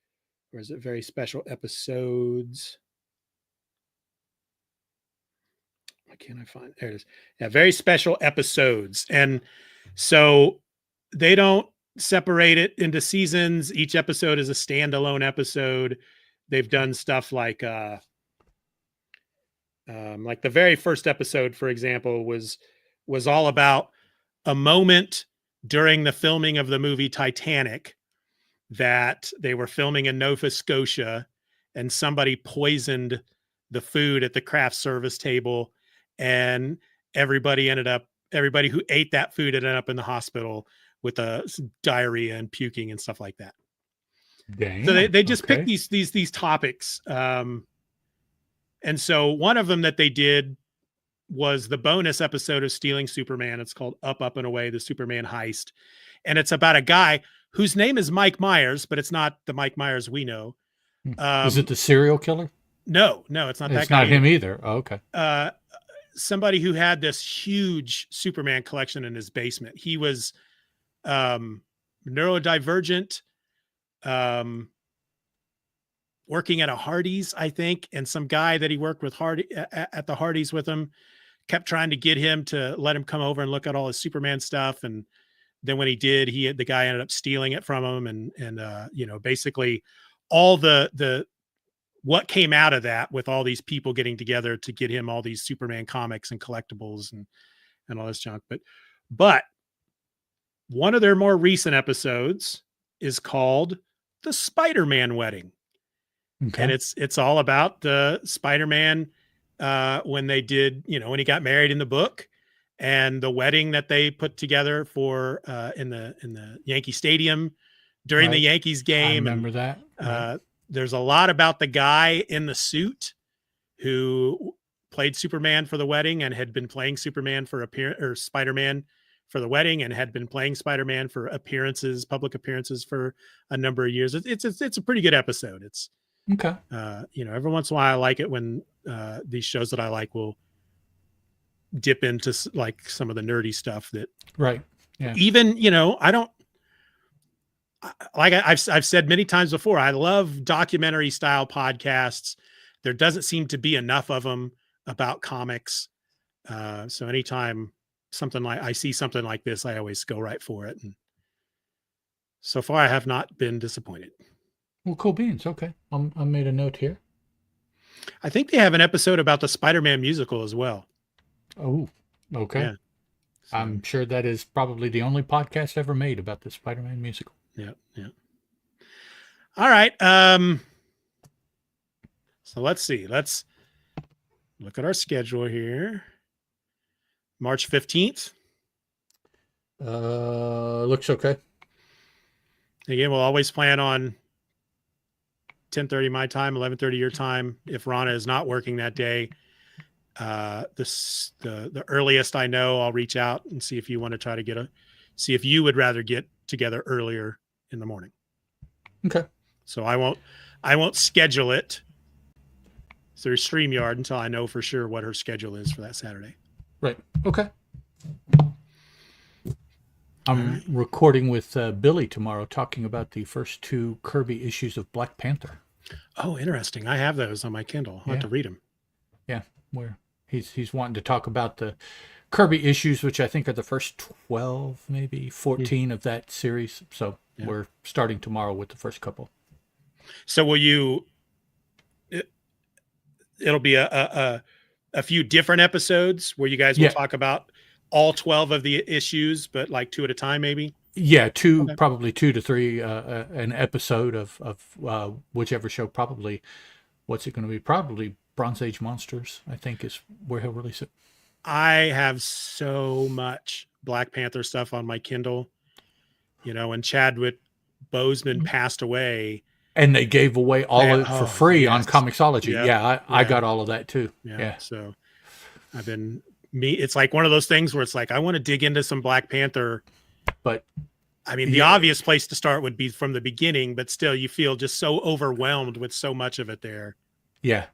or is it Very Special Episodes? Why can't I find it? There it is. Yeah, Very Special Episodes. And so they don't separate it into seasons. Each episode is a standalone episode. They've done stuff like the very first episode, for example, was all about a moment during the filming of the movie Titanic that they were filming in Nova Scotia, and somebody poisoned the food at the craft service table, and everybody who ate that food ended up in the hospital with diarrhea and puking and stuff like that. Damn. So they just pick these topics. And so one of them that they did was the bonus episode of Stealing Superman. It's called Up, Up and Away, the Superman heist. And it's about a guy whose name is Mike Myers, but it's not the Mike Myers we know. Is it Um, the serial killer? no, it's not that It's guy not him either. either. Oh, okay. Somebody who had this huge Superman collection in his basement. He was neurodivergent, um, working at a Hardee's, I think, and some guy that he worked with at the Hardee's with him kept trying to get him to let him come over and look at all his Superman stuff. And then when he did, the guy ended up stealing it from him. And basically all the what came out of that with all these people getting together to get him all these Superman comics and collectibles and all this junk. But one of their more recent episodes is called The Spider-Man Wedding. Okay. And it's all about the Spider-Man when they did, when he got married in the book, and the wedding that they put together for in the Yankee Stadium during the Right. Yankees I game. remember that. Right. There's a lot about the guy in the suit who played Superman for the wedding and had been playing Superman or Spider-Man for the wedding, and had been playing Spider-Man for public appearances for a number of years. It's a pretty good episode. It's Okay. every once in a while I like it when these shows that I like will dip into like some of the nerdy stuff that Right. Yeah. even, I've said many times before, I love documentary style podcasts. There doesn't seem to be enough of them about comics. So anytime I see something like this, I always go right for it. And so far I have not been disappointed. Well, cool beans. Okay. I made a note here. I think they have an episode about the Spider-Man musical as well. Oh, okay. Yeah. So, I'm sure that is probably the only podcast ever made about the Spider-Man musical. yeah. All right. So let's see. Let's look at our schedule here. March 15th. Looks okay. Again, we'll always plan on 10:30 my time, 11:30 your time. If Rana is not working that day, the earliest I know, I'll reach out and see if you want to try to see if you would rather get together earlier in the morning. Okay. So I won't schedule it through StreamYard until I know for sure what her schedule is for that Saturday. Right. Okay. I'm recording with Billy tomorrow, talking about the first 2 Kirby issues of Black Panther. Oh, interesting. I have those on my Kindle. I'll have to read them. Yeah, where he's wanting to talk about the Kirby issues, which I think are the first 12, maybe 14 of that series. So we're starting tomorrow with the first couple. So will you? It'll be a few different episodes where you guys will talk about all 12 of the issues, but like 2 at a time, maybe. Yeah, probably 2 to 3 an episode of whichever show. Probably, what's it going to be? Probably Bronze Age Monsters, I think, is where he'll release it. I have so much Black Panther stuff on my Kindle. When Chadwick Boseman passed away, and they gave away all of it for free on Comixology. Yeah, I got all of that too. Yeah. So it's like one of those things where it's like, I want to dig into some Black Panther, but I mean, the obvious place to start would be from the beginning, but still you feel just so overwhelmed with so much of it there. Yeah.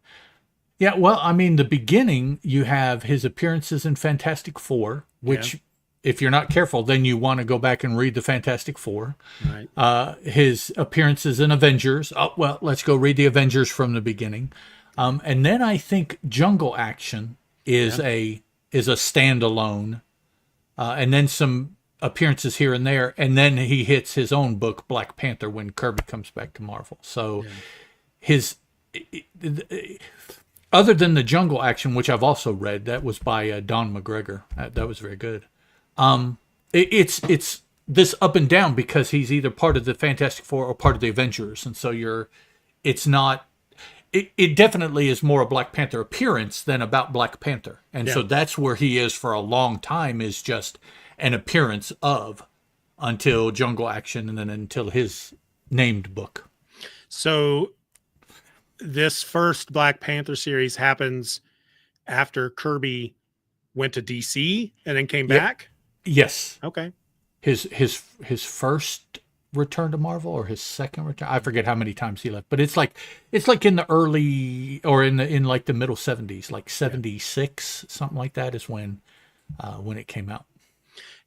Yeah. Well, I mean, the beginning, you have his appearances in Fantastic Four, which if you're not careful, then you want to go back and read the Fantastic Four. Right. His appearances in Avengers. Oh, well, let's go read the Avengers from the beginning. And then I think Jungle Action is a standalone, and then some appearances here and there, and then he hits his own book, Black Panther, when Kirby comes back to Marvel. So other than the Jungle Action, which I've also read, that was by Don McGregor. That was very good. It's this up and down because he's either part of the Fantastic Four or part of the Avengers, and so it's not. It definitely is more a Black Panther appearance than about Black Panther. And so that's where he is for a long time, is just an appearance of, until Jungle Action and then until his named book. So this first Black Panther series happens after Kirby went to DC and then came Yep. back. Yes. Okay. His first return to Marvel or his second return. I forget how many times he left, but it's like in the early or in like the middle 70s, like 76, something like that is when it came out.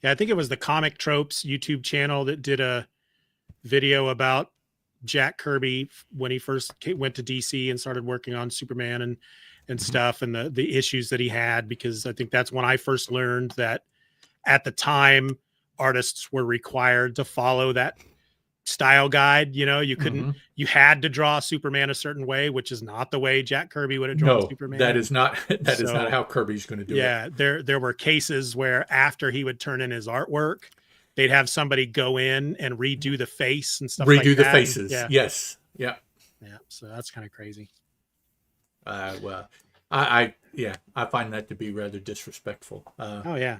Yeah, I think it was the Comic Tropes YouTube channel that did a video about Jack Kirby when he first went to DC and started working on Superman and stuff, and the issues that he had, because I think that's when I first learned that at the time artists were required to follow that style guide. You know, you couldn't, you had to draw Superman a certain way, which is not the way Jack Kirby would have drawn No, Superman. that is not that is So, not how Kirby's going to do it. yeah, there were cases where after he would turn in his artwork, they'd have somebody go in and redo the face and stuff like that. Redo the faces. Yeah. Yes. Yeah. Yeah. So that's kind of crazy. Well, I find that to be rather disrespectful. Oh yeah.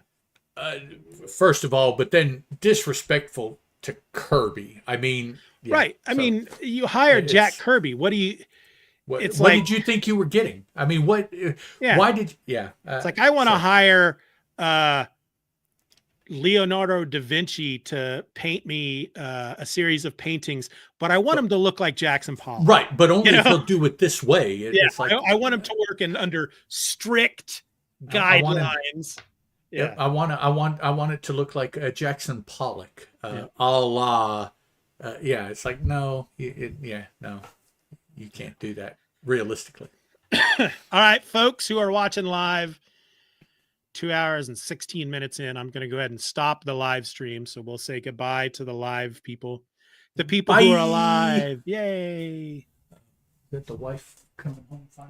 First of all, but then disrespectful to Kirby. I mean, yeah, right. I mean, you hired Jack Kirby. What do you? What, it's what like, did you think you were getting? I mean, what? Yeah. Why did? Yeah. It's like I want to hire Leonardo da Vinci to paint me a series of paintings, but I want him to look like Jackson Pollock. Right, but only if he'll do it this way. It's like, I want him to work under strict guidelines. Yeah, I want it to look like Jackson Pollock, a la. It's like no, no, you can't do that realistically. All right, folks who are watching live, 2 hours and 16 minutes in, I'm going to go ahead and stop the live stream. So we'll say goodbye to the live people, the people who are alive. Yay! Is that the wife coming home fine?